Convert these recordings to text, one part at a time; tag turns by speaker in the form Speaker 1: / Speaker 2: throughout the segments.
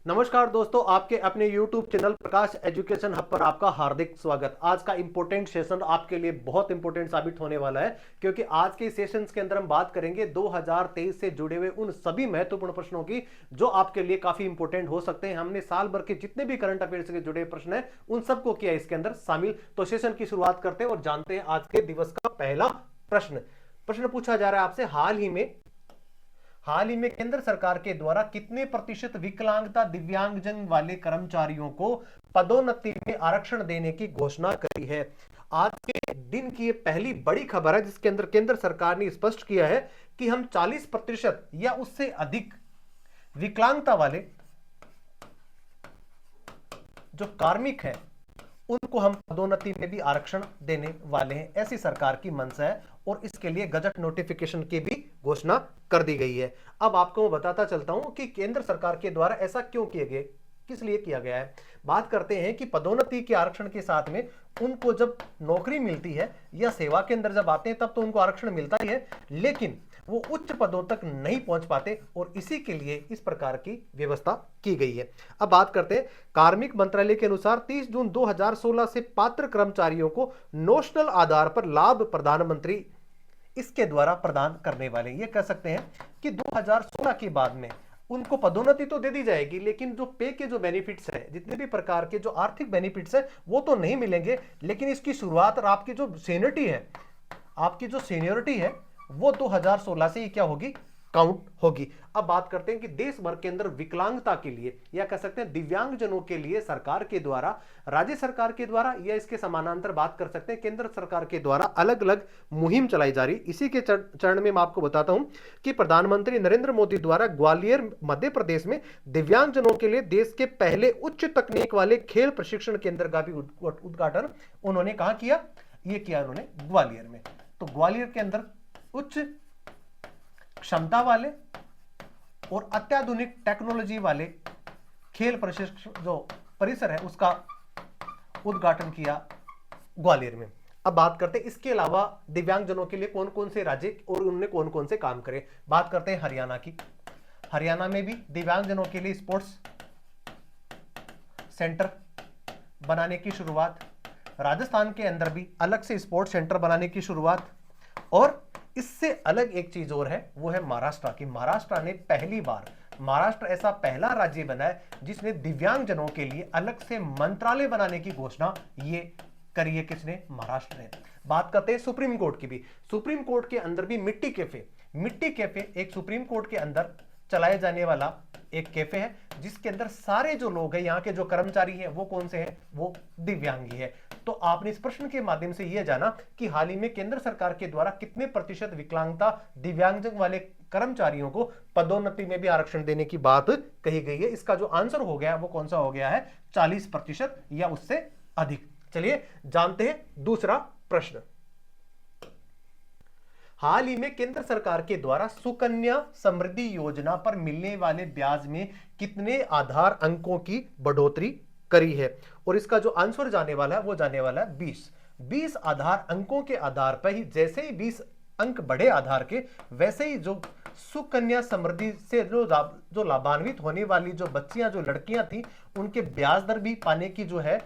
Speaker 1: नमस्कार दोस्तों, आपके अपने YouTube चैनल प्रकाश एजुकेशन हब पर आपका हार्दिक स्वागत। आज का इंपॉर्टेंट सेशन आपके लिए बहुत इंपॉर्टेंट साबित होने वाला है, क्योंकि आज के सेशंस के अंदर हम बात करेंगे 2023 से जुड़े हुए उन सभी महत्वपूर्ण प्रश्नों की जो आपके लिए काफी इंपॉर्टेंट हो सकते हैं। हमने साल भर के जितने भी करंट अफेयर्स से जुड़े प्रश्न हैं उन सबको किया इसके अंदर शामिल। तो सेशन की शुरुआत करते हैं और जानते हैं आज के दिवस का पहला प्रश्न। प्रश्न पूछा जा रहा है आपसे, हाल ही में केंद्र सरकार के द्वारा कितने प्रतिशत विकलांगता दिव्यांगजन वाले कर्मचारियों को पदोन्नति में आरक्षण देने की घोषणा करी है। आज के दिन की ये पहली बड़ी खबर है जिसके अंदर केंद्र सरकार ने स्पष्ट किया है कि हम 40% या उससे अधिक विकलांगता वाले जो कार्मिक हैं उनको हम पदोन्नति में भी आरक्षण देने वाले हैं। ऐसी सरकार की मंशा है और इसके लिए गजट नोटिफिकेशन की भी घोषणा कर दी गई है। अब आपको मैं बताता चलता हूं कि केंद्र सरकार के द्वारा ऐसा क्यों किया गया, किस लिए किया गया है। बात करते हैं कि पदोन्नति के आरक्षण के साथ में उनको जब नौकरी मिलती है या सेवा के अंदर जब आते हैं तब तो उनको आरक्षण मिलता ही है, लेकिन वो उच्च पदों तक नहीं पहुंच पाते और इसी के लिए इस प्रकार की व्यवस्था की गई है। अब बात करते हैं, कार्मिक मंत्रालय के अनुसार 30 जून 2016 से पात्र कर्मचारियों को नोशनल आधार पर लाभ प्रधानमंत्री इसके द्वारा प्रदान करने वाले, ये कह सकते हैं कि 2016 के बाद में उनको पदोन्नति तो दे दी जाएगी, लेकिन जो पे के जो बेनिफिट्स है, जितने भी प्रकार के जो आर्थिक बेनिफिट्स है वो तो नहीं मिलेंगे, लेकिन इसकी शुरुआत और आपकी जो सीनियरिटी है वो 2016 से ही क्या होगी, काउंट होगी। अब बात करते हैं कि देश भर के अंदर विकलांगता के लिए या कह सकते हैं दिव्यांगजनों के लिए सरकार के द्वारा, राज्य सरकार के द्वारा या इसके समानांतर बात कर सकते हैं केंद्र सरकार के द्वारा अलग अलग मुहिम चलाई जा रही। इसी के चरण में मैं आपको बताता हूं कि प्रधानमंत्री नरेंद्र मोदी द्वारा ग्वालियर मध्य प्रदेश में दिव्यांगजनों के लिए देश के पहले उच्च तकनीक वाले खेल प्रशिक्षण केंद्र का भी उद्घाटन उन्होंने कहां किया, ये किया उन्होंने ग्वालियर में। तो ग्वालियर के अंदर उच्च क्षमता वाले और अत्याधुनिक टेक्नोलॉजी वाले खेल प्रशिक्षण जो परिसर है उसका उद्घाटन किया ग्वालियर में। अब बात करते हैं इसके अलावा दिव्यांगजनों के लिए कौन कौन से राज्य और उनने कौन कौन से काम करे। बात करते हैं हरियाणा की। हरियाणा में भी दिव्यांगजनों के लिए स्पोर्ट्स सेंटर बनाने की शुरुआत, राजस्थान के अंदर भी अलग से स्पोर्ट्स सेंटर बनाने की शुरुआत, और इससे अलग एक चीज और है वो है महाराष्ट्र की। महाराष्ट्र ने पहली बार, महाराष्ट्र ऐसा पहला राज्य बना है जिसने दिव्यांगजनों के लिए अलग से मंत्रालय बनाने की घोषणा ये करी है। किसने? महाराष्ट्र ने। बात करते हैं सुप्रीम कोर्ट की भी। सुप्रीम कोर्ट के अंदर भी मिट्टी कैफे एक सुप्रीम कोर्ट के अंदर चलाए जाने वाला एक कैफे है जिसके अंदर सारे जो लोग हैं, यहाँ के जो कर्मचारी हैं वो कौन से हैं, वो दिव्यांगी है। तो आपने इस प्रश्न के माध्यम से यह जाना कि हाल ही में केंद्र सरकार के द्वारा कितने प्रतिशत विकलांगता दिव्यांगजन वाले कर्मचारियों को पदोन्नति में भी आरक्षण देने की बात कही गई है। इसका जो आंसर हो गया वो कौन सा हो गया है, 40% या उससे अधिक। चलिए जानते हैं दूसरा प्रश्न। हाल ही में केंद्र सरकार के द्वारा सुकन्या समृद्धि योजना पर मिलने वाले ब्याज में कितने आधार अंकों की बढ़ोतरी करी है, और इसका जो आंसर जाने वाला है वो जाने वाला है 20 आधार अंकों के आधार पर ही, जैसे ही 20 अंक बढ़े आधार के, वैसे ही जो सुकन्या समृद्धि से जो लाभान्वित होने वाली जो बच्चियां, जो लड़कियां थी, उनके ब्याज दर भी पाने की जो है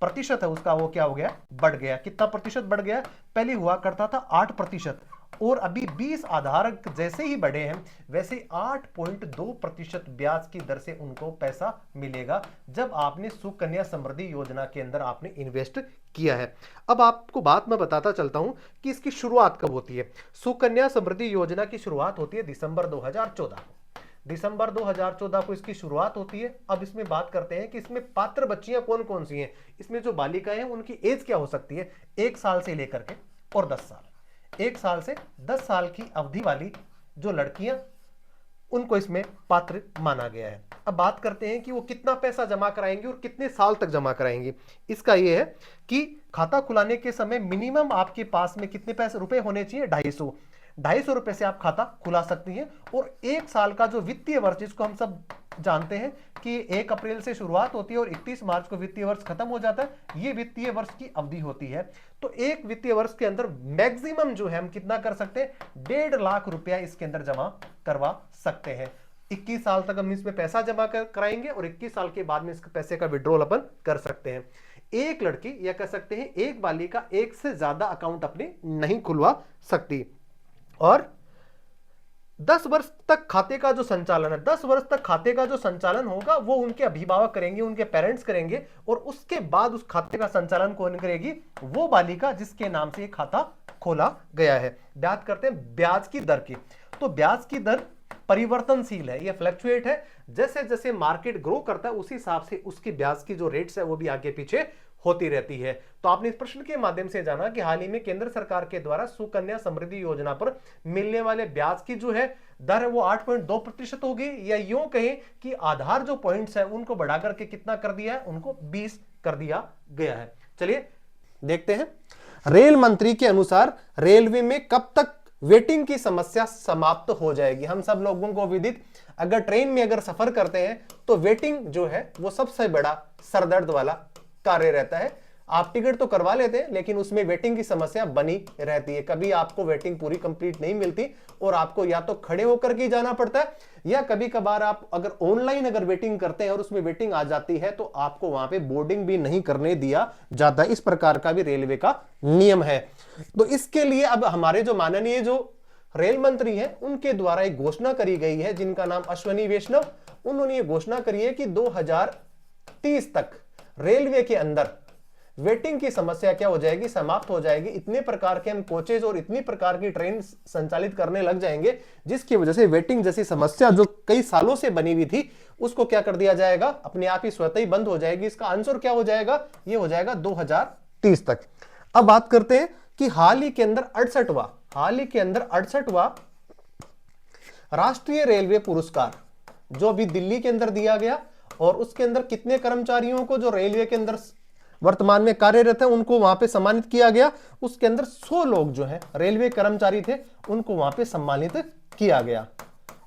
Speaker 1: प्रतिशत है उसका वो क्या हो गया, बढ़ गया। कितना प्रतिशत बढ़ गया? पहले हुआ करता था 8%, और अभी 20 आधार जैसे ही बढ़े हैं वैसे 8.2% ब्याज की दर से उनको पैसा मिलेगा जब आपने सुकन्या समृद्धि योजना के अंदर आपने इन्वेस्ट किया है। अब आपको बात मैं बताता चलता हूं कि इसकी शुरुआत कब होती है। सुकन्या समृद्धि योजना की शुरुआत होती है दिसंबर 2014 को। दिसंबर 2014 को इसकी शुरुआत होती है। अब इसमें बात करते हैं कि इसमें पात्र बच्चियां कौन कौन सी हैं। इसमें जो बालिकाएं हैं उनकी एज क्या हो सकती है, 1 साल से लेकर के और 10 साल। 1 साल से 10 साल की अवधि वाली जो लड़कियां, उनको इसमें पात्र माना गया है। अब बात करते हैं कि वो कितना पैसा जमा कराएंगे और कितने साल तक जमा कराएंगे। इसका ये है कि खाता खुलाने के समय मिनिमम आपके पास में कितने पैसे रुपए होने चाहिए, 250 रुपए से आप खाता खुला सकती हैं। और 1 साल का जो वित्तीय वर्ष, जिसको हम सब जानते हैं कि 1 अप्रैल से शुरुआत होती है और 31 मार्च को वित्तीय वर्ष खत्म हो जाता है, ये वित्तीय वर्ष की अवधि होती है। तो एक वित्तीय वर्ष के अंदर मैक्सिमम जो है हम कितना कर सकते हैं, 1.5 लाख रुपया इसके अंदर जमा करवा सकते हैं। 21 साल तक हम इसमें पैसा जमा कराएंगे और 21 साल के बाद में इसके पैसे का विड्रॉल अपन कर सकते हैं। एक लड़की या कह सकते हैं एक बालिका एक से ज्यादा अकाउंट अपने नहीं खुलवा सकती। और 10 वर्ष तक खाते का जो संचालन है, 10 वर्ष तक खाते का जो संचालन होगा वो उनके अभिभावक करेंगे, उनके पेरेंट्स करेंगे। और उसके बाद उस खाते का संचालन कौन करेगी? वो बालिका जिसके नाम से खाता खोला गया है। बात करते हैं ब्याज की दर की। तो ब्याज की दर परिवर्तनशील है, ये फ्लक्चुएट है। जैसे जैसे मार्केट ग्रो करता है उसी हिसाब से उसकी ब्याज की जो रेट्स है वो भी आगे पीछे होती रहती है। तो आपने इस प्रश्न के माध्यम से जाना कि हाल ही में केंद्र सरकार के द्वारा सुकन्या समृद्धि योजना पर मिलने वाले ब्याज की जो है दर है वो 8.2% हो गई, या यूं कहें कि आधार जो पॉइंट्स है उनको बढ़ा करके कितना कर दिया है, उनको 20 कर दिया गया है। चलिए देखते हैं। रेल मंत्री के अनुसार रेलवे में कब तक वेटिंग की समस्या समाप्त हो जाएगी? हम सब लोगों को विदित, अगर ट्रेन में अगर सफर करते हैं तो वेटिंग जो है वो सबसे बड़ा सरदर्द वाला कार्य रहता है। आप टिकट तो करवा लेते हैं लेकिन उसमें वेटिंग की समस्या बनी रहती है। कभी आपको वेटिंग पूरी कंप्लीट नहीं मिलती और आपको या तो खड़े होकर के जाना पड़ता है, या कभी कभार आप अगर ऑनलाइन अगर वेटिंग करते हैं और उसमें वेटिंग आ जाती है तो आपको वहां पे बोर्डिंग भी नहीं करने दिया जाता। इस प्रकार का भी रेलवे का नियम है। तो इसके लिए अब हमारे जो माननीय जो रेल मंत्री हैं उनके द्वारा एक घोषणा करी गई है, जिनका नाम अश्वनी वैष्णव, उन्होंने ये घोषणा करी है कि 2030 तक रेलवे के अंदर वेटिंग की समस्या क्या हो जाएगी? समाप्त हो जाएगी। इतने प्रकार के हम कोचेज और इतनी प्रकार की ट्रेन संचालित करने लग जाएंगे जिसकी वजह से वेटिंग जैसी समस्या जो कई सालों से बनी हुई थी उसको क्या कर दिया जाएगा? अपने आप ही स्वतः ही बंद हो जाएगी। इसका आंसर क्या हो जाएगा? ये हो जाएगा 2030 तक। अब बात करते हैं कि हाल ही के अंदर 68वां राष्ट्रीय रेलवे पुरस्कार जो अभी दिल्ली के अंदर दिया गया, और उसके अंदर कितने कर्मचारियों को जो रेलवे के अंदर वर्तमान में कार्यरत है उनको वहां पे सम्मानित किया गया। उसके अंदर 100 लोग जो है रेलवे कर्मचारी थे उनको वहां पे सम्मानित किया गया।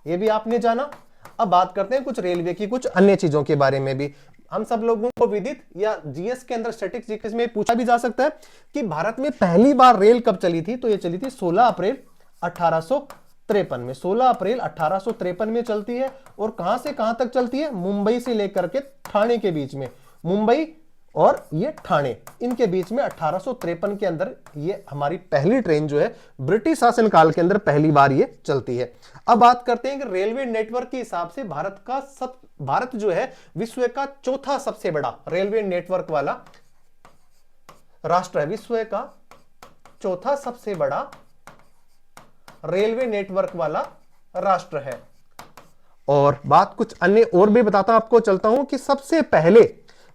Speaker 1: ये भी आपने जाना। अब बात करते हैं कुछ रेलवे की कुछ अन्य चीजों के बारे में भी। हम सब लोगों को विदित या जीएस के अंदर स्टैटिस्टिक्स में पूछा भी जा सकता है कि भारत में पहली बार रेल कब चली थी? तो ये चली थी 16 अप्रैल 1853 में। 16 अप्रैल 1853 में चलती है। और कहां से कहां तक चलती है? मुंबई से लेकर के ठाणे के बीच में। मुंबई और ये ठाणे, इनके बीच में 1853 के अंदर ये हमारी पहली ट्रेन जो है ब्रिटिश शासनकाल के अंदर पहली बार ये चलती है। अब बात करते हैं कि रेलवे नेटवर्क के हिसाब से भारत जो है विश्व का चौथा सबसे बड़ा रेलवे नेटवर्क वाला राष्ट्र है। विश्व का चौथा सबसे बड़ा रेलवे नेटवर्क वाला राष्ट्र है। और बात कुछ अन्य और भी बताता हूं आपको, चलता हूं कि सबसे पहले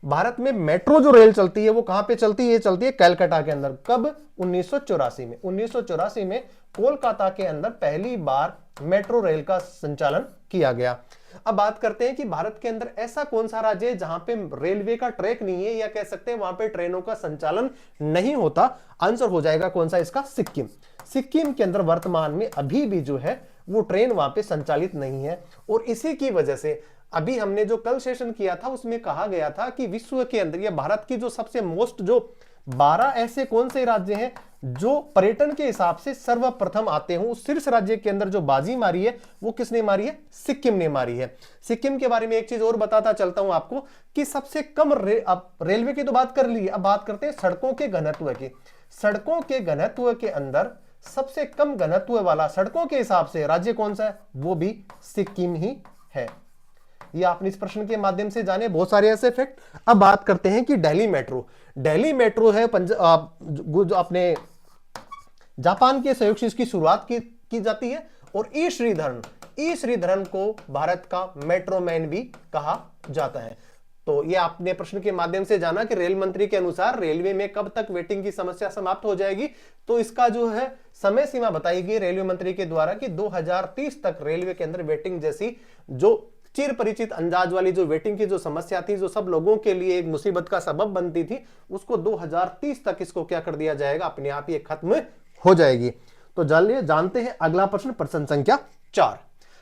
Speaker 1: भारत में मेट्रो जो रेल चलती है वो कहां पे चलती है? ये चलती है कलकत्ता के अंदर। कब? 1984 में। 1984 में कोलकाता के अंदर पहली बार मेट्रो रेल का संचालन किया गया। अब बात करते हैं कि भारत के अंदर ऐसा कौन सा राज्य है जहां पे रेलवे का ट्रैक नहीं है, या कह सकते हैं वहां पे ट्रेनों का संचालन नहीं होता। आंसर हो जाएगा कौन सा इसका? सिक्किम। सिक्किम के अंदर वर्तमान में अभी भी जो है वो ट्रेन वहां पे संचालित नहीं है। और इसी की वजह से अभी हमने जो कल सेशन किया था उसमें कहा गया था कि विश्व के अंदर या भारत की जो सबसे मोस्ट जो 12 ऐसे कौन से राज्य हैं जो पर्यटन के हिसाब से सर्वप्रथम आते हैं, उस शीर्ष राज्य के अंदर जो बाजी मारी है वो किसने मारी है? सिक्किम ने मारी है। सिक्किम के बारे में एक चीज और बताता चलता हूं आपको कि सबसे कम रेलवे की तो बात कर ली, अब बात करते हैं सड़कों के घनत्व की। सड़कों के घनत्व के अंदर सबसे कम घनत्व वाला सड़कों के हिसाब से राज्य कौन सा है? वो भी सिक्किम ही है। ये आपने इस प्रश्न के माध्यम से जाने बहुत सारे ऐसे फैक्ट। अब बात करते हैं कि दिल्ली मेट्रो। दिल्ली मेट्रो है अपने जापान के सहयोग से इसकी शुरुआत की जाती है। और ई श्रीधरन को भारत का मेट्रो मैन भी कहा जाता है। तो ये आपने प्रश्न के माध्यम से जाना कि रेल मंत्री के अनुसार रेलवे में कब तक वेटिंग की समस्या समाप्त हो जाएगी। तो इसका जो है समय सीमा बताई गई रेलवे मंत्री के द्वारा कि 2030 तक रेलवे के अंदर वेटिंग जैसी जो चिर परिचित अंदाज वाली जो वेटिंग की जो समस्या थी, जो सब लोगों के लिए एक मुसीबत का सबब बनती थी, उसको 2030 तक इसको क्या कर दिया जाएगा? अपने आप ही खत्म हो जाएगी। तो जानते हैं अगला प्रश्न, प्रश्न संख्या 4।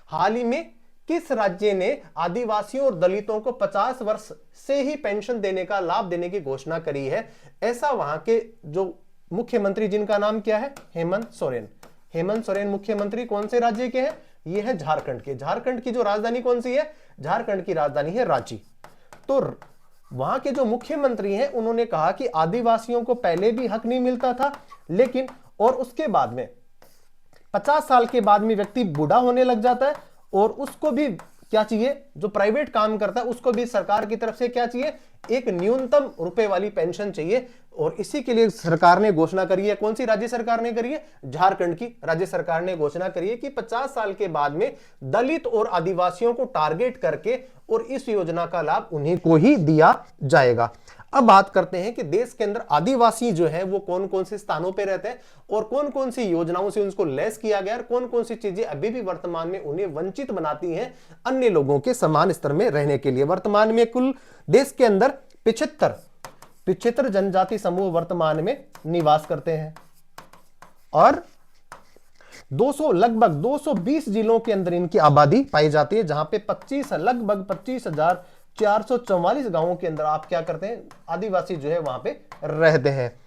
Speaker 1: हाल ही में किस राज्य ने आदिवासियों और दलितों को 50 वर्ष से ही पेंशन देने का लाभ देने की घोषणा करी है? ऐसा वहां के जो मुख्यमंत्री, जिनका नाम क्या है? हेमंत सोरेन। हेमंत सोरेन मुख्यमंत्री कौन से राज्य के हैं? ये है झारखंड के। झारखंड की जो राजधानी कौन सी है? झारखंड की राजधानी है रांची। तो वहां के जो मुख्यमंत्री हैं उन्होंने कहा कि आदिवासियों को पहले भी हक नहीं मिलता था, लेकिन और उसके बाद में 50 साल के बाद में व्यक्ति बूढ़ा होने लग जाता है और उसको भी क्या चाहिए, जो प्राइवेट काम करता है उसको भी सरकार की तरफ से क्या चाहिए, एक न्यूनतम रुपए वाली पेंशन चाहिए। और इसी के लिए सरकार ने घोषणा करी है, कौन सी राज्य सरकार ने करी है? झारखंड की राज्य सरकार ने घोषणा करी है कि 50 साल के बाद में दलित और आदिवासियों को टारगेट करके और इस योजना का लाभ उन्हीं को ही दिया जाएगा। अब बात करते हैं कि देश के अंदर आदिवासी जो है वो कौन कौन से स्थानों पे रहते हैं और कौन कौन सी योजनाओं से उनको लेस किया गया और कौन कौन सी चीजें अभी भी वर्तमान में उन्हें वंचित बनाती हैं अन्य लोगों के समान स्तर में रहने के लिए। वर्तमान में कुल देश के अंदर 75 जनजाति समूह वर्तमान में निवास करते हैं और 200 लगभग 220 जिलों के अंदर इनकी आबादी पाई जाती है, जहां पे लगभग 25,444 गांवों के अंदर आप क्या करते हैं, आदिवासी जो है वहां पे रहते हैं।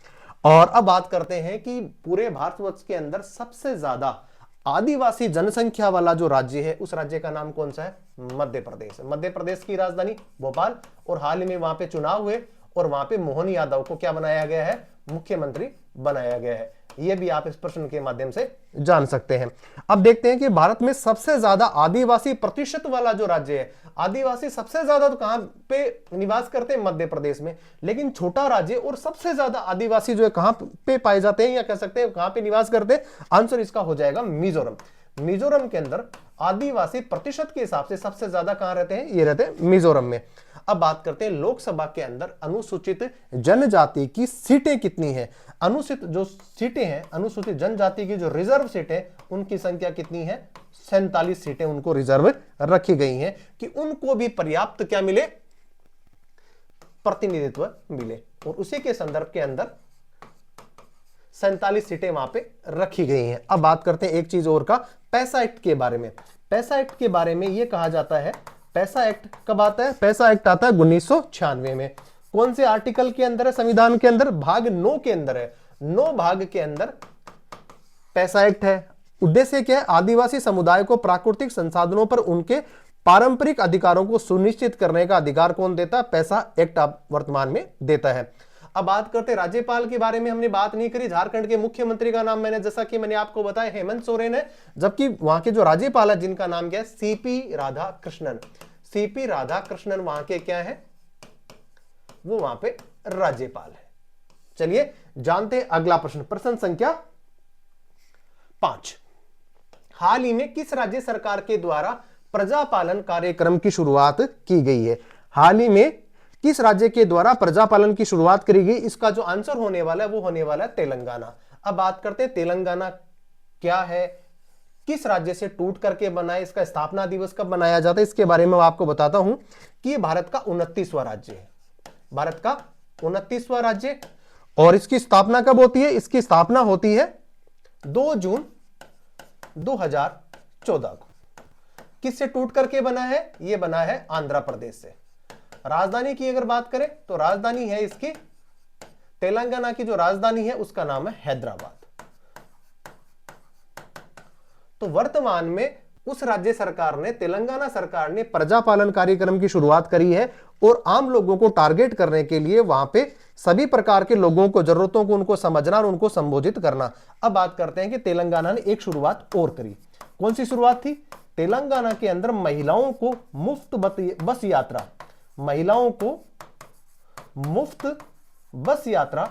Speaker 1: और अब बात करते हैं कि पूरे भारतवर्ष के अंदर सबसे ज्यादा आदिवासी जनसंख्या वाला जो राज्य है उस राज्य का नाम कौन सा है? मध्य प्रदेश। मध्य प्रदेश की राजधानी भोपाल और हाल ही में वहां पे चुनाव हुए और वहां पे मोहन यादव को क्या बनाया गया है? मुख्यमंत्री बनाया गया है। यह भी आप इस प्रश्न के माध्यम से जान सकते हैं। अब देखते हैं कि भारत में सबसे ज्यादा आदिवासी प्रतिशत वाला जो राज्य है, आदिवासी सबसे ज्यादा तो कहां पे निवास करते हैं? मध्य प्रदेश में। लेकिन छोटा राज्य और सबसे ज्यादा आदिवासी जो है कहां पे पाए जाते हैं या कह सकते हैं कहां पे निवास करते हैं? आंसर इसका हो जाएगा मिजोरम। मिजोरम के अंदर आदिवासी प्रतिशत के हिसाब से सबसे ज्यादा कहां रहते हैं? ये रहते हैं मिजोरम में। अब बात करते हैं लोकसभा के अंदर अनुसूचित जनजाति की सीटें कितनी है। अनुसूचित जो सीटें हैं, अनुसूचित जनजाति की जो रिजर्व सीटें, उनकी संख्या कितनी है? 47 सीटें उनको रिजर्व रखी गई हैं कि उनको भी पर्याप्त क्या मिले? प्रतिनिधित्व मिले। और उसी के संदर्भ के अंदर 47 सीटें वहां पे रखी गई हैं। अब बात करते हैं एक चीज और का, पैसा एक्ट के बारे में। पैसा एक्ट के बारे में यह कहा जाता है, पैसा एक्ट कब आता है? पैसा एक्ट आता है 1996 में। कौन से आर्टिकल के अंदर है? संविधान के अंदर भाग 9 के अंदर है। 9 भाग के अंदर पैसा एक्ट है। उद्देश्य क्या है? आदिवासी समुदाय को प्राकृतिक संसाधनों पर उनके पारंपरिक अधिकारों को सुनिश्चित करने का अधिकार कौन देता है? पैसा एक्ट वर्तमान में देता है। अब बात करते हैं राज्यपाल के बारे में, हमने बात नहीं करी। झारखंड के मुख्यमंत्री का नाम मैंने जैसा कि मैंने आपको बताया हेमंत सोरेन है, जबकि वहां के जो राज्यपाल है जिनका नाम क्या है? सीपी राधाकृष्णन। सीपी राधाकृष्णन वहां के क्या है? वो वहां पे राज्यपाल है। चलिए जानते हैं अगला प्रश्न, प्रश्न संख्या 5। हाल ही में किस राज्य सरकार के द्वारा प्रजापालन कार्यक्रम की शुरुआत की गई है? हाल ही में किस राज्य के द्वारा प्रजापालन की शुरुआत करी गई? इसका जो आंसर होने वाला है वो होने वाला है तेलंगाना। अब बात करते हैं तेलंगाना क्या है, किस राज्य से टूट करके बना है, इसका स्थापना दिवस कब मनाया जाता है, इसके बारे में मैं आपको बताता हूं कि ये भारत का 29वां राज्य है। भारत का 29वां राज्य। और इसकी स्थापना कब होती है? इसकी स्थापना होती है 2 जून 2014 को। किससे टूट करके बना है? यह बना है आंध्र प्रदेश से। राजधानी की अगर बात करें तो राजधानी है इसकी, तेलंगाना की जो राजधानी है उसका नाम है हैदराबाद। तो वर्तमान में उस राज्य सरकार ने, तेलंगाना सरकार ने प्रजापालन कार्यक्रम की शुरुआत करी है और आम लोगों को टारगेट करने के लिए वहां पे सभी प्रकार के लोगों को, जरूरतों को उनको समझना और उनको संबोधित करना। अब बात करते हैं कि तेलंगाना ने एक शुरुआत और करी। कौन सी शुरुआत थी? तेलंगाना के अंदर महिलाओं को मुफ्त बस यात्रा, महिलाओं को मुफ्त बस यात्रा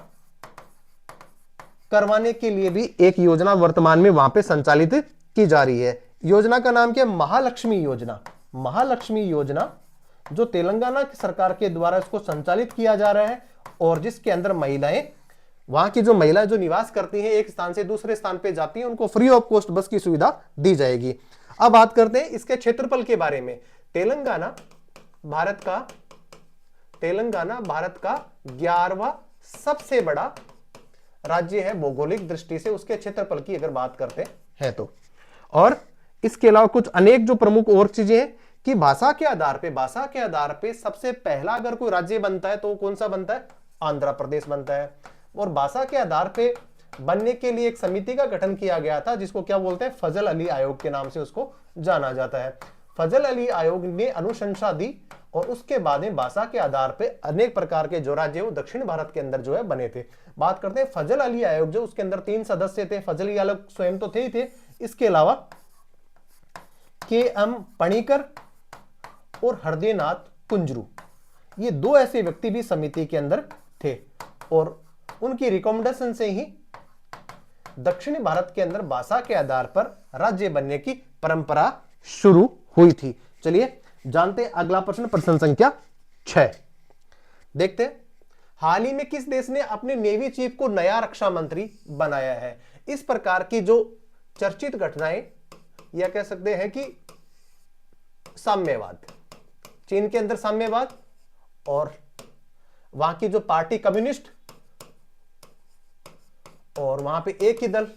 Speaker 1: करवाने के लिए भी एक योजना वर्तमान में वहां पे संचालित की जा रही है। योजना का नाम क्या है? महालक्ष्मी योजना। महालक्ष्मी योजना जो तेलंगाना की सरकार के द्वारा इसको संचालित किया जा रहा है और जिसके अंदर महिलाएं, वहां की जो महिलाएं जो निवास करती हैं, एक स्थान से दूसरे स्थान पे जाती हैं, उनको फ्री ऑफ कॉस्ट बस की सुविधा दी जाएगी। अब बात करते हैं इसके क्षेत्रफल के बारे में। तेलंगाना भारत का 11वां सबसे बड़ा राज्य है भौगोलिक दृष्टि से, उसके क्षेत्रफल की अगर बात करते हैं तो। और इसके अलावा कुछ अनेक जो प्रमुख और चीजें हैं कि भाषा के आधार पे सबसे पहला अगर कोई राज्य बनता है तो कौन सा बनता है? आंध्र प्रदेश बनता है। और भाषा के आधार पे बनने के लिए एक समिति का गठन किया गया था, जिसको क्या बोलते हैं, फजल अली आयोग के नाम से उसको जाना जाता है। फजल अली आयोग ने अनुशंसा दी और उसके बाद में भाषा के आधार पे अनेक प्रकार के जो राज्य वो दक्षिण भारत के अंदर जो है बने थे। बात करते हैं फजल अली आयोग, जो उसके अंदर 3 सदस्य थे। फजल अली आयोग स्वयं तो थे ही थे, इसके अलावा के.एम. पणिकर और हृदयनाथ कुंजरू, ये 2 ऐसे व्यक्ति भी समिति के अंदर थे और उनकी रिकमेंडेशन से ही दक्षिणी भारत के अंदर भाषा के आधार पर राज्य बनने की परंपरा शुरू हुई थी। चलिए जानते हैं अगला प्रश्न, प्रश्न संख्या 6 देखते हैं। हाल ही में किस देश ने अपने नेवी चीफ को नया रक्षा मंत्री बनाया है? इस प्रकार की जो चर्चित घटनाएं या कह सकते हैं कि साम्यवाद, चीन के अंदर साम्यवाद और वहां की जो पार्टी कम्युनिस्ट और वहां पे एक ही दल,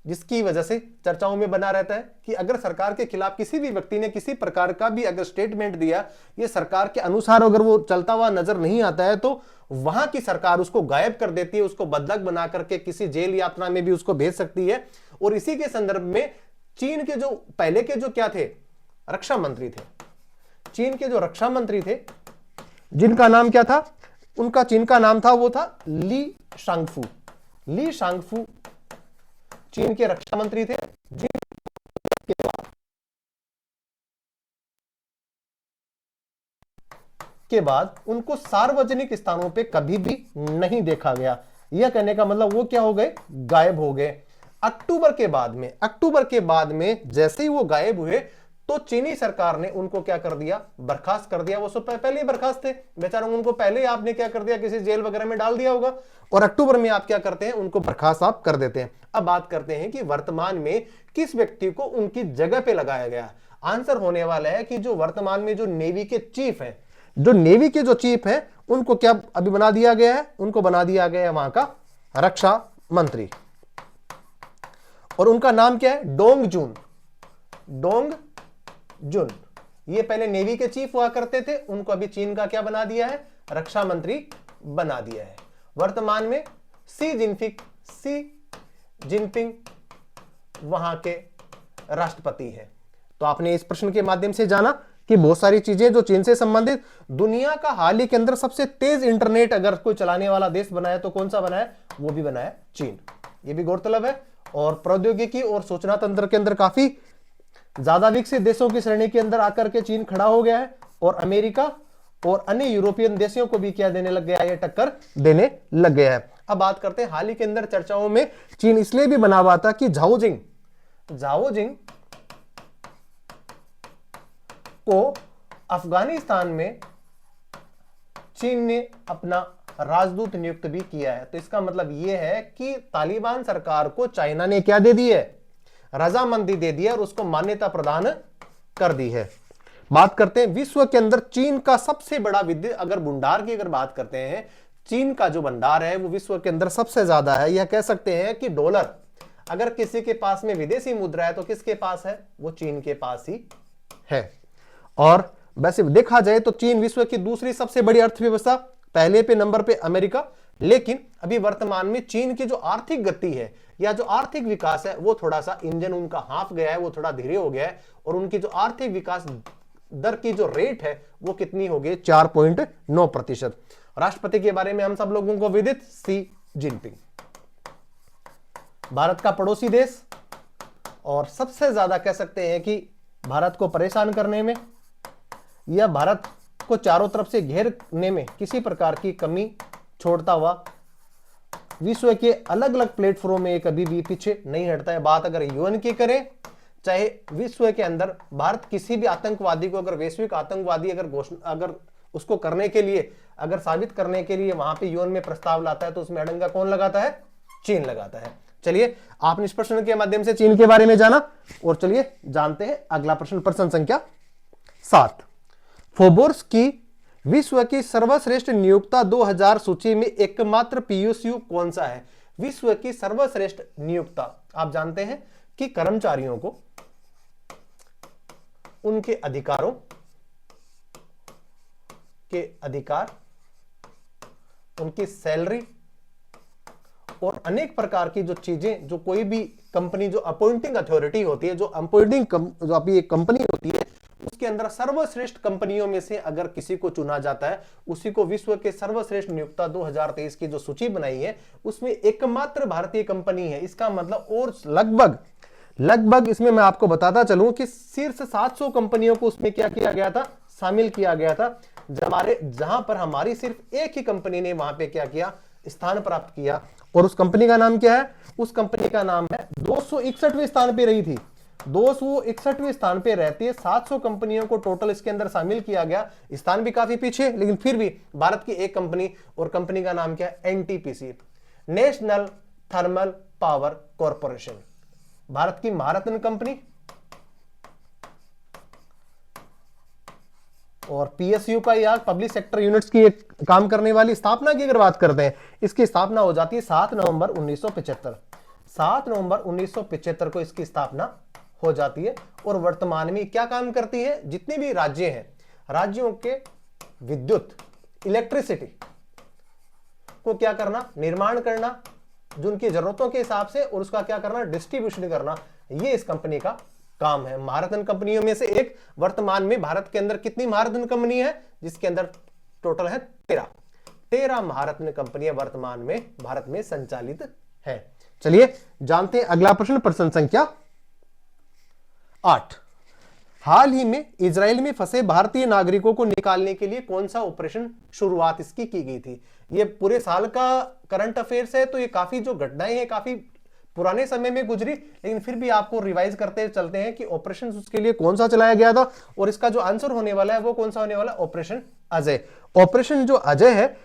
Speaker 1: जिसकी वजह से चर्चाओं में बना रहता है कि अगर सरकार के खिलाफ किसी भी व्यक्ति ने किसी प्रकार का भी अगर स्टेटमेंट दिया, ये सरकार के अनुसार अगर वो चलता हुआ नजर नहीं आता है, तो वहां की सरकार उसको गायब कर देती है, उसको बदलक बना करके किसी जेल यात्रा में भी उसको भेज सकती है। और इसी के संदर्भ में चीन के जो पहले के जो क्या थे, रक्षा मंत्री थे, चीन के जो रक्षा मंत्री थे, जिनका नाम क्या था, उनका चीन का नाम था, वो था ली शांगफू। ली शांगफू चीन के रक्षा मंत्री थे, के बाद उनको सार्वजनिक स्थानों पे कभी भी नहीं देखा गया। यह कहने का मतलब वो क्या हो गए, गायब हो गए। अक्टूबर के बाद में जैसे ही वो गायब हुए तो चीनी सरकार ने उनको क्या कर दिया, बर्खास्त कर दिया। वो सब पहले ही बर्खास्त थे बेचारों, उनको पहले ही आपने क्या कर दिया, किसी जेल वगैरह में डाल दिया होगा, और अक्टूबर में आप क्या करते हैं, उनको बर्खास्त आप कर देते हैं। अब बात करते हैं कि वर्तमान में किस व्यक्ति को उनकी जगह पे लगाया गया। आंसर होने वाला है कि जो वर्तमान में जो नेवी के चीफ हैं, जो नेवी के जो चीफ हैं, उनको क्या अभी बना दिया गया है, उनको बना दिया गया है वहां का रक्षा मंत्री, और उनका नाम क्या है, डोंग जुन। डोंग जुन ये पहले नेवी के चीफ हुआ करते थे, उनको अभी चीन का क्या बना दिया है, रक्षा मंत्री बना दिया है। वर्तमान में सी जिनपिंग वहां के राष्ट्रपति हैं। तो आपने इस प्रश्न के माध्यम से जाना कि बहुत सारी चीजें जो चीन से संबंधित। दुनिया का हाल ही के अंदर सबसे तेज इंटरनेट अगर कोई चलाने वाला देश बनाया तो कौन सा बनाया, वो भी बनाया चीन, ये भी गौरतलब है। और प्रौद्योगिकी और सूचना तंत्र के अंदर काफी ज्यादा विकसित देशों की श्रेणी के अंदर आकर के चीन खड़ा हो गया है, और अमेरिका और अन्य यूरोपियन देशों को भी क्या देने लग गया है, ये टक्कर देने लग गया है। अब बात करते हैं हाल ही के अंदर चर्चाओं में चीन इसलिए भी बना हुआ था कि झाओ जिंग को अफगानिस्तान में चीन ने अपना राजदूत नियुक्त भी किया है। तो इसका मतलब यह है कि तालिबान सरकार को चाइना ने क्या दे दी है, रजामंदी दे दी है और उसको मान्यता प्रदान कर दी है। बात करते हैं विश्व के अंदर चीन का सबसे बड़ा विद्युत अगर भंडार की अगर बात करते हैं, चीन का जो भंडार है वो विश्व के अंदर सबसे ज्यादा है। यह कह सकते हैं कि डॉलर अगर किसी के पास में विदेशी मुद्रा है तो किसके पास है, वो चीन के पास ही है। और वैसे देखा जाए तो चीन विश्व की दूसरी सबसे बड़ी अर्थव्यवस्था, पहले पे नंबर पे अमेरिका, लेकिन अभी वर्तमान में चीन की जो आर्थिक गति है या जो आर्थिक विकास है वो थोड़ा सा इंजन उनका हाफ गया है, वो थोड़ा धीरे हो गया है, और उनकी जो आर्थिक विकास दर की जो रेट है वो कितनी हो गई, 4.9%। राष्ट्रपति के बारे में हम सब लोगों को विदित, सी जिनपिंग, भारत का पड़ोसी देश, और सबसे ज्यादा कह सकते हैं कि भारत को परेशान करने में या भारत को चारों तरफ से घेरने में किसी प्रकार की कमी छोड़ता हुआ विश्व के अलग अलग प्लेटफॉर्म में कभी भी पीछे नहीं हटता है। बात अगर यूएन की करें, चाहे विश्व के अंदर भारत किसी भी आतंकवादी को अगर वैश्विक आतंकवादी अगर उसको करने के लिए अगर साबित करने के लिए वहां पे यूएन में प्रस्ताव लाता है तो उसमें अड़ंगा कौन लगाता है, चीन लगाता है। चलिए आपने इस प्रश्न के माध्यम से चीन के बारे में जाना, और चलिए जानते हैं अगला प्रश्न, प्रश्न संख्या 7। फोर्ब्स की विश्व की सर्वश्रेष्ठ नियोक्ता 2000 सूची में एकमात्र पीएसयू कौन सा है? विश्व की सर्वश्रेष्ठ नियोक्ता, आप जानते हैं कि कर्मचारियों को उनके अधिकारों के अधिकार, उनकी सैलरी और अनेक प्रकार की जो चीजें, जो कोई भी कंपनी, जो अपॉइंटिंग अथॉरिटी होती है, जो जो अभी एक कंपनी होती है, उसके अंदर सर्वश्रेष्ठ कंपनियों में से अगर किसी को चुना जाता है, उसी को विश्व के सर्वश्रेष्ठ नियोक्ता 2023 की जो सूची बनाई है उसमें एकमात्र भारतीय कंपनी है। इसका मतलब, और लगभग इसमें मैं आपको बताता चलूं कि शीर्ष 700 कंपनियों को उसमें क्या किया गया था, शामिल किया गया था, जहां पर हमारी सिर्फ एक ही कंपनी ने वहां पे क्या किया, स्थान प्राप्त किया। और उस कंपनी का नाम क्या है? उस कंपनी का नाम है, 261वें स्थान पे रही थी, 261वें स्थान पे रहती है। 700 कंपनियों को टोटल इसके अंदर शामिल किया गया, स्थान भी काफी पीछे, लेकिन फिर भी भारत की एक कंपनी, और कंपनी का नाम क्या है? NTPC, national thermal power corporation, Bharat की महारत्न कंपनी। और पीएसयू का या पब्लिक सेक्टर यूनिट्स की एक काम करने वाली, स्थापना की अगर बात करते हैं, इसकी स्थापना हो जाती है 7 नवंबर 1975। 7 नवंबर 1975 को इसकी स्थापना हो जाती है। और वर्तमान में क्या काम करती है? जितने भी राज्य हैं, राज्यों के विद्युत, इलेक्ट्रिसिटी को क्या करना, निर्माण करना, जो उनकी जरूरतों के हिसाब से, और उसका क्या करना, डिस्ट्रीब्यूशन करना, ये इस कंपनी का काम है। महारत्न कंपनियों में से एक। वर्तमान में भारत के अंदर कितनी महारत्न कंपनी है? जिसके अंदर टोटल है 13 महारत्न कंपनियां वर्तमान में भारत में संचालित है। चलिए जानते हैं अगला प्रश्न, प्रश्न संख्या 8। हाल ही में इजराइल में फंसे भारतीय नागरिकों को निकालने के लिए कौन सा ऑपरेशन शुरुआत इसकी की गई थी? ये पूरे साल का करंट अफेयर्स है, तो ये काफी जो घटनाएं हैं काफी पुराने समय में गुजरी, लेकिन फिर भी आपको रिवाइज करते चलते हैं कि ऑपरेशन उसके लिए कौन सा चलाया गया था। और इसका जो आंसर होने वाला है वो कौन सा होने वाला है? ऑपरेशन अजय। ऑपरेशन जो अजय है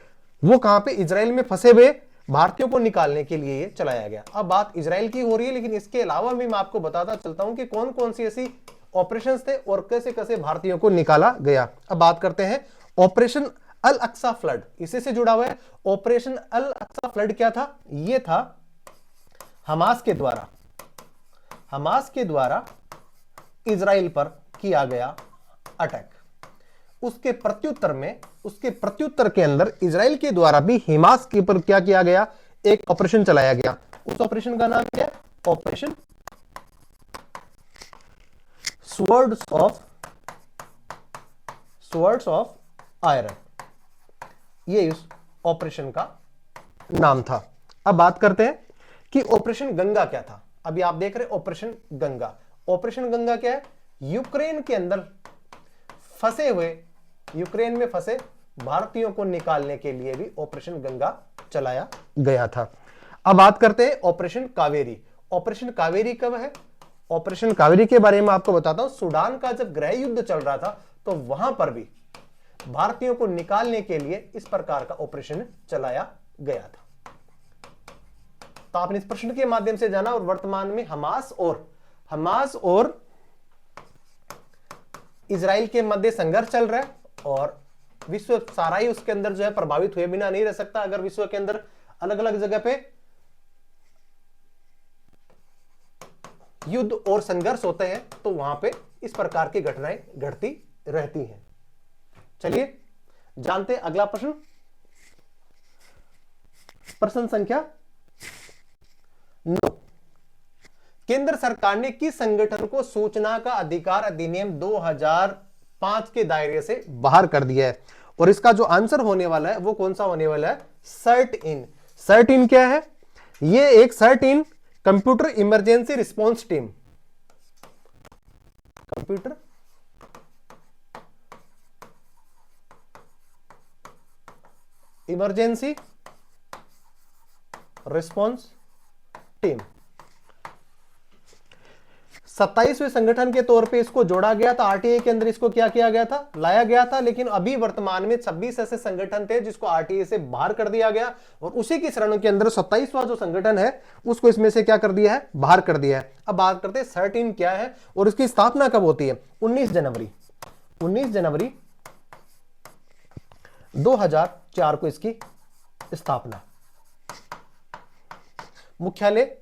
Speaker 1: वो कहां पे? इजराइल में फंसे हुए भारतीयों को निकालने के लिए ये चलाया गया। अब बात इजराइल की हो रही है, लेकिन इसके अलावा भी मैं आपको बताता चलता हूं कि कौन कौन सी ऐसी ऑपरेशन थे और कैसे कैसे भारतीयों को निकाला गया। अब बात करते हैं ऑपरेशन अल अक्सा फ्लड, इसी से जुड़ा हुआ है। ऑपरेशन अल अक्सा फ्लड क्या था? यह था हमास के द्वारा इजराइल पर किया गया अटैक। उसके प्रत्युत्तर के अंदर इजराइल के द्वारा भी हमास के ऊपर क्या किया गया? एक ऑपरेशन चलाया गया। उस ऑपरेशन का नाम क्या है? ऑपरेशन स्वर्ड्स ऑफ आयरन, ये इस ऑपरेशन का नाम था। अब बात करते हैं कि ऑपरेशन गंगा क्या था। अभी आप देख रहे ऑपरेशन गंगा। ऑपरेशन गंगा क्या है? यूक्रेन के अंदर फंसे हुए, यूक्रेन में फंसे भारतीयों को निकालने के लिए भी ऑपरेशन गंगा चलाया गया था। अब बात करते हैं ऑपरेशन कावेरी। ऑपरेशन कावेरी कब है? ऑपरेशन कावेरी के बारे में आपको बताता हूं। सूडान का जब गृह युद्ध चल रहा था तो वहां पर भी भारतीयों को निकालने के लिए इस प्रकार का ऑपरेशन चलाया गया था। तो आपने इस प्रश्न के माध्यम से जाना। और वर्तमान में हमास और इजराइल के मध्य संघर्ष चल रहा है, और विश्व सारा ही उसके अंदर जो है प्रभावित हुए बिना नहीं रह सकता। अगर विश्व के अंदर अलग अलग जगह पे युद्ध और संघर्ष होते हैं तो वहां पे इस प्रकार की घटनाएं घटती रहती हैं। चलिए जानते हैं अगला प्रश्न, प्रश्न संख्या 9। केंद्र सरकार ने किस संगठन को सूचना का अधिकार अधिनियम 2005 के दायरे से बाहर कर दिया है? और इसका जो आंसर होने वाला है वो कौन सा होने वाला है? CERT In. सर्ट इन क्या है? ये एक CERT in computer emergency response team, computer emergency response team, 27वें संगठन के तौर पे इसको जोड़ा गया था। आरटीए के अंदर इसको क्या किया गया था? लाया गया था। लेकिन अभी वर्तमान में 26 ऐसे संगठन थे जिसको आरटीए से बाहर कर दिया गया, और उसी की श्रेणी के अंदर 27वां जो संगठन है उसको इसमें से क्या कर दिया है? बाहर कर दिया है। अब बात करते हैं सर्ट इन क्या है और इसकी स्थापना कब होती है? 19 जनवरी 2004 को इसकी स्थापना। मुख्यालय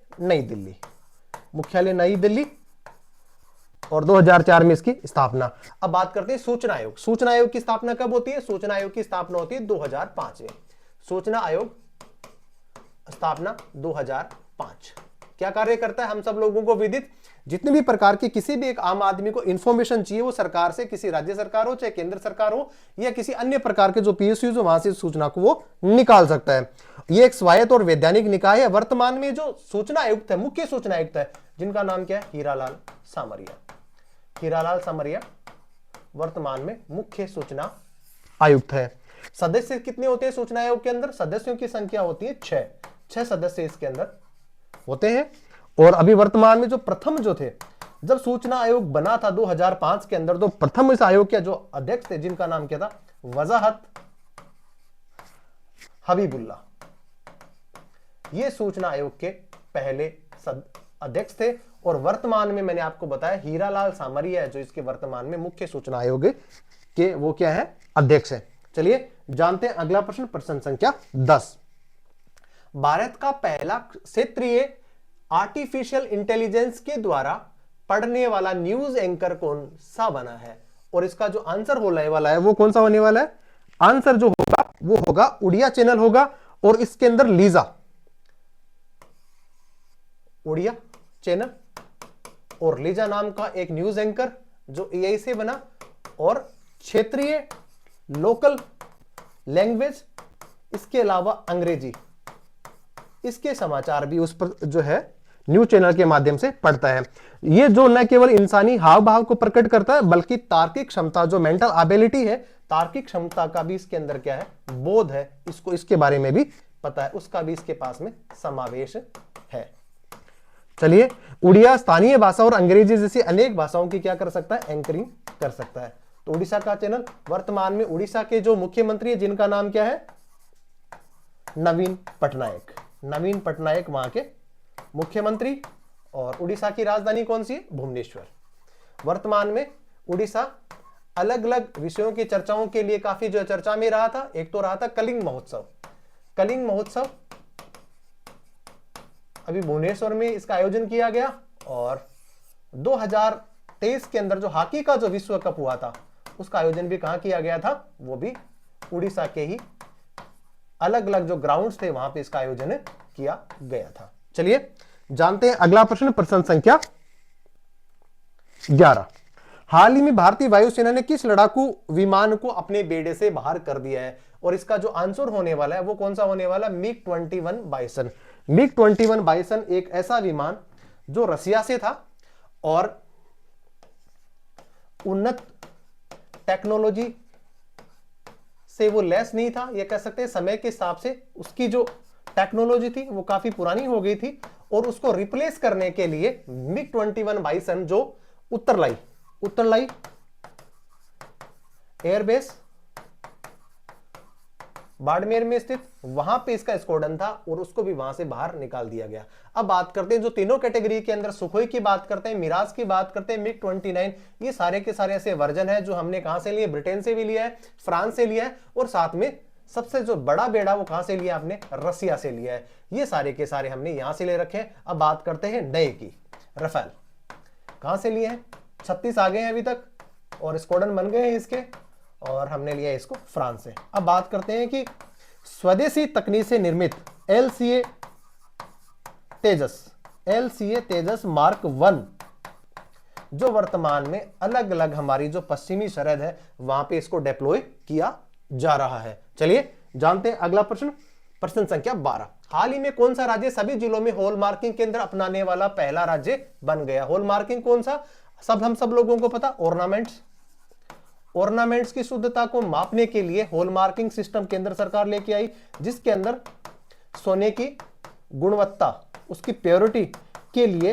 Speaker 1: नई दिल्ली, और 2004 में इसकी स्थापना। अब बात करते हैं सूचना आयोग। सूचना आयोग की स्थापना कब होती है? सूचना आयोग की स्थापना होती है 2005 में। सूचना आयोग स्थापना 2005। क्या कार्य करता है? हम सब लोगों को विदित, जितने भी प्रकार की किसी भी एक आम आदमी को इंफॉर्मेशन चाहिए, वो सरकार से, किसी राज्य सरकार हो चाहे केंद्र सरकार हो या किसी अन्य प्रकार के जो पीएसयू हो, वहां से सूचना को वो निकाल सकता है। ये एक स्वायत्त और वैधानिक निकाय है। वर्तमान में जो सूचना आयुक्त है, मुख्य सूचना आयुक्त है, जिनका नाम क्या है? हीरालाल सामरिया। हीरालाल सामरिया वर्तमान में मुख्य सूचना आयुक्त है। सदस्य कितने होते हैं सूचना आयोग के अंदर? सदस्यों की संख्या होती है 6 सदस्य इसके अंदर होते हैं। और अभी वर्तमान में जो प्रथम जो थे, जब सूचना आयोग बना था 2005 के अंदर, तो प्रथम इस आयोग के जो अध्यक्ष थे, जिनका नाम क्या था? वजाहत हबीबुल्ला। ये सूचना आयोग के पहले अध्यक्ष थे। और वर्तमान में मैंने आपको बताया हीरालाल सामरिया है जो इसके वर्तमान में मुख्य सूचना आयोग के वो क्या है? अध्यक्ष है। चलिए जानते हैं अगला प्रश्न, प्रश्न संख्या 10। भारत का पहला क्षेत्रीय आर्टिफिशियल इंटेलिजेंस के द्वारा पढ़ने वाला न्यूज एंकर कौन सा बना है? और इसका जो आंसर होने वाला है वो कौन सा होने वाला है? आंसर जो होगा वो होगा उड़िया चैनल होगा। और इसके अंदर लीजा, उड़िया चैनल और लीजा नाम का एक न्यूज एंकर जो एआई से बना, और क्षेत्रीय लोकल लैंग्वेज, इसके अलावा अंग्रेजी, इसके समाचार भी उस पर जो है न्यूज चैनल के माध्यम से पढ़ता है। ये जो न केवल इंसानी हाव भाव को प्रकट करता है, बल्कि तार्किक क्षमता, जो मेंटल एबिलिटी है, तार्किक क्षमता का भी इसके अंदर क्या है? बोध है। इसको इसके बारे में भी पता है, उसका भी इसके पास में समावेश है। चलिए, उड़िया स्थानीय भाषा और अंग्रेजी जैसी अनेक भाषाओं की क्या कर सकता है? एंकरिंग कर सकता है। तो उड़ीसा का चैनल, वर्तमान में उड़ीसा के जो मुख्यमंत्री है जिनका नाम क्या है? नवीन पटनायक। नवीन पटनायक वहां के मुख्यमंत्री। और उड़ीसा की राजधानी कौन सी है? भुवनेश्वर। वर्तमान में उड़ीसा अलग अलग विषयों की चर्चाओं के लिए काफी जो चर्चा में रहा था। एक तो रहा था कलिंग महोत्सव। कलिंग महोत्सव अभी भुवनेश्वर में इसका आयोजन किया गया। और 2023 के अंदर जो हॉकी का जो विश्व कप हुआ था, उसका आयोजन भी कहां किया गया था? वो भी उड़ीसा के ही अलग अलग जो ग्राउंड्स थे वहां पे इसका आयोजन किया गया था। चलिए जानते हैं अगला प्रश्न, प्रश्न संख्या 11। हाल ही में भारतीय वायुसेना ने किस लड़ाकू विमान को अपने बेड़े से बाहर कर दिया है? और इसका जो आंसर होने वाला है वो कौन सा होने वाला? MiG 21 bison. मिग 21 बाइसन एक ऐसा विमान जो रसिया से था और उन्नत टेक्नोलॉजी से वो लेस नहीं था। ये कह सकते हैं समय के हिसाब से उसकी जो टेक्नोलॉजी थी वो काफी पुरानी हो गई थी। और उसको रिप्लेस करने के लिए मिग 21 बाइसन जो उत्तरलाई एयरबेस बाड़मेर में स्थित, वहां पे इसका स्क्वाड्रन था और उसको भी वहां से बाहर निकाल दिया गया। अब बात करते हैं जो तीनों कैटेगरी के अंदर, सुखोई की बात करते हैं, मिराज की बात करते हैं, मिग 29, ये सारे के सारे ऐसे वर्जन है जो हमने कहां से लिए? ब्रिटेन से भी लिया है, फ्रांस से लिया है, और साथ में सबसे जो बड़ा बेड़ा वो कहां से लिया? आपने रसिया से लिया है। ये सारे के सारे हमने यहां से ले रखे हैं। अब बात करते हैं नए की, रफेल कहां से लिए हैं? 36 आ गए हैं अभी तक और स्क्वाड्रन बन गए हैं इसके, और हमने लिया इसको फ्रांस से। अब बात करते हैं कि स्वदेशी तकनीक से निर्मित LCA तेजस मार्क 1 जो वर्तमान में अलग अलग हमारी जो पश्चिमी सरहद है वहां पे इसको डिप्लॉय किया जा रहा है। चलिए जानते हैं अगला प्रश्न, प्रश्न संख्या 12। हाल ही में कौन सा राज्य सभी जिलों में हॉल मार्किंग केंद्र अपनाने वाला पहला राज्य बन गया? हॉल मार्किंग कौन सा? हम सब लोगों को पता, ऑर्नामेंट्स की शुद्धता को मापने के लिए हॉल मार्किंग सिस्टम केंद्र सरकार लेके आई, जिसके अंदर सोने की गुणवत्ता, उसकी प्योरिटी के लिए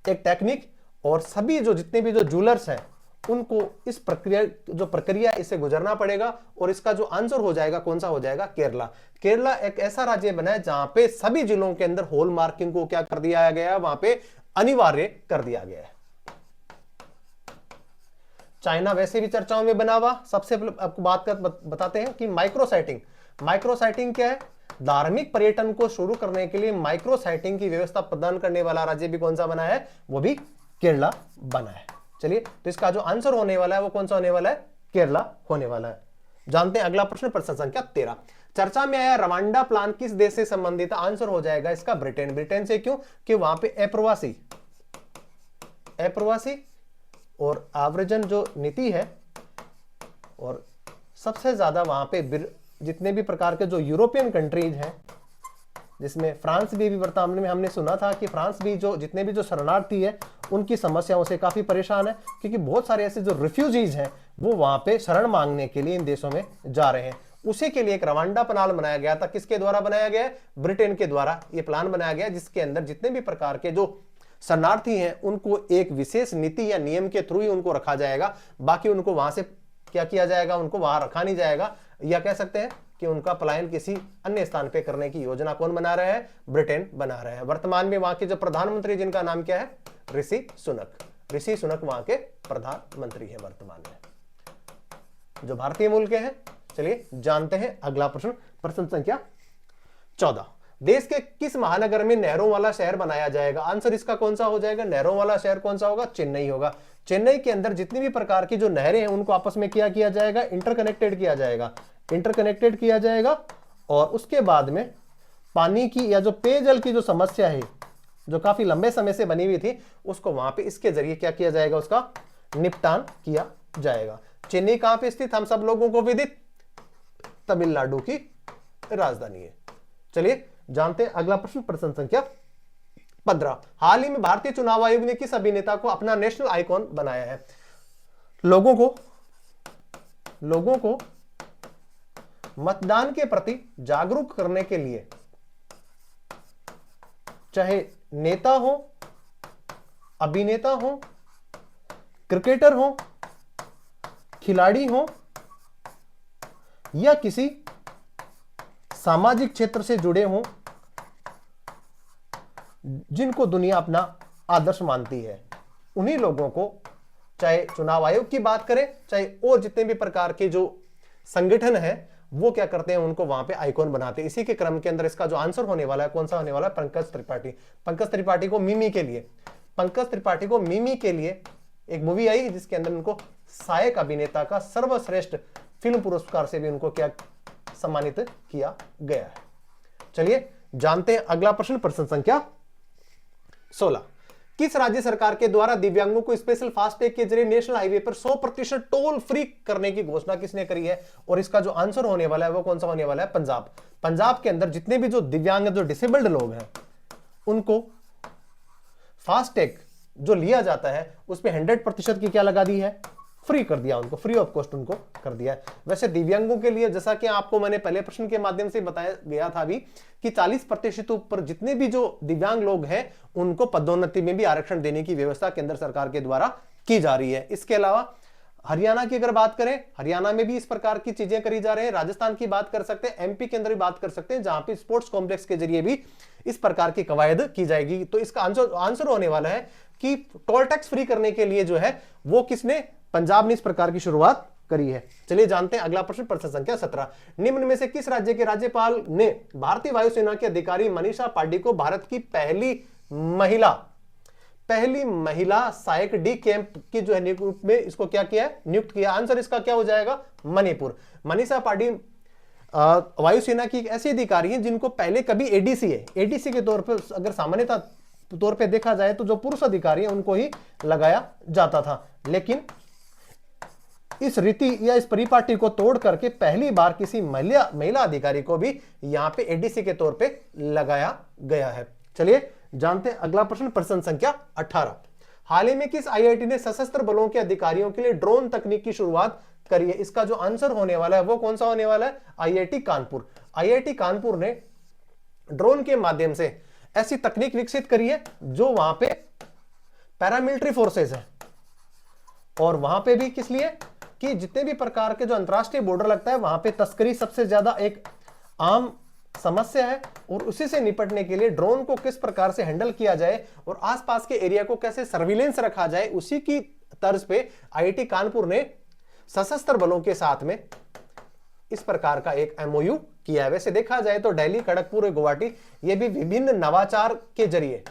Speaker 1: एक टेक्निक, और सभी जो जितने भी जो ज्वेलर्स हैं उनको इस प्रक्रिया इसे गुजरना पड़ेगा। और इसका जो आंसर हो जाएगा कौन सा हो जाएगा? केरला। केरला एक ऐसा राज्य बना है जहां पे सभी जिलों के अंदर हॉल मार्किंग को क्या कर दिया गया है? वहां पे अनिवार्य कर दिया गया है। चाइना वैसे भी चर्चाओं में बना हुआ। सबसे आपको बताते हैं कि माइक्रोसाइटिंग क्या है? धार्मिक पर्यटन को शुरू करने के लिए माइक्रोसाइटिंग की व्यवस्था प्रदान करने वाला राज्य भी कौन सा बना है? वो भी केरला बना है। चलिए, तो इसका जो आंसर होने वाला है वो कौन सा होने वाला है? केरला होने वाला है। जानते हैं अगला प्रश्न, प्रश्न संख्या 13। चर्चा में आया रवांडा प्लान किस देश से संबंधित? आंसर हो जाएगा इसका ब्रिटेन। ब्रिटेन से क्यों? कि वहां पे अप्रवासी और आव्रजन जो नीति है, और सबसे ज्यादा वहां पे जितने भी प्रकार के जो यूरोपियन कंट्रीज हैं, जिसमें फ्रांस भी वर्तमान में हमने सुना था कि फ्रांस भी जो जितने भी जो शरणार्थी है उनकी समस्याओं से काफी परेशान है, क्योंकि बहुत सारे ऐसे जो रिफ्यूजीज हैं वो वहां पे शरण मांगने के लिए इन देशों में जा रहे हैं। उसी के लिए एक रवांडा प्लान बनाया गया था। किसके द्वारा बनाया गया है? ब्रिटेन के द्वारा ये प्लान बनाया गया, जिसके अंदर जितने भी प्रकार के जो शरणार्थी हैं उनको एक विशेष नीति या नियम के थ्रू ही उनको रखा जाएगा। बाकी उनको वहां से क्या किया जाएगा? उनको वहां रखा नहीं जाएगा, या कह सकते हैं कि उनका पलायन किसी अन्य स्थान पे करने की योजना कौन बना रहा है? ब्रिटेन बना रहा है। वर्तमान में वहां के जो प्रधानमंत्री, जिनका नाम क्या है? ऋषि सुनक। ऋषि सुनक वहां के प्रधानमंत्री है वर्तमान में, जो भारतीय मूल के हैं। चलिए जानते हैं अगला प्रश्न, प्रश्न संख्या 14। देश के किस महानगर में नहरों वाला शहर बनाया जाएगा? आंसर इसका कौन सा हो जाएगा? नहरों वाला शहर कौन सा होगा? चेन्नई होगा। चेन्नई के अंदर जितनी भी प्रकार की जो नहरें हैं उनको आपस में क्या किया जाएगा? इंटरकनेक्टेड किया जाएगा। और उसके बाद में पानी की या जो पेयजल की जो समस्या है, जो काफी लंबे समय से बनी हुई थी, उसको वहां पे इसके जरिए क्या किया जाएगा? उसका निपटान किया जाएगा। चेन्नई कहां पे स्थित? हम सब लोगों को विदित तमिलनाडु की राजधानी है। चलिए जानते हैं अगला प्रश्न, प्रश्न संख्या 15। हाल ही में भारतीय चुनाव आयोग ने किस अभिनेता को अपना नेशनल आइकॉन बनाया है? लोगों को मतदान के प्रति जागरूक करने के लिए, चाहे नेता हो, अभिनेता हो, क्रिकेटर हो, खिलाड़ी हो, या किसी सामाजिक क्षेत्र से जुड़े हों जिनको दुनिया अपना आदर्श मानती है, उन्हीं लोगों को, चाहे चुनाव आयोग की बात करें, चाहे और जितने भी प्रकार के जो संगठन है, वो क्या करते हैं? उनको वहां पे आइकॉन बनाते हैं। इसी के क्रम के अंदर इसका जो आंसर होने वाला है, कौन सा होने वाला है? पंकज त्रिपाठी। पंकज त्रिपाठी को मिमी के लिए एक मूवी आई जिसके अंदर उनको सहायक अभिनेता का सर्वश्रेष्ठ फिल्म पुरस्कार से भी उनको क्या सम्मानित किया गया है। चलिए जानते हैं अगला प्रश्न, प्रश्न संख्या 16। किस राज्य सरकार के द्वारा दिव्यांगों को स्पेशल फास्टैग के जरिए नेशनल हाईवे पर 100% टोल फ्री करने की घोषणा किसने करी है? और इसका जो आंसर होने वाला है वो कौन सा होने वाला है? पंजाब। पंजाब के अंदर जितने भी जो दिव्यांग, जो डिसेबल्ड लोग हैं, उनको फास्टैग जो लिया जाता है उसमें 100% की क्या लगा दी है? फ्री कर दिया उनको, फ्री ऑफ कॉस्ट उनको कर दिया है। वैसे दिव्यांगों के लिए, जैसा कि आपको मैंने पहले प्रश्न के माध्यम से बताया गया था भी, कि 40% ऊपर जितने भी जो दिव्यांग लोग हैं उनको पदोन्नति में भी आरक्षण देने की व्यवस्था केंद्र सरकार के द्वारा की जा रही है। इसके अलावा हरियाणा की अगर बात करें, हरियाणा में भी इस प्रकार की चीजें करी जा रही है। राजस्थान की बात कर सकते हैं, एमपी के अंदर भी बात कर सकते हैं, जहां पे स्पोर्ट्स कॉम्प्लेक्स के जरिए भी इस प्रकार की कवायद की जाएगी। तो इसका आंसर होने वाला है कि टोल टैक्स फ्री करने के लिए जो है वो किसने? पंजाब ने इस प्रकार की शुरुआत करी है। चलिए जानते हैं अगला प्रश्न, प्रश्न संख्या 17। निम्न में से किस राज्य के राज्यपाल ने भारतीय वायुसेना के अधिकारी मनीषा पांडे को भारत की पहली महिला सहायक डी कैंप की जो है नियुक्त में इसको क्या किया है? नियुक्त किया। आंसर इसका क्या हो जाएगा? मणिपुर। मनीषा पांडे वायुसेना की एक ऐसी अधिकारी है जिनको पहले कभी एडीसी है, एडीसी के तौर पर अगर सामान्यतः तौर पे देखा जाए तो जो पुरुष अधिकारी है उनको ही लगाया जाता था, लेकिन इस रीति या इस परिपाटी को तोड़ करके पहली बार किसी महिला अधिकारी को भी यहां पे एडीसी के तौर पे लगाया गया है। चलिए जानते हैं अगला प्रश्न, प्रश्न संख्या 18। हाल ही में किस आईआईटी ने सशस्त्र बलों के अधिकारियों के लिए ड्रोन तकनीक की शुरुआत करी है? इसका जो आंसर होने वाला है वो कौन सा होने वाला है? आईआईटी कानपुर। आईआईटी कानपुर ने ड्रोन के माध्यम से ऐसी तकनीक विकसित करी है जो वहां पे पैरामिलिट्री फोर्सेस है, और वहां पे भी किस लिए? कि जितने भी प्रकार के जो अंतरराष्ट्रीय बॉर्डर लगता है वहां पे तस्करी सबसे ज्यादा एक आम समस्या है, और उसी से निपटने के लिए ड्रोन को किस प्रकार से हैंडल किया जाए और आसपास के एरिया को कैसे सर्विलेंस रखा जाए, उसी की तर्ज पे आईआईटी कानपुर ने सशस्त्र बलों के साथ में इस प्रकार का एक एमओयू किया है। वैसे देखा जाए तो दिल्ली, खड़गपुर और गुवाहाटी ये भी विभिन्न नवाचार के जरिए,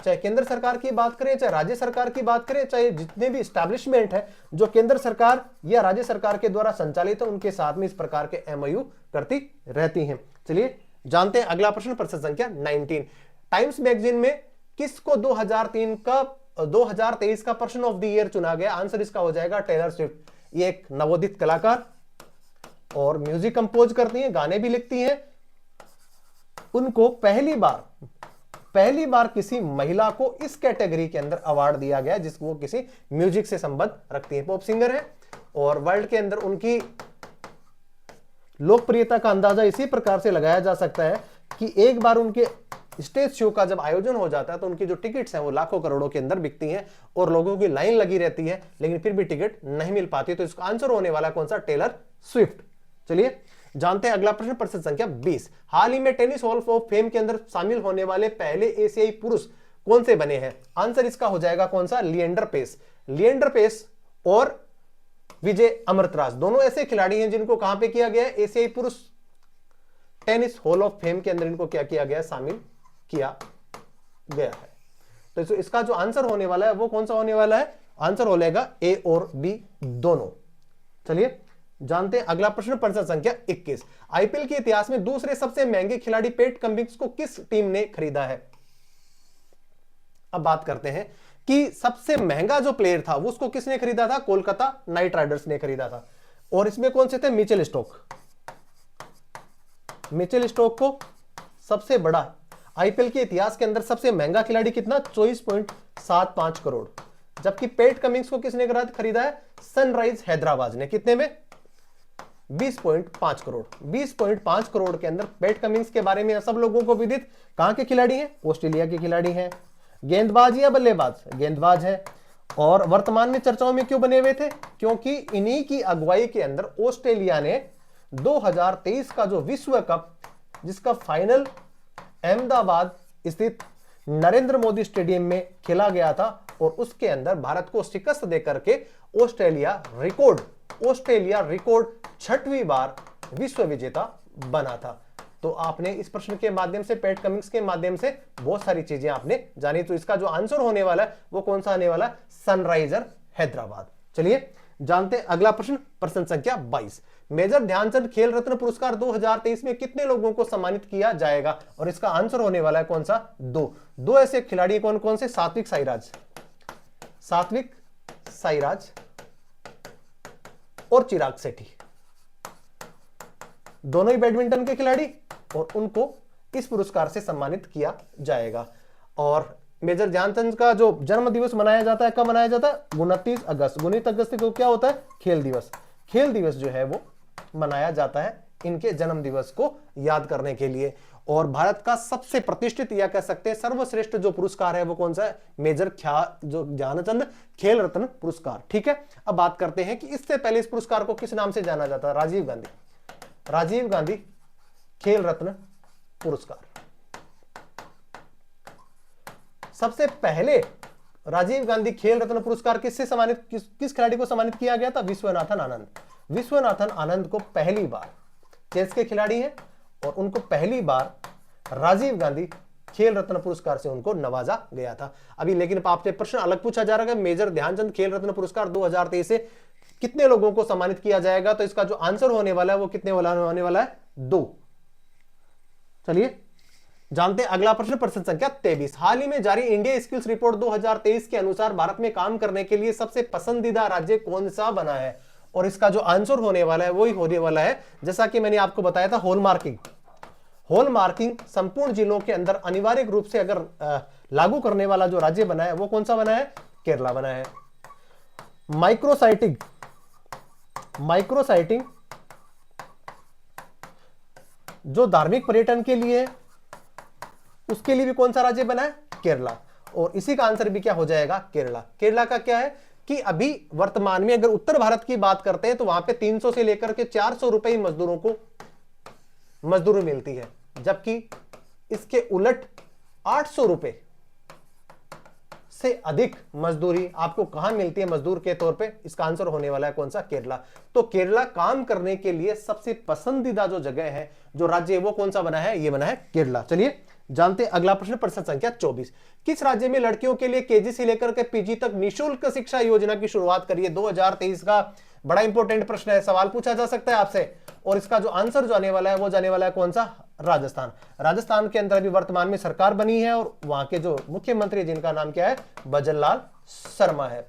Speaker 1: चाहे केंद्र सरकार की बात करें, चाहे राज्य सरकार की बात करें, चाहे जितने भी एस्टैब्लिशमेंट है जो केंद्र सरकार या राज्य सरकार के द्वारा संचालित है, उनके साथ में इस प्रकार के एमओयू करती रहती हैं। चलिए जानते हैं अगला प्रश्न, प्रश्न संख्या 19। टाइम्स मैगजीन में किसको 2023 का पर्सन ऑफ द ईयर चुना गया? आंसर इसका हो जाएगा टेलर स्विफ्ट। ये एक नवोदित कलाकार और म्यूजिक कंपोज करती हैं, गाने भी लिखती हैं। उनको पहली बार किसी महिला को इस कैटेगरी के अंदर अवार्ड दिया गया जिसको किसी म्यूजिक से संबंध रखती है। पॉप सिंगर है और वर्ल्ड के अंदर उनकी लोकप्रियता का अंदाजा इसी प्रकार से लगाया जा सकता है कि एक बार उनके स्टेज शो का जब आयोजन हो जाता है तो उनकी जो टिकट्स हैं वो लाखों करोड़ों के अंदर बिकती हैं और लोगों की लाइन लगी रहती है, लेकिन फिर भी टिकट नहीं मिल पाती। तो इसका आंसर होने वाला कौन सा? Taylor Swift. चलिए जानते हैं अगला प्रश्न, प्रश्न संख्या 20। हाल ही में टेनिस हॉल ऑफ फेम के अंदर शामिल होने वाले पहले एशियाई पुरुष कौन से बने हैं? आंसर इसका हो जाएगा कौन सा? लिएंडर पेस। लिएंडर पेस और विजय अमृतराज दोनों ऐसे खिलाड़ी हैं जिनको कहां पे किया गया है? एशियाई पुरुष टेनिस हॉल ऑफ फेम के अंदर इनको क्या किया गया? शामिल किया गया है। तो इसका जो आंसर होने वाला है वो कौन सा होने वाला है? आंसर हो जाएगा ए और बी दोनों। चलिए जानते हैं अगला प्रश्न, प्रश्न संख्या 21। आईपीएल के इतिहास में दूसरे सबसे महंगे खिलाड़ी पैट कमिंस को किस टीम ने खरीदा है? अब बात करते हैं कि सबसे महंगा जो प्लेयर था वो उसको किसने खरीदा था? कोलकाता नाइट राइडर्स ने खरीदा था। और इसमें कौन से थे? Mitchell stock. मिचेल स्टोक को सबसे बड़ा आईपीएल के इतिहास के अंदर सबसे महंगा खिलाड़ी कितना? 24.75 करोड़। जबकि पैट कमिंस को किसने खरीदा है? सनराइज हैदराबाद ने। कितने में? 20.5 करोड़। 20.5 करोड़ के अंदर पैट कमिंस के बारे में सब लोगों को विदित। कहां के खिलाड़ी हैं? ऑस्ट्रेलिया के खिलाड़ी हैं। गेंदबाज या बल्लेबाज? गेंदबाज है। और वर्तमान में चर्चाओं में क्यों बने हुए थे? क्योंकि इन्हीं की अगुवाई के अंदर ऑस्ट्रेलिया ने 2023 का जो विश्व कप, जिसका फाइनल अहमदाबाद स्थित नरेंद्र मोदी स्टेडियम में खेला गया था और उसके अंदर भारत को शिकस्त देकर के ऑस्ट्रेलिया रिकॉर्ड 6वीं बार विश्व विजेता बना था। तो आपने इस प्रश्न के माध्यम से, पैट कमिंस के माध्यम से बहुत सारी चीजें आपने जानी। तो इसका जो आंसर होने वाला है वो कौन सा आने वाला है? सनराइजर हैदराबाद। चलिए जानते हैं अगला प्रश्न, प्रश्न संख्या 22। मेजर ध्यानचंद खेल रत्न पुरस्कार 2023 में कितने लोगों को सम्मानित किया जाएगा? और इसका आंसर होने वाला है कौन सा? दो ऐसे खिलाड़ी कौन कौन से? सात्विक साईराज और चिराग शेट्टी, दोनों ही बैडमिंटन के खिलाड़ी, और उनको इस पुरस्कार से सम्मानित किया जाएगा। और मेजर ध्यानचंद का जो जन्म दिवस मनाया जाता है, कब मनाया जाता है? 29 अगस्त। 19 अगस्त को क्या होता है? खेल दिवस। खेल दिवस जो है वो मनाया जाता है इनके जन्म दिवस को याद करने के लिए। और भारत का सबसे प्रतिष्ठित या कह सकते हैं सर्वश्रेष्ठ जो पुरस्कार है वो कौन सा है? मेजर ध्यानचंद खेल रत्न पुरस्कार। ठीक है, अब बात करते हैं कि इससे पहले इस पुरस्कार को किस नाम से जाना जाता है? राजीव गांधी खेल रत्न पुरस्कार। सबसे पहले राजीव गांधी खेल रत्न पुरस्कार किससे सम्मानित, किस खिलाड़ी को सम्मानित किया गया था? विश्वनाथन आनंद। विश्वनाथन आनंद को पहली बार, चेस के खिलाड़ी हैं और उनको पहली बार राजीव गांधी खेल रत्न पुरस्कार से उनको नवाजा गया था। अभी लेकिन आपसे प्रश्न अलग पूछा जा रहा है, मेजर ध्यानचंद खेल रत्न पुरस्कार 2023 से कितने लोगों को सम्मानित किया जाएगा? तो इसका जो आंसर होने वाला है वो कितने होने वाला है? 2। चलिए जानते हैं अगला प्रश्न, प्रश्न संख्या 23। हाल ही में जारी इंडिया स्किल्स रिपोर्ट 2023 के अनुसार भारत में काम करने के लिए सबसे पसंदीदा राज्य कौन सा बना है? और इसका जो आंसर होने वाला है वही होने वाला है, जैसा कि मैंने आपको बताया था, हॉलमार्किंग संपूर्ण जिलों के अंदर अनिवार्य रूप से अगर लागू करने वाला जो राज्य बना है वो कौन सा बना है? केरला बना है। माइक्रोसाइटिंग जो धार्मिक पर्यटन के लिए उसके लिए भी कौन सा राज्य बना है? केरला। और इसी का आंसर भी क्या हो जाएगा? केरला। केरला का क्या है कि अभी वर्तमान में अगर उत्तर भारत की बात करते हैं तो वहां पे 300 से लेकर के 400 रुपए मजदूरों को मजदूरी मिलती है, जबकि इसके उलट 800 रुपए सबसे अधिक मजदूरी आपको कहां मिलती है मजदूर के तौर पे? इसका आंसर होने वाला है कौन सा? केरला। तो केरला काम करने के लिए सबसे पसंदीदा जो जगह है, जो राज्य है, वो कौन सा बना है? ये बना है केरला। चलिए जानते हैं अगला प्रश्न, प्रश्न संख्या 24। किस राज्य में लड़कियों के लिए केजी से लेकर के पीजी तक निःशुल्क शिक्षा योजना की शुरुआत करी है? 2023 का बड़ा इंपॉर्टेंट प्रश्न है, सवाल पूछा जा सकता है आपसे। और इसका जो आंसर जो आने वाला है वो जाने वाला है कौन सा? राजस्थान। राजस्थान के अंदर अभी वर्तमान में सरकार बनी है और वहां के जो मुख्यमंत्री जिनका नाम क्या है? भजनलाल शर्मा है।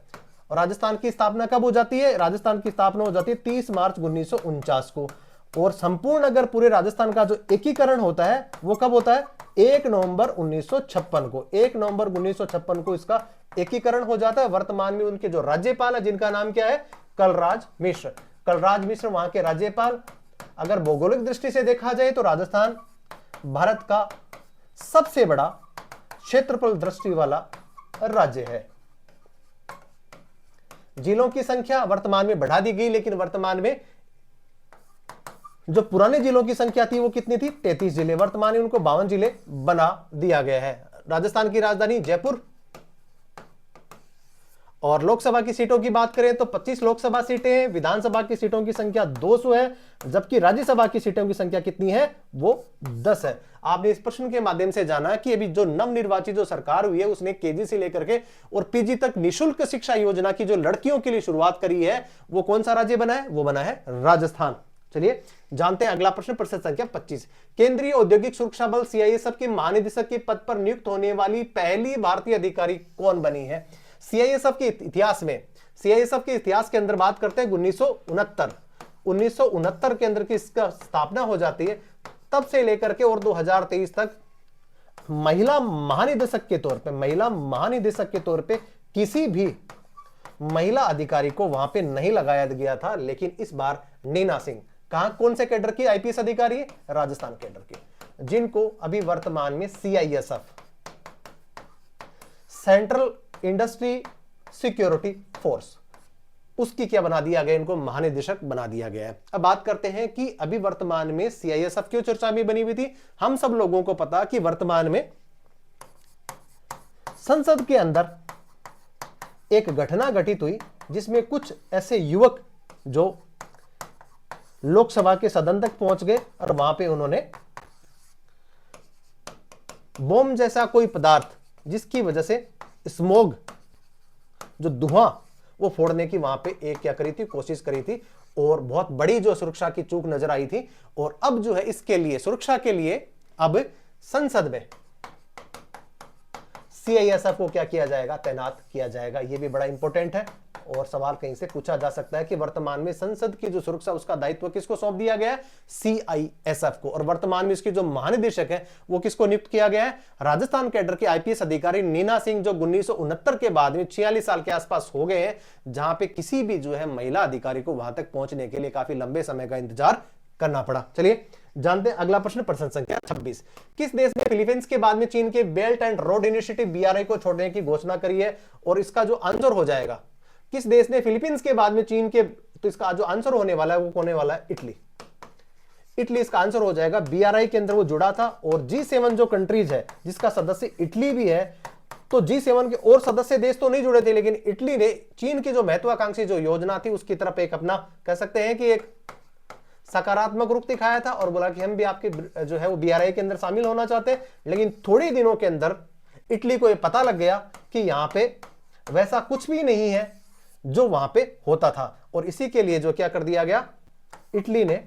Speaker 1: और राजस्थान की स्थापना कब हो जाती है? राजस्थान की स्थापना हो जाती है 30 मार्च 1949 को। और संपूर्ण अगर पूरे राजस्थान का जो एकीकरण होता है वो कब होता है? 1 नवंबर 1956 को। 1 नवंबर 1956 को इसका एकीकरण हो जाता है। वर्तमान में उनके जो राज्यपाल है जिनका नाम क्या है? कलराज मिश्र। कलराज मिश्र वहां के राज्यपाल। अगर भौगोलिक दृष्टि से देखा जाए तो राजस्थान भारत का सबसे बड़ा क्षेत्रफल दृष्टि वाला राज्य है। जिलों की संख्या वर्तमान में बढ़ा दी गई, लेकिन वर्तमान में जो पुराने जिलों की संख्या थी वो कितनी थी? 33 जिले। वर्तमान में उनको 52 जिले बना दिया गया है। राजस्थान की राजधानी जयपुर। और लोकसभा की सीटों की बात करें तो 25 लोकसभा सीटें हैं। विधानसभा की सीटों की संख्या 200 है, जबकि राज्यसभा की सीटों की संख्या कितनी है? वो 10 है। आपने इस प्रश्न के माध्यम से जाना कि अभी जो नवनिर्वाचित जो सरकार हुई है उसने केजी से लेकर के और पीजी तक निःशुल्क शिक्षा योजना की जो लड़कियों के लिए शुरुआत करी है वो कौन सा राज्य बना है? वो बना है राजस्थान। चलिए जानते हैं अगला प्रश्न, प्रश्न संख्या 25। केंद्रीय औद्योगिक सुरक्षा बल सीआईएसएफ के महानिदेशक के पद पर नियुक्त होने वाली पहली भारतीय अधिकारी कौन बनी है? सीआईएसएफ के इतिहास में, सीआईएसएफ के इतिहास के अंदर बात करते हैं 1969 के अंदर की इसका स्थापना हो जाती है। तब से लेकर के और 2023 तक महिला महानिदेशक के तौर पे, महिला महानिदेशक के तौर पे किसी भी महिला अधिकारी को वहां पे नहीं लगाया गया था। लेकिन इस बार नीना सिंह कहां, कौन से कैडर की आईपीएस अधिकारी है? राजस्थान कैडर की, जिनको अभी वर्तमान में CISF, central industry security force, उसकी क्या बना दिया गया? इनको महानिदेशक बना दिया गया है। अब बात करते हैं कि अभी वर्तमान में सीआईएसएफ क्यों चर्चा में बनी हुई थी। हम सब लोगों को पता कि वर्तमान में संसद के अंदर एक घटना घटित हुई जिसमें कुछ ऐसे युवक जो लोकसभा के सदन तक पहुंच गए और वहां पे उन्होंने बम जैसा कोई पदार्थ, जिसकी वजह से स्मोग, जो धुआं, वो फोड़ने की वहां पे एक क्या करी थी? कोशिश करी थी। और बहुत बड़ी जो सुरक्षा की चूक नजर आई थी। और अब जो है इसके लिए, सुरक्षा के लिए अब संसद में सीआईएसएफ को क्या किया जाएगा? तैनात किया जाएगा। यह भी बड़ा इंपॉर्टेंट है और सवाल कहीं से पूछा जा सकता है कि वर्तमान में संसद की जो सुरक्षा, उसका दायित्व किसको सौंप दिया गया है? सीआईएसएफ को। और वर्तमान में इसकी जो महानिदेशक है वो किसको नियुक्त किया गया है? राजस्थान कैडर के आईपीएस अधिकारी नीना सिंह, जो 1969 के बाद में 46 साल के आसपास हो गए हैं, जहां पे किसी भी जो है महिला अधिकारी को वहां तक पहुंचने के लिए काफी लंबे समय का इंतजार करना पड़ा। चलिए जानते हैं अगला प्रश्न, प्रश्न संख्या 26। किस देश ने फिलीपींस के बाद में चीन के belt and road initiative BRI को छोड़ने की घोषणा करी है? और इसका जो आंसर हो जाएगा, किस देश ने फिलीपींस के बाद में चीन के, तो इसका जो आंसर होने वाला है वो होने वाला है इटली। इटली इसका आंसर हो जाएगा। बीआरआई के अंदर वो जुड़ा था और G7 जो कंट्रीज है जिसका सदस्य इटली भी है, तो G7 के और सदस्य देश तो नहीं जुड़े थे, लेकिन इटली ने चीन की जो महत्वाकांक्षी जो योजना थी उसकी तरफ एक अपना, कह सकते हैं कि एक सकारात्मक रुख दिखाया था और बोला कि हम भी आपके जो है वो बीआरआई के अंदर शामिल होना चाहते हैं। लेकिन थोड़े दिनों के अंदर इटली को ये पता लग गया कि यहां पे वैसा कुछ भी नहीं है जो वहां पे होता था। और इसी के लिए जो क्या कर दिया गया, इटली ने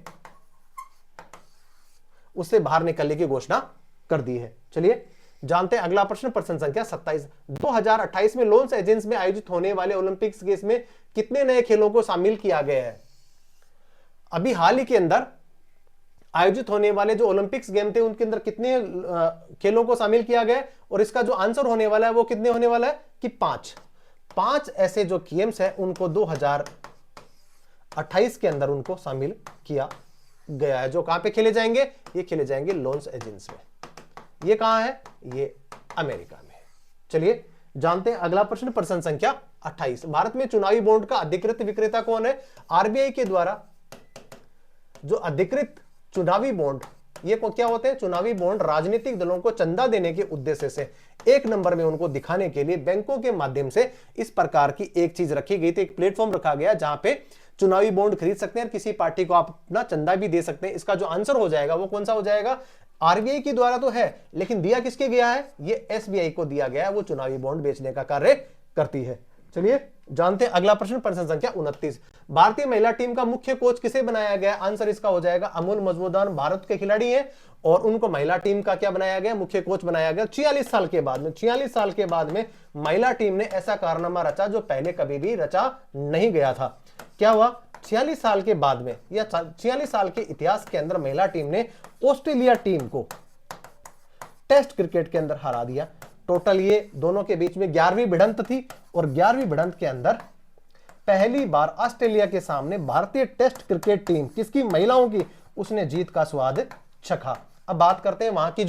Speaker 1: उससे बाहर निकलने की घोषणा कर दी है। चलिए जानते हैं अगला प्रश्न, प्रश्न संख्या 27। 2028 में लॉस एंजिल्स में आयोजित होने वाले ओलंपिक्स गेम्स में कितने नए खेलों को शामिल किया गया है? अभी हाल ही के अंदर आयोजित होने वाले जो ओलंपिक्स गेम थे उनके अंदर कितने खेलों को शामिल किया गया? और इसका जो आंसर होने वाला है वो कितने होने वाला है कि 5 ऐसे जो गेम्स हैं उनको 2028 के अंदर उनको शामिल किया गया है। जो कहां पे खेले जाएंगे? ये खेले जाएंगे लॉस एंजिल्स में। ये कहां है? ये अमेरिका में। चलिए जानते हैं अगला प्रश्न, प्रश्न संख्या 28। भारत में चुनावी बॉन्ड का अधिकृत विक्रेता कौन है? आरबीआई के द्वारा जो अधिकृत चुनावी बॉन्ड ये क्या होते हैं? चुनावी बॉन्ड राजनीतिक दलों को चंदा देने के उद्देश्य से एक नंबर में उनको दिखाने के लिए बैंकों के माध्यम से इस प्रकार की एक चीज रखी गई थी, एक प्लेटफॉर्म रखा गया जहां पे चुनावी बॉन्ड खरीद सकते हैं और किसी पार्टी को आप अपना चंदा भी दे सकते हैं। इसका जो आंसर हो जाएगा वो कौन सा हो जाएगा? आरबीआई के द्वारा तो है, लेकिन दिया किसके गया है? ये एसबीआई को दिया गया है, वो चुनावी बॉन्ड बेचने का कार्य करती है। चलिए जानते हैं अगला प्रश्न, प्रश्न संख्या 29। भारतीय महिला टीम का मुख्य कोच किसे बनाया गया? आंसर इसका हो जाएगा अमूल मजमूदार, भारत के खिलाड़ी हैं और उनको महिला टीम का क्या बनाया गया? मुख्य कोच बनाया गया। 46 साल के बाद में, 46 साल के बाद में महिला टीम ने ऐसा कारनामा रचा जो पहले कभी भी रचा नहीं गया था। क्या हुआ? 46 साल के बाद में या 46 साल के इतिहास के अंदर महिला टीम ने ऑस्ट्रेलिया टीम को टेस्ट क्रिकेट के अंदर हरा दिया। टोटल ये दोनों के बीच में 11वीं भिड़ंत थी और 11वीं भिड़ंत के अंदर पहली बार ऑस्ट्रेलिया के सामने भारतीय टेस्ट क्रिकेट टीम, किसकी? महिलाओं की, उसने जीत का स्वाद चखा। अब बात करते हैं वहां की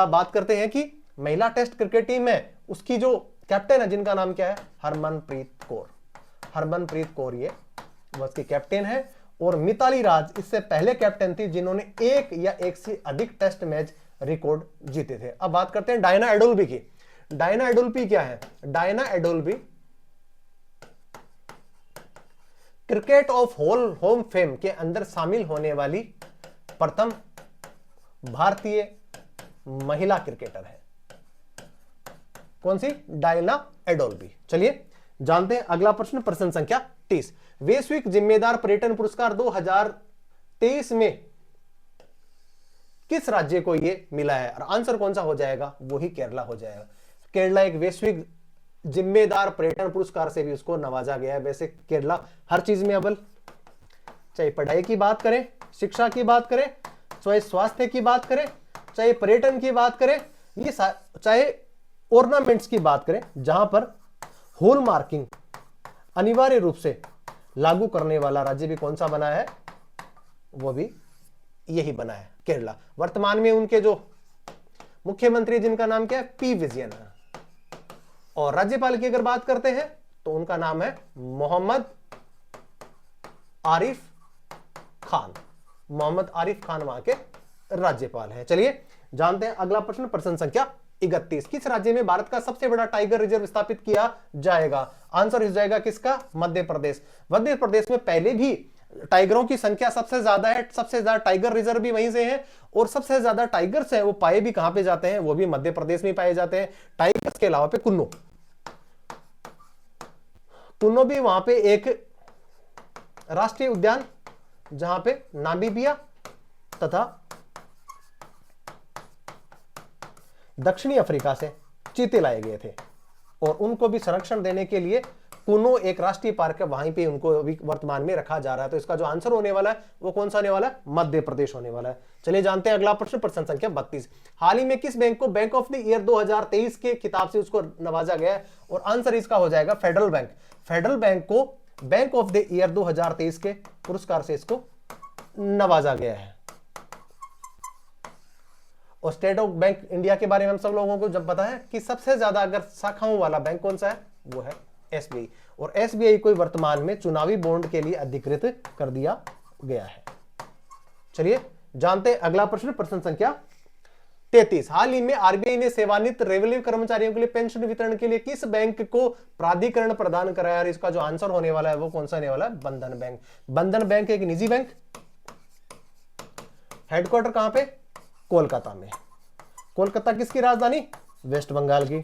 Speaker 1: बात करते हैं कि महिला टेस्ट क्रिकेट टीम है, उसकी जो कैप्टन है जिनका नाम क्या है? हरमनप्रीत कौर। हरमनप्रीत कौर ये उसकी कैप्टन है और मिताली राज इससे पहले कैप्टन थी जिन्होंने एक या एक से अधिक टेस्ट मैच रिकॉर्ड जीते थे। अब बात करते हैं डायना एडोल्फी की। डायना एडोल्फी क्या है? Diana Edulji cricket of hall fame के अंदर शामिल होने वाली प्रथम भारतीय महिला क्रिकेटर है। कौन सी? डायना एडोल्फी। चलिए जानते हैं अगला प्रश्न, प्रश्न संख्या 30। वैश्विक जिम्मेदार पर्यटन पुरस्कार 2023 में किस राज्य को यह मिला है? और आंसर कौन सा हो जाएगा? वही केरला हो जाएगा। केरला एक वैश्विक जिम्मेदार पर्यटन पुरस्कार से भी उसको नवाजा गया है। वैसे केरला हर चीज में अव्वल, चाहे पढ़ाई की बात करें, शिक्षा की बात करें, चाहे स्वास्थ्य की बात करें, चाहे पर्यटन की बात करें, ये चाहे ऑर्नामेंट्स की बात करें, जहां पर हॉल मार्किंग अनिवार्य रूप से लागू करने वाला राज्य भी कौन सा बना है? वो भी यही बना है, केरला। वर्तमान में उनके जो मुख्यमंत्री जिनका नाम क्या है? पी विजयन। और राज्यपाल की अगर बात करते हैं तो उनका नाम है मोहम्मद आरिफ खान। मोहम्मद आरिफ खान वहां के राज्यपाल हैं। चलिए जानते हैं अगला प्रश्न, प्रश्न संख्या 31। किस राज्य में भारत का सबसे बड़ा टाइगर रिजर्व स्थापित किया जाएगा? आंसर हो जाएगा किसका? मध्य प्रदेश। मध्य प्रदेश में पहले भी टाइगरों की संख्या सबसे ज्यादा है, सबसे ज्यादा टाइगर रिजर्व भी वहीं से है और सबसे ज्यादा टाइगर्स हैं वो पाए भी कहां पे जाते हैं? वो भी मध्य प्रदेश में पाए जाते हैं। टाइगर्स के अलावा पे कुन्नो भी वहां पे एक राष्ट्रीय उद्यान, जहां पे नामीबिया तथा दक्षिणी अफ्रीका से चीते लाए गए थे और उनको भी संरक्षण देने के लिए कुनो एक राष्ट्रीय पार्क है, वहीं पे उनको अभी वर्तमान में रखा जा रहा है। तो इसका जो आंसर होने वाला है वो कौन सा होने वाला है? मध्य प्रदेश होने वाला है। चलिए जानते हैं अगला प्रश्न, प्रश्न संख्या 32। हाल ही में किस बैंक को बैंक ऑफ द ईयर 2023 के खिताब से उसको नवाजा गया है? और आंसर इसका हो जाएगा फेडरल बैंक। फेडरल बैंक को बैंक ऑफ द ईयर 2023 के पुरस्कार से इसको नवाजा गया है। और स्टेट बैंक इंडिया के बारे में हम सब लोगों को जब पता है कि सबसे ज्यादा अगर शाखाओं वाला बैंक कौन सा है? वो है एसबीआई। और एसबीआई को वर्तमान में चुनावी बॉन्ड के लिए अधिकृत कर दिया गया है। चलिए जानते हैं अगला प्रश्न, प्रश्न संख्या 33। हाल ही में आरबीआई ने सेवानिवृत्त रेवेन्यू कर्मचारियों के लिए पेंशन वितरण के लिए किस बैंक को प्राधिकरण प्रदान कराया? और इसका जो आंसर होने वाला है वो कौन सा होने वाला है? बंधन बैंक। बंधन बैंक एक निजी बैंक, हेडक्वार्टर कहां पे? कोलकाता में। कोलकाता किसकी राजधानी? वेस्ट बंगाल की।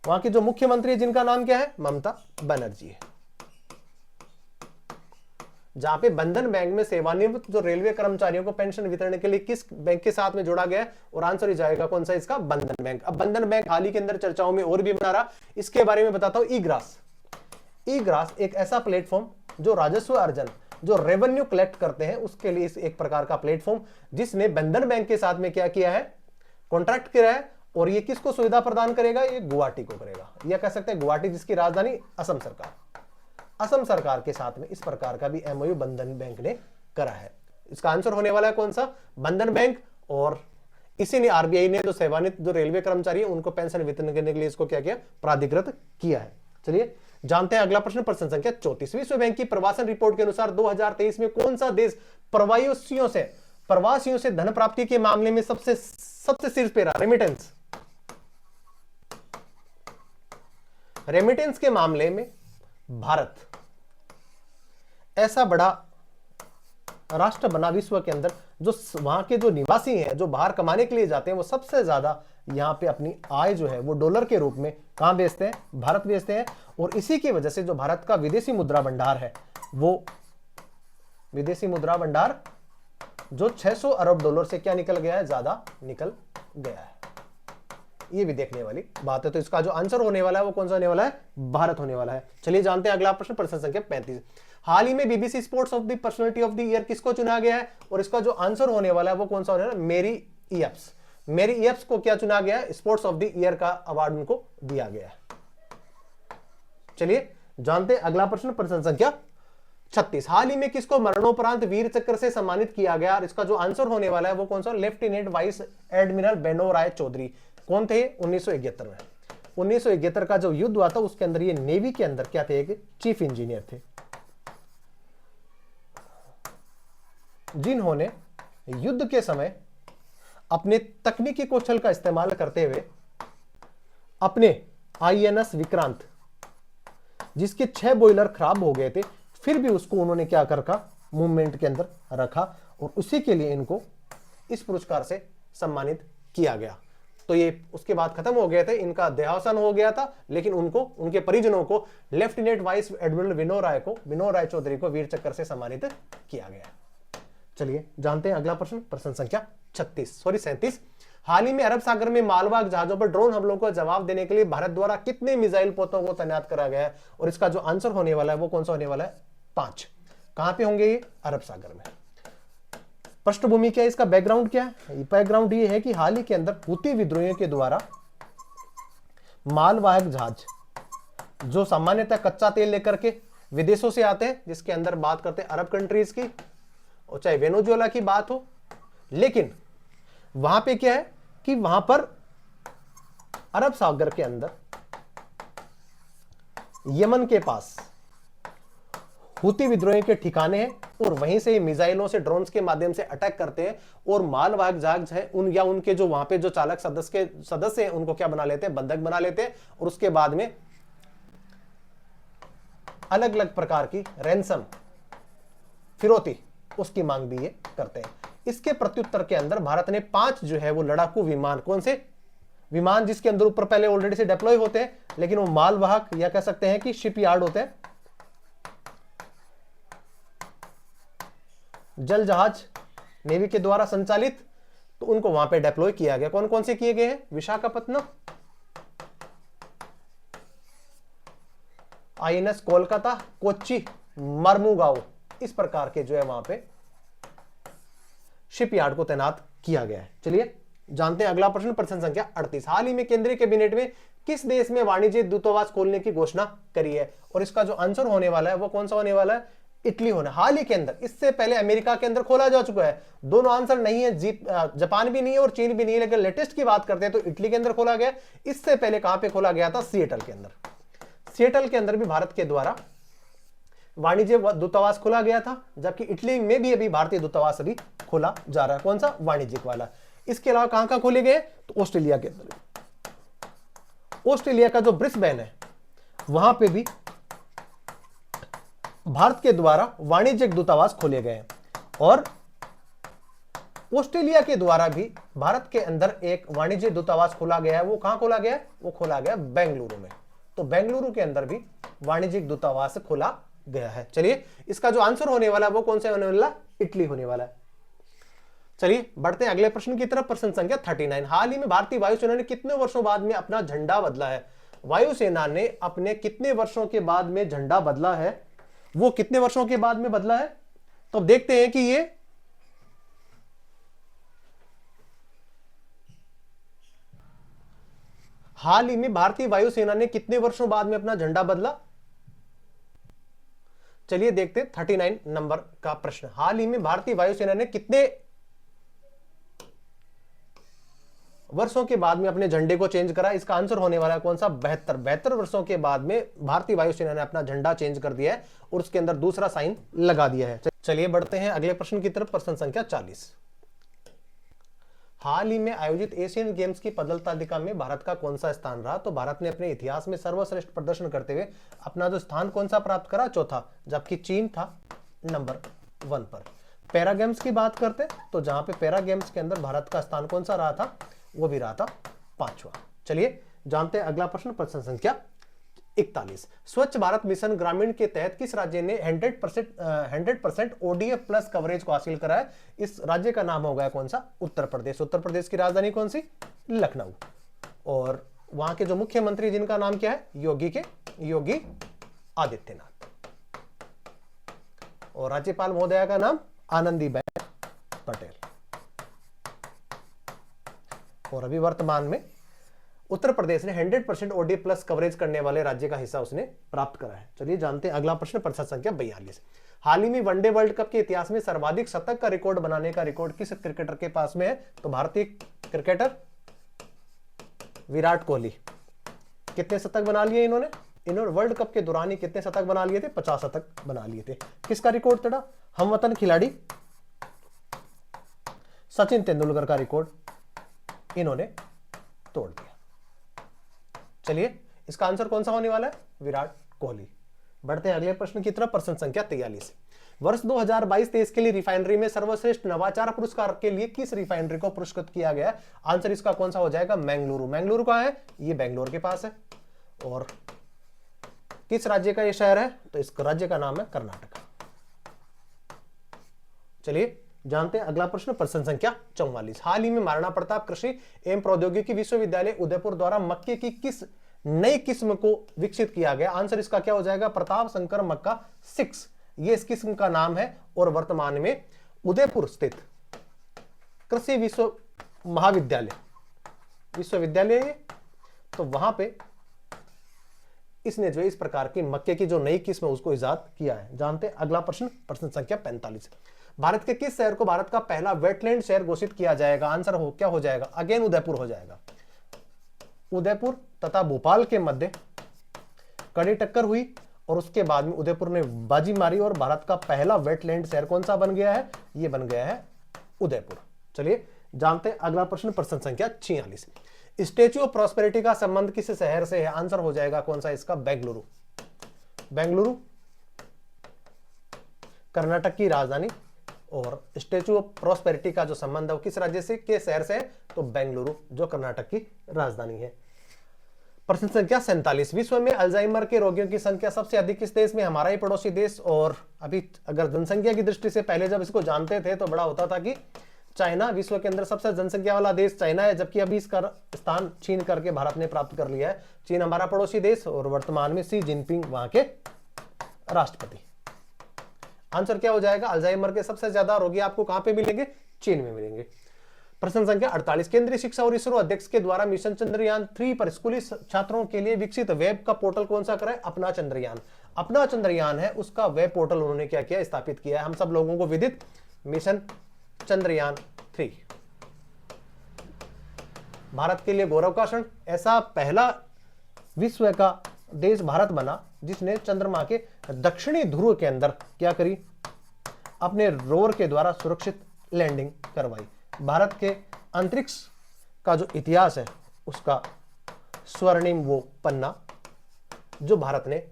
Speaker 1: वहां की जो मुख्यमंत्री जिनका नाम क्या है? ममता बनर्जी है। जहां पे बंधन बैंक में सेवानिवृत्त जो रेलवे कर्मचारियों को पेंशन वितरण के लिए किस बैंक के साथ में जोड़ा गया है? और आंसर ही जाएगा कौन सा? इसका बंधन बैंक। अब बंधन बैंक हाल ही के अंदर चर्चाओं में और भी बना रहा, इसके बारे में बताता हूं। ई ग्रास। ई ग्रास एक ऐसा प्लेटफॉर्म जो राजस्व अर्जन, जो रेवेन्यू कलेक्ट करते हैं उसके लिए एक प्रकार का प्लेटफॉर्म, जिसने बंधन बैंक के साथ में क्या किया है? कॉन्ट्रैक्ट किया है। और ये किसको सुविधा प्रदान करेगा? ये गुवाहाटी को करेगा, या कह सकते हैं गुवाहाटी जिसकी राजधानी असम सरकार। असम सरकार के साथ में इस प्रकार का भी एमओयू बंधन बैंक ने करा है। इसका आंसर होने वाला है कौन सा? बंधन बैंक। और इसी ने आरबीआई ने जो सेवानिवृत्त जो रेलवे कर्मचारी है उनको पेंशन वितरण करने के लिए इसको क्या किया? प्राधिकृत किया है। चलिए जानते हैं अगला प्रश्न, प्रश्न संख्या 34। विश्व बैंक की प्रवासन रिपोर्ट के अनुसार 2023 में कौन सा देश प्रवासियों से प्रवासियों से धन प्राप्ति के मामले में सबसे शीर्ष पे रहा रेमिटेंस। रेमिटेंस के मामले में भारत ऐसा बड़ा राष्ट्र बना विश्व के अंदर, जो वहां के जो निवासी हैं, जो बाहर कमाने के लिए जाते हैं, वो सबसे ज्यादा यहां पे अपनी आय जो है वो डॉलर के रूप में कहां बेचते हैं? भारत बेचते हैं। और इसी की वजह से जो भारत का विदेशी मुद्रा भंडार है, वो विदेशी मुद्रा भंडार जो 600 अरब डॉलर से क्या निकल गया है? ज्यादा निकल गया है। ये भी देखने वाली बात है। तो इसका जो आंसर होने वाला है वो कौन सा होने वाला है? भारत होने वाला है। चलिए जानते हैं अगला प्रश्न, प्रश्न संख्या 35। हाल ही में BBC sports of the personality of the year किसको चुना गया है? और इसका जो आंसर होने वाला है वो कौन सा होने वाला है? मेरी इयप्स। मेरी इयप्स को क्या चुना गया है? स्पोर्ट्स ऑफ द ईयर का अवार्ड उनको दिया गया है। चलिए जानते हैं अगला प्रश्न, प्रश्न संख्या 36। हाल ही में किसको मरणोपरांत वीर चक्र से सम्मानित किया गया? और इसका जो आंसर होने वाला है वो कौन सा? लेफ्टिनेंट वाइस एडमिरल बेनो राय चौधरी। कौन थे? 1971 में। 1971 का जो युद्ध हुआ था उसके अंदर ये नेवी के अंदर क्या थे? एक चीफ इंजीनियर थे, जिन्होंने युद्ध के समय अपने तकनीकी कौशल का इस्तेमाल करते हुए अपने आईएनएस विक्रांत, जिसके 6 बॉयलर खराब हो गए थे, फिर भी उसको उन्होंने क्या कर रखा? मूवमेंट के अंदर रखा, और उसी के लिए इनको इस पुरस्कार से सम्मानित किया गया। तो ये उसके बाद खत्म हो गए थे, इनका देहावसान हो गया था, लेकिन उनको, उनके परिजनों को lieutenant vice admiral Vinod Rai Chaudhary को वीर चक्र से सम्मानित किया गया। चलिए जानते हैं अगला प्रश्न, प्रश्न संख्या 37। हाल ही में अरब सागर में मालवाहक जहाजों पर ड्रोन हमलों को जवाब देने के लिए भारत द्वारा कितने मिसाइल पोतों को तैनात करा गया है? और इसका जो आंसर होने वाला है वो कौन सा होने वाला है? 5। कहां पे होंगे ये? अरब सागर में। पृष्ठभूमि क्या है इसका? बैकग्राउंड क्या है? बैकग्राउंड ये है कि हाल ही के अंदर हुती विद्रोहियों के द्वारा मालवाहक जहाज, जो सामान्यतः कच्चा तेल लेकर के विदेशों से आते हैं, जिसके अंदर बात करते हैं अरब कंट्रीज की, और चाहे वेनेजुएला की बात हो, लेकिन वहां पे क्या है कि वहां पर अरब सागर के अंदर यमन के पास हुती विद्रोही के ठिकाने हैं, और वहीं से मिसाइलों से, ड्रोन्स के माध्यम से अटैक करते हैं, और मालवाहक जहाज है उन या उनके जो वहां पे जो चालक सदस्य हैं उनको क्या बना लेते हैं? बंधक बना लेते हैं, और उसके बाद में अलग अलग प्रकार की रैंसम, फिरौती, उसकी मांग भी ये करते हैं। इसके प्रत्युत्तर के अंदर भारत ने 5 जो है वो लड़ाकू विमान, कौन से विमान? जिसके अंदर ऊपर पहले ऑलरेडी से डिप्लॉय होते हैं, लेकिन वो मालवाहक या कह सकते हैं कि शिपयार्ड होते हैं, जल जहाज नेवी के द्वारा संचालित, तो उनको वहां पे डिप्लॉय किया गया। कौन कौन से किए गए हैं? विशाखापत्तनम, आईएनएस कोलकाता, कोच्चि, मर्मुगांव, इस प्रकार के जो है वहां पे शिपयार्ड को तैनात किया गया है। चलिए जानते हैं अगला प्रश्न, प्रश्न संख्या 38। हाल ही में केंद्रीय कैबिनेट में किस देश में वाणिज्य दूतावास खोलने की घोषणा करी है? और इसका जो आंसर होने वाला है वो कौन सा होने वाला है? इटली होना। हाल ही के अंदर, इससे पहले अमेरिका के अंदर खोला जा चुका है। दोनों आंसर नहीं है, जापान भी नहीं है और चीन भी नहीं है, लेकिन लेटेस्ट की बात करते हैं तो इटली के अंदर खोला गया। इससे पहले कहां पे खोला गया था? सिएटल के अंदर। सिएटल के अंदर भी भारत के द्वारा वाणिज्य दूतावास खोला गया था, जबकि इटली में भी अभी भारतीय दूतावास अभी खोला जा रहा है। कौन सा? वाणिज्यिक वाला। इसके अलावा कहां कहां खोले गए? तो ऑस्ट्रेलिया के अंदर, ऑस्ट्रेलिया का जो ब्रिस्बेन है वहां पे भी भारत के द्वारा वाणिज्यिक दूतावास खोले गए हैं, और ऑस्ट्रेलिया के द्वारा भी भारत के अंदर एक वाणिज्य दूतावास खोला गया है। वो कहां खोला गया? वो खोला गया बेंगलुरु में। तो बेंगलुरु के अंदर भी वाणिज्यिक दूतावास खोला गया है। चलिए इसका जो आंसर होने वाला है वो कौन सा होने वाला? इटली होने वाला है। चलिए बढ़ते हैं अगले प्रश्न की तरफ, प्रश्न संख्या 39। हाल ही में भारतीय वायुसेना ने कितने वर्षों बाद में अपना झंडा बदला है? वायुसेना ने अपने कितने वर्षों के बाद में झंडा बदला है? वो कितने वर्षों के बाद में बदला है? तो अब देखते हैं कि ये हाल ही में भारतीय वायुसेना ने कितने वर्षों बाद में अपना झंडा बदला? चलिए देखते हैं 39 नंबर का प्रश्न। हाल ही में भारतीय वायुसेना ने कितने वर्षों के बाद में अपने झंडे को चेंज करा? इसका आंसर होने वाला है कौन सा? 72 वर्षों के बाद में भारतीय वायुसेना ने अपना झंडा चेंज कर दिया है और उसके अंदर दूसरा साइन लगा दिया है। चलिए बढ़ते हैं अगले प्रश्न की तरफ, प्रश्न संख्या 40। हाल ही में आयोजित एशियन गेम्स की पदक तालिका में भारत का कौन सा स्थान रहा? तो भारत ने अपने इतिहास में सर्वश्रेष्ठ प्रदर्शन करते हुए अपना जो स्थान कौन सा प्राप्त करा? चौथा, जबकि चीन था नंबर 1 पर। पैरा गेम्स की बात करते तो जहां पे पैरा गेम्स के अंदर भारत का स्थान कौन सा रहा था? वो भी रहा था 5वां। चलिए जानते हैं अगला प्रश्न, प्रश्न संख्या 41। स्वच्छ भारत मिशन ग्रामीण के तहत किस राज्य ने 100% ODF प्लस कवरेज को हासिल करा है? इस राज्य का नाम हो गया कौन सा? उत्तर प्रदेश। उत्तर प्रदेश की राजधानी कौन सी? लखनऊ। और वहां के जो मुख्यमंत्री जिनका नाम क्या है? योगी आदित्यनाथ। और राज्यपाल महोदया का नाम आनंदीबेन पटेल। और अभी वर्तमान में उत्तर प्रदेश ने 100% ODF प्लस कवरेज करने वाले राज्य का हिस्सा उसने प्राप्त करा है। चलिए जानते हैं अगला प्रश्न, प्रश्न संख्या 42। हाल ही में वनडे वर्ल्ड कप के इतिहास में सर्वाधिक शतक का रिकॉर्ड बनाने का रिकॉर्ड किस क्रिकेटर के पास में है? तो भारतीय क्रिकेटर विराट कोहली। कितने शतक बना लिए इन्होंने वर्ल्ड कप के दौरान ही कितने शतक बना लिए थे? 50 शतक बना लिए थे। किसका रिकॉर्ड तोड़ा? हमवतन खिलाड़ी सचिन तेंदुलकर का रिकॉर्ड इन्होंने तोड़ दिया। चलिए इसका आंसर कौन सा होने वाला है? विराट कोहली। बढ़ते हैं अगले प्रश्न की तरफ, प्रश्न संख्या 43। वर्ष 2022-23 के लिए रिफाइनरी में सर्वश्रेष्ठ नवाचार पुरस्कार के लिए किस रिफाइनरी को पुरस्कृत किया गया? आंसर इसका कौन सा हो जाएगा? मैंगलुरु। मैंगलुरु कहां है? ये बेंगलोर के पास है। और किस राज्य का ये शहर है? तो इस राज्य का नाम है कर्नाटक। चलिए जानते हैं अगला प्रश्न, प्रश्न संख्या 44। हाल ही में महाराणा प्रताप कृषि एवं प्रौद्योगिकी विश्वविद्यालय उदयपुर द्वारा मक्के की किस नई किस्म को विकसित किया गया? आंसर इसका क्या हो जाएगा? प्रताप शंकर मक्का 6, ये इस किस्म का नाम है। और वर्तमान में उदयपुर स्थित कृषि विश्वविद्यालय है, तो वहां पे इसने जो इस प्रकार की मक्के की जो नई किस्म है उसको इजाद किया है। जानते हैं अगला प्रश्न, प्रश्न संख्या 45। भारत के किस शहर को भारत का पहला वेटलैंड शहर घोषित किया जाएगा? आंसर क्या हो जाएगा? अगेन उदयपुर हो जाएगा। उदयपुर तथा भोपाल के मध्य कड़ी टक्कर हुई और उसके बाद में उदयपुर ने बाजी मारी और भारत का पहला वेटलैंड शहर कौन सा बन गया है? ये बन गया है उदयपुर। चलिए जानते हैं अगला प्रश्न, प्रश्न संख्या 46। स्टैच्यू ऑफ प्रॉस्पेरिटी का संबंध किस शहर से है? आंसर हो जाएगा कौन सा इसका? बेंगलुरु। बेंगलुरु कर्नाटक की राजधानी। और स्टैच्यू ऑफ प्रॉस्पेरिटी का जो संबंध है वो किस राज्य से, के शहर से है? तो बेंगलुरु जो कर्नाटक की राजधानी है। प्रश्न संख्या 47। विश्व में अल्जाइमर के रोगियों की संख्या सबसे अधिक किस देश में? हमारा ही पड़ोसी देश। और अभी अगर जनसंख्या की दृष्टि से पहले जब इसको जानते थे तो बड़ा होता था कि चाइना विश्व के अंदर सबसे जनसंख्या वाला देश चाइना है, जबकि अभी इसका स्थान चीन करके भारत ने प्राप्त कर लिया है। चीन हमारा पड़ोसी देश और वर्तमान में शी जिनपिंग वहां के राष्ट्रपति। आंसर क्या हो जाएगा? अल्जाइमर के सबसे ज्यादा रोगी आपको कहां पे मिलेंगे? चीन में मिलेंगे। प्रश्न संख्या 48। केंद्रीय शिक्षा और इसरो अध्यक्ष के द्वारा मिशन चंद्रयान 3 पर स्कूली छात्रों के लिए विकसित वेब का पोर्टल कौन सा कराए? अपना चंद्रयान। अपना चंद्रयान है उसका वेब पोर्टल उन्होंने क्या किया? स्थापित किया है। हम सब लोगों को विदित मिशन चंद्रयान 3 भारत के लिए गौरव का क्षण। ऐसा पहला विश्व का देश भारत बना जिसने चंद्रमा के दक्षिणी ध्रुव के अंदर क्या करी? अपने रोवर के द्वारा सुरक्षित लैंडिंग करवाई। भारत के अंतरिक्ष का जो इतिहास है उसका स्वर्णिम वो पन्ना जो भारत ने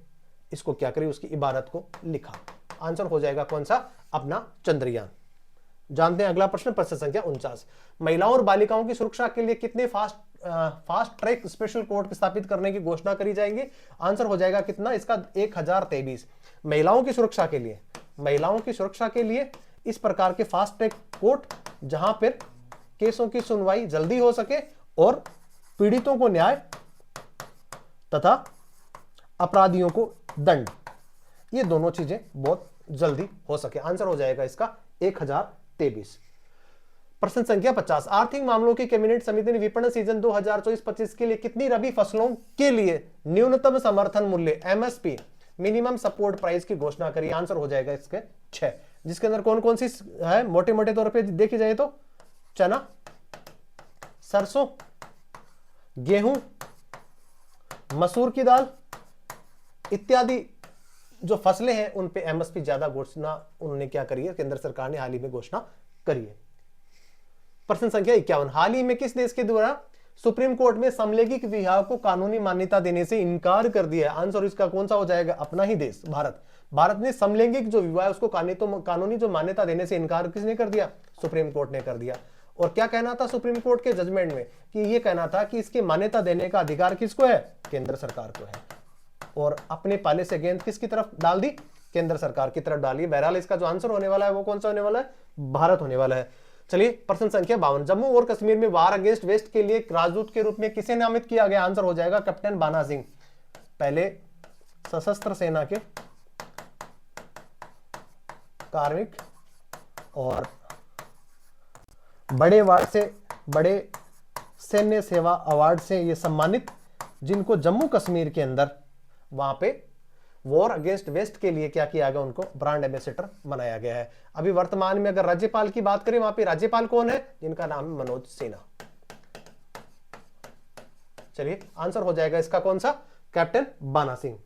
Speaker 1: इसको क्या करी? उसकी इबारत को लिखा। आंसर हो जाएगा कौन सा? अपना चंद्रयान। जानते हैं अगला प्रश्न, प्रश्न संख्या 49। महिलाओं और बालिकाओं की सुरक्षा के लिए कितने फास्ट ट्रैक स्पेशल कोर्ट स्थापित करने की घोषणा करी जाएंगी? आंसर हो जाएगा कितना इसका? 1023। महिलाओं की सुरक्षा के लिए इस प्रकार के फास्ट ट्रैक कोर्ट जहां पर केसों की सुनवाई जल्दी हो सके और पीड़ितों को न्याय तथा अपराधियों को दंड, ये दोनों चीजें बहुत जल्दी हो सके। आंसर हो जाएगा इसका 1023। प्रश्न संख्या 50। आर्थिक मामलों की कैबिनेट समिति ने विपणन सीजन 2024-25 के लिए कितनी रबी फसलों के लिए न्यूनतम समर्थन मूल्य MSP मिनिमम सपोर्ट प्राइस की घोषणा करी? आंसर हो जाएगा इसके 6, जिसके अंदर कौन कौन सी है? मोटे मोटे तौर पे देखी जाए तो चना, सरसों, गेहूं, मसूर की दाल इत्यादि जो फसलें हैं उन पे MSP ज्यादा घोषणा उन्होंने क्या करी है? केंद्र सरकार ने हाल ही में घोषणा करी है। प्रश्न संख्या 51, हाल ही में किस देश के द्वारा सुप्रीम कोर्ट में समलैंगिक विवाह को कानूनी मान्यता देने से इनकार कर दिया है? आंसर इसका कौन सा हो जाएगा? अपना ही देश भारत। भारत ने समलैंगिक जो विवाह है उसको कानूनी जो मान्यता देने से इनकार किसने कर दिया? सुप्रीम कोर्ट ने कर दिया। और क्या कहना था सुप्रीम कोर्ट के जजमेंट में? कि ये कहना था कि इसकी मान्यता देने का अधिकार किसको है? केंद्र सरकार को है। और अपने पाले से गेंद किसकी तरफ डाल दी? केंद्र सरकार की तरफ डाली। बहरहाल इसका जो आंसर होने वाला है वो कौन सा होने वाला है? भारत होने वाला है। चलिए प्रश्न संख्या 52, जम्मू और कश्मीर में वार अगेंस्ट वेस्ट के लिए राजदूत के रूप में किसे नामित किया गया? आंसर हो जाएगा कैप्टन बाना सिंह। पहले सशस्त्र सेना के कार्मिक और बड़े वार्ड से बड़े सैन्य सेवा अवार्ड से ये सम्मानित, जिनको जम्मू कश्मीर के अंदर वहां पे वॉर अगेंस्ट वेस्ट के लिए क्या किया गया? उनको ब्रांड एम्बेसडर बनाया गया है। अभी वर्तमान में अगर राज्यपाल की बात करें, वहां पे राज्यपाल कौन है? जिनका नाम है मनोज सिन्हा। चलिए आंसर हो जाएगा इसका कौन सा? कैप्टन बाना सिंह।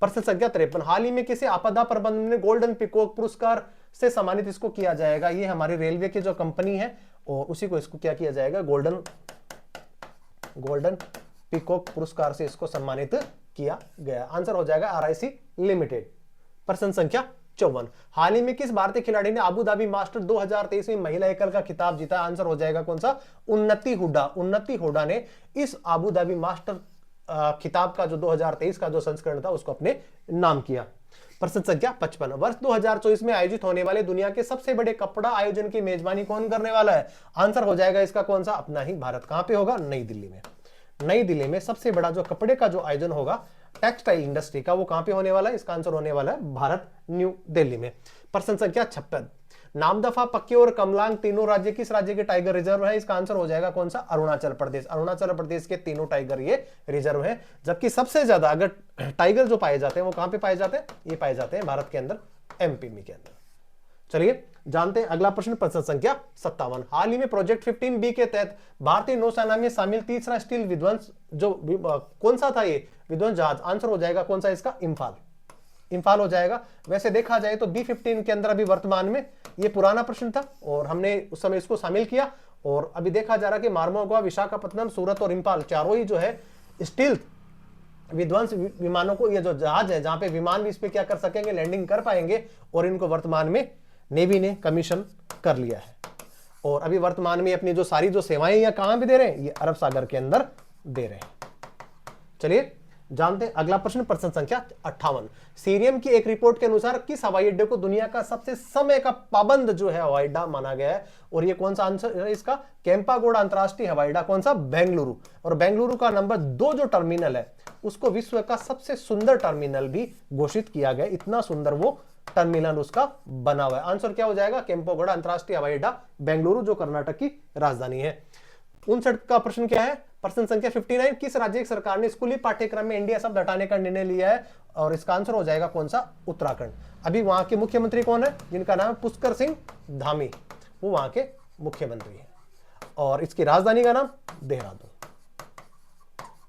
Speaker 1: प्रश्न संख्या 53, हाल ही में किसे आपदा प्रबंधन में गोल्डन पीकॉक पुरस्कार से सम्मानित इसको किया जाएगा? ये हमारी रेलवे की जो कंपनी है और उसी को इसको क्या किया जाएगा? गोल्डन पीकॉक पुरस्कार से इसको सम्मानित किया गया। आंसर हो जाएगा RIC लिमिटेड। प्रश्न संख्या 54, हाल ही में किस भारतीय खिलाड़ी ने अबू धाबी मास्टर 2023 में महिला एकल का खिताब जीता? आंसर हो जाएगा कौन सा? उन्नति हुड्डा। उन्नति हुड्डा ने इस अबू धाबी मास्टर खिताब का जो 2023 का जो संस्करण था उसको अपने नाम किया। प्रश्न संख्या 55, वर्ष 2024 में आयोजित होने वाले दुनिया के सबसे बड़े कपड़ा आयोजन की मेजबानी कौन करने वाला है? आंसर हो जाएगा इसका कौन सा? अपना ही भारत। कहां पे होगा? नई दिल्ली में। नई दिल्ली में सबसे बड़ा जो कपड़े का जो आयोजन होगा टेक्सटाइल इंडस्ट्री का, वो कहां पे होने वाला है? इसका आंसर होने वाला है भारत, न्यू दिल्ली में। प्रश्न संख्या 56, नामदफा, पक्के और कमलांग तीनों राज्य किस राज्य के टाइगर रिजर्व है? इसका आंसर हो जाएगा कौन सा? अरुणाचल प्रदेश। अरुणाचल प्रदेश के तीनों टाइगर ये रिजर्व है। जबकि सबसे ज्यादा अगर टाइगर जो पाए जाते हैं वो कहां पे पाए जाते हैं? ये पाए जाते हैं भारत के अंदर, MP के अंदर। चलिए जानते हैं अगला प्रश्न। प्रश्न संख्या 57, हाल ही में प्रोजेक्ट 15B के तहत भारतीय नौसेना में शामिल तीसरा स्टील विध्वंस जो कौन सा था? ये विध्वंस जहाज। आंसर हो जाएगा कौन सा इसका? इंफाल हो जाएगा। वैसे देखा जाए तो B-15 के अंदर अभी वर्तमान में ये पुराना प्रश्न था और हमने उस समय इसको शामिल किया। और अभी देखा जा रहा कि मार्मोगोवा, विशाखापत्तनम, सूरत और इंफाल चारों ही जो है स्टील विध्वंस विमानों को, ये जो जहाज है जहां पे विमान भी इस पे क्या कर सकेंगे? लैंडिंग कर पाएंगे। और इनको वर्तमान में नेवी ने कमीशन कर लिया है। और अभी वर्तमान में अपनी जो सारी जो सेवाएं या कहां भी दे रहे हैं? ये अरब सागर के अंदर दे रहे हैं। चलिए जानते हैं अगला प्रश्न। प्रश्न संख्या 58, सीरियम की एक रिपोर्ट के अनुसार किस हवाई अड्डे को दुनिया का सबसे समय का पाबंद जो है हवाई अड्डा माना गया है? और ये कौन सा आंसर है इसका? केम्पागोड़ा अंतरराष्ट्रीय हवाई अड्डा। कौन सा? बेंगलुरु। और बेंगलुरु का नंबर 2 जो टर्मिनल है उसको विश्व का सबसे सुंदर टर्मिनल भी घोषित किया गया। इतना सुंदर वो टर्मिनल उसका बना हुआ है। आंसर क्या हो जाएगा? केम्पागोड़ा अंतरराष्ट्रीय हवाई अड्डा, बेंगलुरु, जो कर्नाटक की राजधानी है। 59 का प्रश्न क्या है? प्रश्न संख्या 59, किस राज्य सरकार ने स्कूली पाठ्यक्रम में इंडिया शब्द हटाने का निर्णय लिया है? और इसका आंसर हो जाएगा कौन सा? उत्तराखंड। अभी वहां के मुख्यमंत्री कौन है? जिनका नाम है पुष्कर सिंह धामी, वो वहां के मुख्यमंत्री है। और इसकी राजधानी का नाम देहरादून,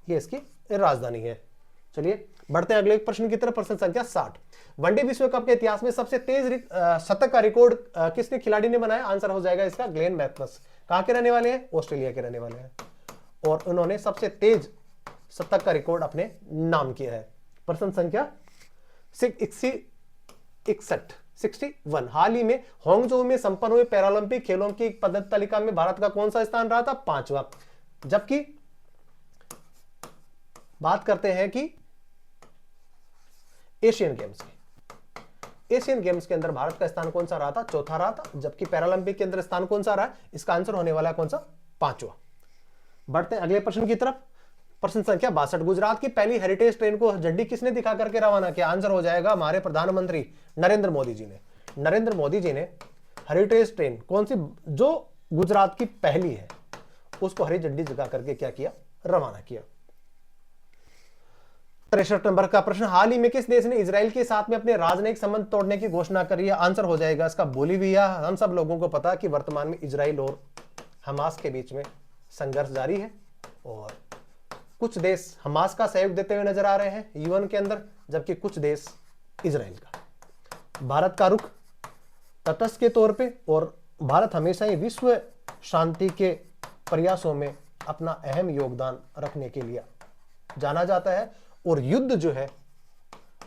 Speaker 1: ये इसकी राजधानी है। चलिए बढ़ते हैं अगले प्रश्न की तरफ। प्रश्न संख्या 60, वनडे विश्व कप के इतिहास में सबसे तेज शतक का रिकॉर्ड किसने खिलाड़ी ने बनाया? आंसर हो जाएगा इसका ग्लेन मैथ्यूस। कहां के रहने वाले हैं? ऑस्ट्रेलिया के रहने वाले हैं। और उन्होंने सबसे तेज शतक का रिकॉर्ड अपने नाम किया है। प्रश्न संख्या 61, हाल ही में हांगझो में संपन्न हुए पैरालंपिक खेलों की पदक तालिका में भारत का कौन सा स्थान रहा था? 5वां। जबकि बात करते हैं कि एशियन गेम्स के अंदर भारत का स्थान कौन सा रहा था? चौथा रहा था। जबकि पैरालंपिक के अंदर स्थान कौन सा रहा है? इसका आंसर होने वाला है कौन सा? 5वां। बढ़ते हैं अगले प्रश्न की तरफ। प्रश्न संख्या 62, गुजरात की पहली हेरिटेज ट्रेन को झंडी किसने दिखा करके रवाना किया? आंसर हो जाएगा हमारे प्रधानमंत्री नरेंद्र मोदी जी ने। नरेंद्र मोदी जी ने हेरिटेज ट्रेन कौन सी जो गुजरात की पहली है उसको हरी झंडी दिखा करके क्या किया? रवाना किया। 63 नंबर का प्रश्न, हाल ही में किस देश ने इजराइल के साथ में अपने राजनयिक संबंध तोड़ने की घोषणा करी है? आंसर हो जाएगा इसका बोलीविया। हम सब लोगों को पता है कि वर्तमान में इजराइल और हमास के बीच में संघर्ष जारी है और कुछ देश हमास का सहयोग देते हुए नजर आ रहे हैं यूएन के अंदर, जबकि कुछ देश इजराइल का। भारत का रुख तटस्थ के तौर पे, और भारत हमेशा ही विश्व शांति के प्रयासों में अपना अहम योगदान रखने के लिए जाना जाता है। और युद्ध जो है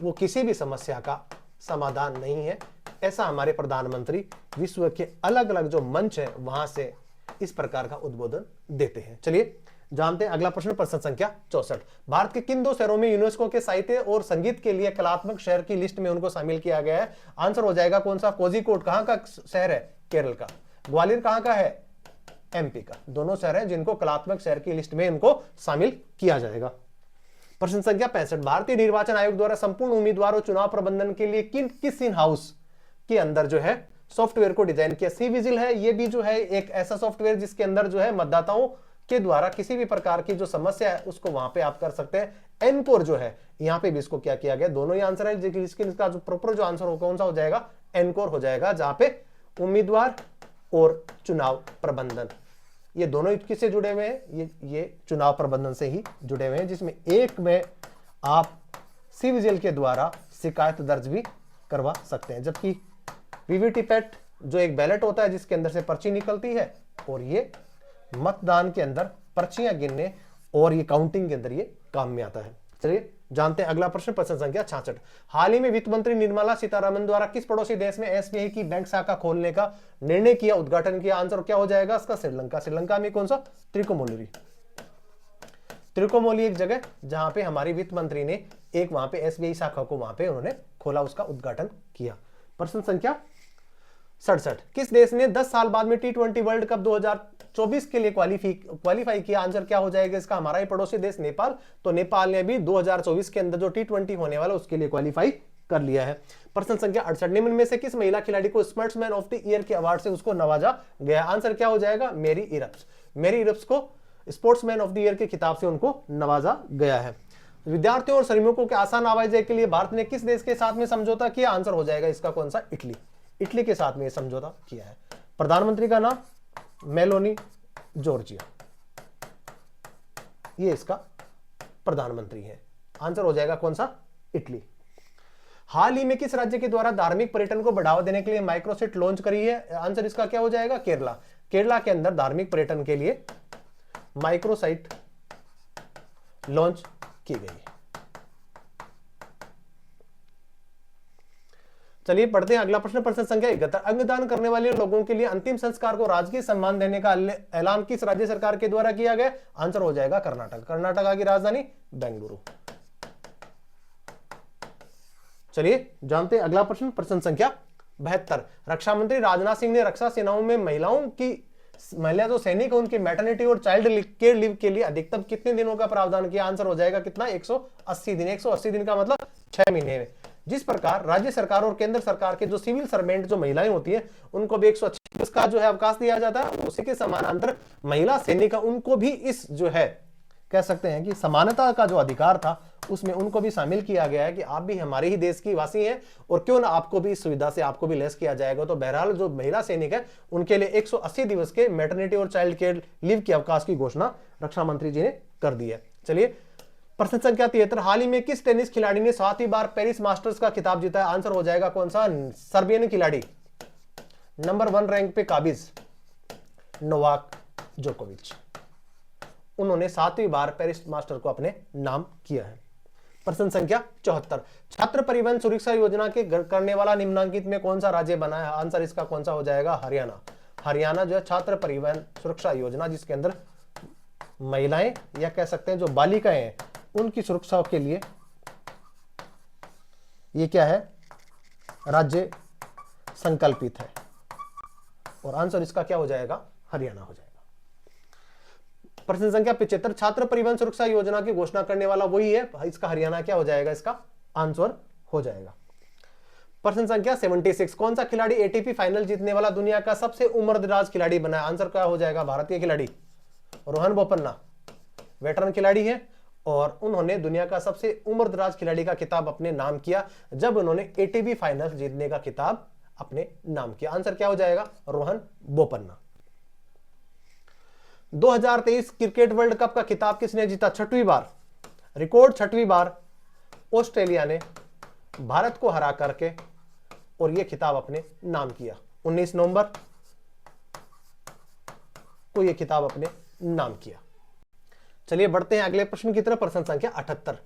Speaker 1: वो किसी भी समस्या का समाधान नहीं है, ऐसा हमारे प्रधानमंत्री विश्व के अलग अलग जो मंच है वहां से इस प्रकार का उद्बोधन देते हैं। चलिए जानते हैं अगला प्रश्न, प्रश्न संख्या 64। भारत के किन दो शहरों में यूनेस्को के साहित्य और संगीत के लिए कलात्मक शहर की लिस्ट में उनको शामिल किया गया है? आंसर हो जाएगा कौन सा? कोझिकोड कहां का शहर है? केरल का। ग्वालियर कहां का है? एमपी का। दोनों शहर हैं जिनको कलात्मक शहर की लिस्ट में इनको शामिल किया जाएगा। प्रश्न संख्या 65। भारतीय निर्वाचन आयोग द्वारा संपूर्ण उम्मीदवारों चुनाव प्रबंधन के लिए किस इन हाउस के अंदर जो है सॉफ्टवेयर को डिजाइन किया? सी विजिल है, ये भी जो है एक ऐसा सॉफ्टवेयर जिसके अंदर जो है मतदाताओं के द्वारा किसी भी प्रकार की जो समस्या है उसको वहां पे आप कर सकते हैं। एनकोर जो है यहां पे भी इसको क्या किया गया? दोनों ही आंसर है, इसका जो प्रॉपर जो आंसर हो कौन सा हो जाएगा? एनकोर हो जाएगा, जहां पे उम्मीदवार और चुनाव प्रबंधन ये दोनों किससे जुड़े हुए हैं? ये चुनाव प्रबंधन से ही जुड़े हुए हैं, जिसमें एक में आप सी विजिल के द्वारा शिकायत दर्ज भी करवा सकते हैं, जबकि वीवीपैट जो एक बैलेट होता है जिसके अंदर से पर्ची निकलती है, और ये मतदान के अंदर पर्चियां गिनने और ये काउंटिंग के अंदर ये काम में आता है। चलिए जानते हैं अगला प्रश्न, प्रश्न संख्या 66। हाल ही में वित्त मंत्री निर्मला सीतारमण द्वारा किस पड़ोसी देश में एसबीआई की बैंक शाखा खोलने का निर्णय किया, उद्घाटन किया? आंसर क्या हो जाएगा इसका? श्रीलंका। श्रीलंका में कौन सा? त्रिकोमोली। त्रिकोमोली एक जगह जहां पे हमारी वित्त मंत्री ने एक वहां पे एसबीआई शाखा को वहां पे उन्होंने खोला, उसका उद्घाटन किया। प्रश्न संख्या 67। किस देश ने 10 साल बाद में T20 वर्ल्ड कप 2024 के लिए क्वालिफाई किया? आंसर क्या हो जाएगा इसका? हमारा ही पड़ोसी देश नेपाल। तो नेपाल ने भी 2024 के अंदर जो T20 होने वाला उसके लिए क्वालिफाई कर लिया है। प्रश्न संख्या 68। निम्न में से किस महिला खिलाड़ी को स्पोर्ट्समैन ऑफ द ईयर के अवार्ड से उसको नवाजा गया? आंसर क्या हो जाएगा? मेरी इरप्स। मेरी इरप्स को स्पोर्ट्समैन ऑफ द ईयर के खिताब से उनको नवाजा गया है। विद्यार्थियों और श्रमिकों के आसान आवाजाही के लिए भारत ने किस देश के साथ में समझौता किया? आंसर हो जाएगा इसका कौन सा? इटली। इटली के साथ में यह समझौता किया है। प्रधानमंत्री का नाम मेलोनी जॉर्जिया, ये इसका प्रधानमंत्री है। आंसर हो जाएगा कौन सा? इटली। हाल ही में किस राज्य के द्वारा धार्मिक पर्यटन को बढ़ावा देने के लिए माइक्रोसिट लॉन्च करी है? आंसर इसका क्या हो जाएगा? केरला। केरला के अंदर धार्मिक पर्यटन के लिए माइक्रोसाइट लॉन्च की गई है। चलिए पढ़ते हैं अगला प्रश्न, प्रश्न संख्या 71। अंगदान करने वाले लोगों के लिए अंतिम संस्कार को राजकीय सम्मान देने का ऐलान किस राज्य सरकार के द्वारा किया गया? आंसर हो जाएगा कर्नाटक। कर्नाटक की राजधानी बेंगलुरु। चलिए जानते हैं अगला प्रश्न, प्रश्न संख्या 72। रक्षा मंत्री राजनाथ सिंह ने रक्षा सेनाओं में महिला जो सैनिक है उनकी मैटरनिटी और चाइल्ड केयर लीव के लिए अधिकतम कितने दिनों का प्रावधान किया? आंसर हो जाएगा कितना? 180 दिन। 180 दिन का मतलब 6 महीने में। जिस प्रकार राज्य सरकार और केंद्र सरकार के जो सिविल सर्वेंट जो महिलाएं होती है उनको भी 180 दिवस का जो है अवकाश दिया जाता है, उसी के समानांतर महिला सैनिक उनको भी इस जो है कह सकते हैं कि समानता का जो अधिकार था उसमें उनको भी शामिल किया गया है कि आप भी हमारे ही देश की वासी हैं और क्यों ना आपको भी इस सुविधा से आपको भी लेस किया जाएगा। तो बहरहाल जो महिला सैनिक है उनके लिए 180 दिवस के मैटरनिटी और चाइल्ड केयर लीव के अवकाश की घोषणा रक्षा मंत्री जी ने कर दी है। चलिए प्रश्न संख्या 73। हाल ही में किस टेनिस खिलाड़ी ने 7वीं बार पेरिस मास्टर्स का खिताब जीता है? आंसर हो जाएगा कौन सा? सर्बियन खिलाड़ी, नंबर 1 रैंक पे काबिज नोवाक जोकोविच। उन्होंने 7वीं बार पेरिस मास्टर को अपने नाम किया है। प्रश्न संख्या 74। छात्र परिवहन सुरक्षा योजना के करने वाला निम्नलिखित में कौन सा राज्य बना है? आंसर इसका कौन सा हो जाएगा? हरियाणा। हरियाणा जो है छात्र परिवहन सुरक्षा योजना जिसके अंदर महिलाएं या कह सकते हैं जो बालिकाएं हैं उनकी सुरक्षा के लिए ये क्या है? राज्य संकल्पित है। और आंसर इसका क्या हो जाएगा? हरियाणा हो जाएगा। प्रश्न संख्या 75। छात्र परिवहन सुरक्षा योजना की घोषणा करने वाला वही है, इसका हरियाणा क्या हो जाएगा? इसका आंसर हो जाएगा। प्रश्न संख्या 76। कौन सा खिलाड़ी एटीपी फाइनल जीतने वाला दुनिया का सबसे उम्रदराज खिलाड़ी बना है? आंसर क्या हो जाएगा? भारतीय खिलाड़ी रोहन बोपन्ना वेटरन खिलाड़ी है और उन्होंने दुनिया का सबसे उम्रदराज खिलाड़ी का खिताब अपने नाम किया जब उन्होंने एटीपी फाइनल जीतने का खिताब अपने नाम किया। आंसर क्या हो जाएगा? Rohan Bopanna. 2023 cricket world cup का खिताब किसने जीता? 6वीं बार, रिकॉर्ड 6वीं बार ऑस्ट्रेलिया ने भारत को हरा करके और यह खिताब अपने नाम किया। 19 नवंबर इसको ये खिताब अपने नाम किया। चलिए बढ़ते हैं अगले प्रश्न की तरफ। प्रश्न संख्या 78।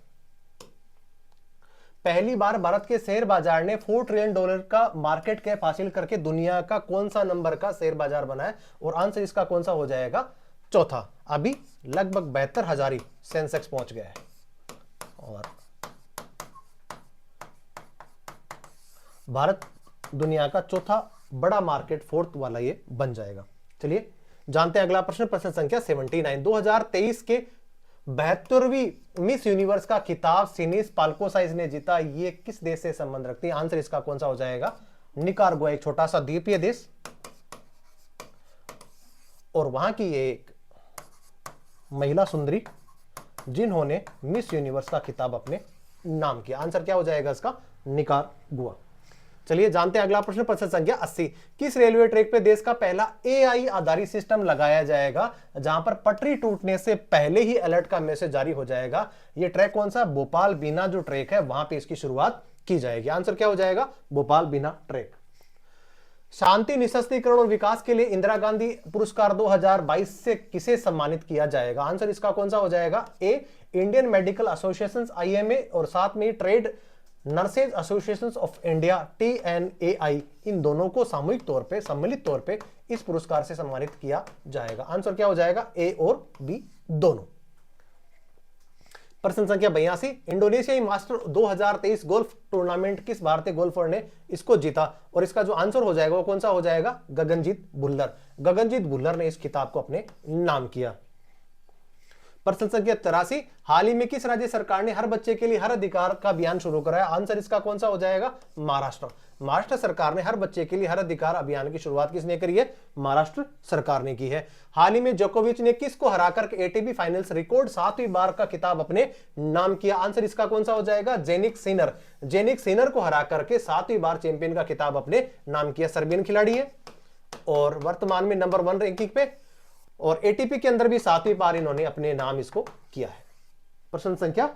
Speaker 1: पहली बार भारत के शेयर बाजार ने $4 ट्रिलियन का मार्केट कैप हासिल करके दुनिया का कौन सा नंबर का शेयर बाजार बना है, और आंसर इसका कौन सा हो जाएगा? चौथा। अभी लगभग 72,000 ही सेंसेक्स पहुंच गया है, और भारत दुनिया का चौथा बड़ा मार्केट, फोर्थ वाला ये बन जाएगा। चलिए जानते हैं अगला प्रश्न। प्रश्न संख्या 79। 2023 के 72वीं मिस यूनिवर्स का खिताब सिनिस पाल्कोसाइज ने जीता। ये किस देश से संबंध रखती है? आंसर इसका कौन सा हो जाएगा? निकारागुआ, एक छोटा सा द्वीपीय देश, और वहां की एक महिला सुंदरी जिन्होंने मिस यूनिवर्स का खिताब अपने नाम किया। आंसर क्या हो जाएगा इसका? निकारागुआ। चलिए जानते हैं अगला प्रश्न। प्रश्न संख्या 80। किस रेलवे ट्रैक पे देश का पहला एआई आधारित सिस्टम लगाया जाएगा, जहां पर पटरी टूटने से पहले ही अलर्ट का मैसेज जारी हो जाएगा? यह ट्रैक कौन सा? भोपाल बीना जो ट्रैक है वहां पे इसकी शुरुआत की जाएगी। आंसर क्या हो जाएगा? भोपाल बीना ट्रैक। शांति, निःशस्त्रीकरण और विकास के लिए इंदिरा गांधी पुरस्कार 2022 से किसे सम्मानित किया जाएगा? आंसर इसका कौन सा हो जाएगा? ए, इंडियन मेडिकल एसोसिएशन IMA, और साथ में trade nurses association of India TNAI, इन दोनों को सामूहिक तौर पे, सम्मिलित तौर पे इस पुरस्कार से सम्मानित किया जाएगा। आंसर क्या हो जाएगा? ए और बी दोनों। प्रश्न संख्या 82। इंडोनेशियाई मास्टर 2023 गोल्फ टूर्नामेंट किस भारतीय गोल्फर ने इसको जीता, और इसका जो आंसर हो जाएगा वो कौन सा हो जाएगा? गगनजीत भुल्लर। गगनजीत भुल्लर ने इस खिताब को अपने नाम किया। प्रश्न संख्या 83। हाल ही में किस राज्य सरकार ने हर बच्चे के लिए हर अधिकार का अभियान शुरू कराया? आंसर इसका कौन सा हो जाएगा? महाराष्ट्र। महाराष्ट्र सरकार ने हर बच्चे के लिए हर अधिकार अभियान की शुरुआत किसने करी है? महाराष्ट्र सरकार ने की है। हाल ही में जोकोविच ने किसको हराकर ATP फाइनल्स रिकॉर्ड 7वीं बार का खिताब अपने नाम किया? आंसर इसका कौन सा हो जाएगा? Jannik Sinner. जेनिक सिनर को हरा करके 7वीं बार चैंपियन का खिताब अपने नाम किया। सर्बियन खिलाड़ी है और वर्तमान में नंबर 1 रैंकिंग पे, और ATP के अंदर भी 7वीं बार इन्होंने अपने नाम इसको किया है। प्रश्न संख्या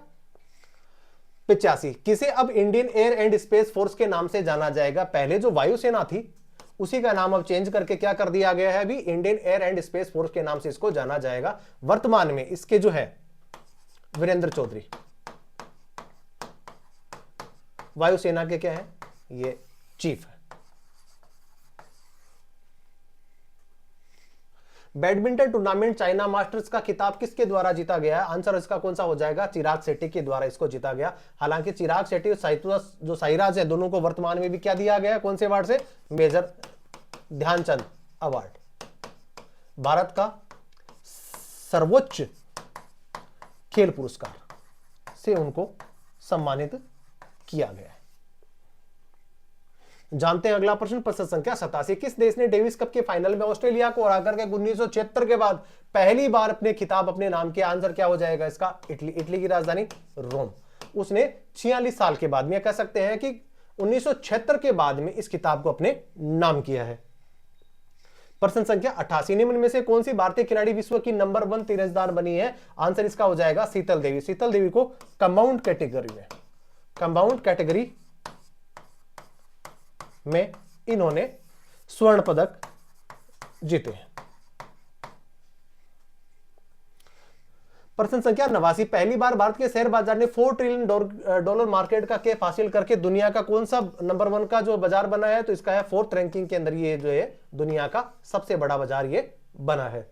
Speaker 1: 85। किसे अब Indian air and space force के नाम से जाना जाएगा? पहले जो वायुसेना थी उसी का नाम अब चेंज करके क्या कर दिया गया है? अभी Indian air and space force के नाम से इसको जाना जाएगा। वर्तमान में इसके जो है वीरेंद्र चौधरी वायुसेना के क्या है? ये चीफ है। बैडमिंटन टूर्नामेंट चाइना मास्टर्स का खिताब किसके द्वारा जीता गया है? आंसर इसका कौन सा हो जाएगा? चिराग शेट्टी के द्वारा इसको जीता गया। हालांकि चिराग शेट्टी और जो साईराज है दोनों को वर्तमान में भी क्या दिया गया? कौन से अवार्ड से? Major Dhyanchand award. भारत का सर्वोच्च खेल पुरस्कार से उनको सम्मानित किया गया है। जानते हैं अगला प्रश्न। प्रश्न संख्या 87। किस देश ने डेविस कप के फाइनल में ऑस्ट्रेलिया को हराकर के 1976 के बाद पहली बार अपने खिताब अपने नाम किया? आंसर क्या हो जाएगा इसका? इटली। इटली की राजधानी रोम। उसने 46 साल के बाद में, कह सकते हैं कि 1976 के बाद में इस खिताब को अपने नाम किया है। प्रश्न संख्या 88। निम्न में से कौन सी भारतीय खिलाड़ी विश्व की नंबर 1 तीरंदाज बनी है? आंसर इसका हो जाएगा शीतल देवी। शीतल देवी को कंपाउंड कैटेगरी में इन्होंने स्वर्ण पदक जीते हैं। प्रश्न संख्या 89। पहली बार भारत के शेयर बाजार ने $4 ट्रिलियन मार्केट का कैप हासिल करके दुनिया का कौन सा नंबर 1 का जो बाजार बना है? तो इसका है 4th रैंकिंग के अंदर ये जो है दुनिया का सबसे बड़ा बाजार ये बना है।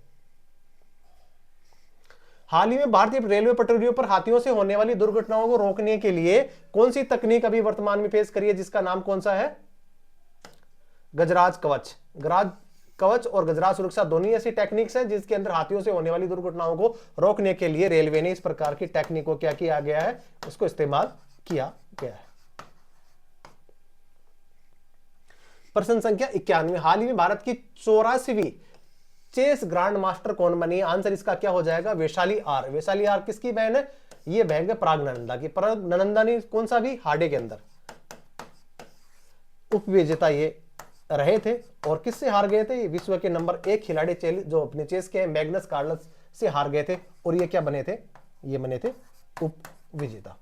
Speaker 1: हाल ही में भारतीय रेलवे पटरियों पर हाथियों से होने वाली दुर्घटनाओं को रोकने के लिए कौन सी तकनीक अभी वर्तमान में पेश करी है, जिसका नाम कौन सा है? गजराज कवच। गजराज कवच और गजराज सुरक्षा दोनों ऐसी टेक्निक्स है जिसके अंदर हाथियों से होने वाली दुर्घटनाओं को रोकने के लिए रेलवे ने इस प्रकार की टेक्निक को क्या किया गया है? उसको इस्तेमाल किया गया है। प्रश्न संख्या 91। हाल ही में भारत की 84वीं चेस ग्रांड मास्टर कौन बनी? आंसर इसका क्या हो जाएगा? वैशाली आर। वैशाली आर किसकी बहन है? ये बहन है प्राग्नंदा की। प्राग्नंदा ने कौन सा भी हार्डे के अंदर उप विजेता ये रहे थे, और किससे हार गए थे? ये विश्व के नंबर 1 खिलाड़ी जो अपने चेस के मैग्नस कार्लस से हार गए थे, और ये क्या बने थे? ये बने थे उप विजेता।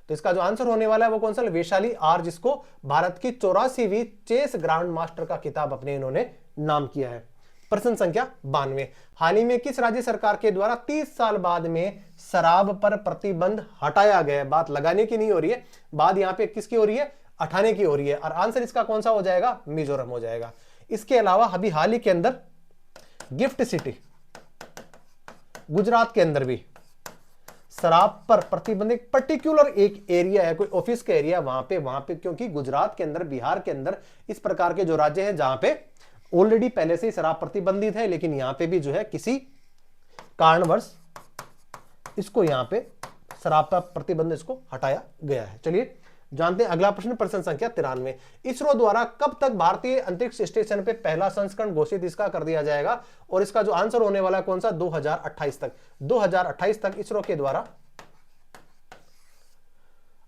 Speaker 1: तो इसका जो आंसर होने वाला है वो कौन सा? वैशाली आर, जिसको भारत की 84वीं चेस ग्रांड मास्टर का खिताब अपने इन्होंने नाम किया है। प्रश्न संख्या 92, हाल ही में किस राज्य सरकार के द्वारा 30 साल बाद में शराब पर प्रतिबंध हटाया गया? बात लगाने की नहीं हो रही है, बात यहां पे किसकी हो रही है? हटाने की हो रही है। और आंसर इसका कौन सा हो जाएगा? मिजोरम हो जाएगा। इसके अलावा अभी हाल ही के अंदर गिफ्ट सिटी गुजरात के अंदर भी शराब पर प्रतिबंधित पर्टिकुलर एक एरिया है, कोई ऑफिस का एरिया, वहां पे क्योंकि गुजरात के अंदर, बिहार के अंदर इस प्रकार के जो राज्य हैं जहां पे ऑलरेडी पहले से ही शराब प्रतिबंधित है, लेकिन यहां पे भी जो है किसी कारणवश इसको यहां पे शराब पर प्रतिबंध इसको हटाया गया है। चलिए जानते हैं अगला प्रश्न, प्रश्न संख्या 93, इसरो द्वारा कब तक भारतीय अंतरिक्ष स्टेशन पे पहला संस्करण घोषित इसका कर दिया जाएगा? और इसका जो आंसर होने वाला है कौन सा? 2028 तक। 2028 तक इसरो के द्वारा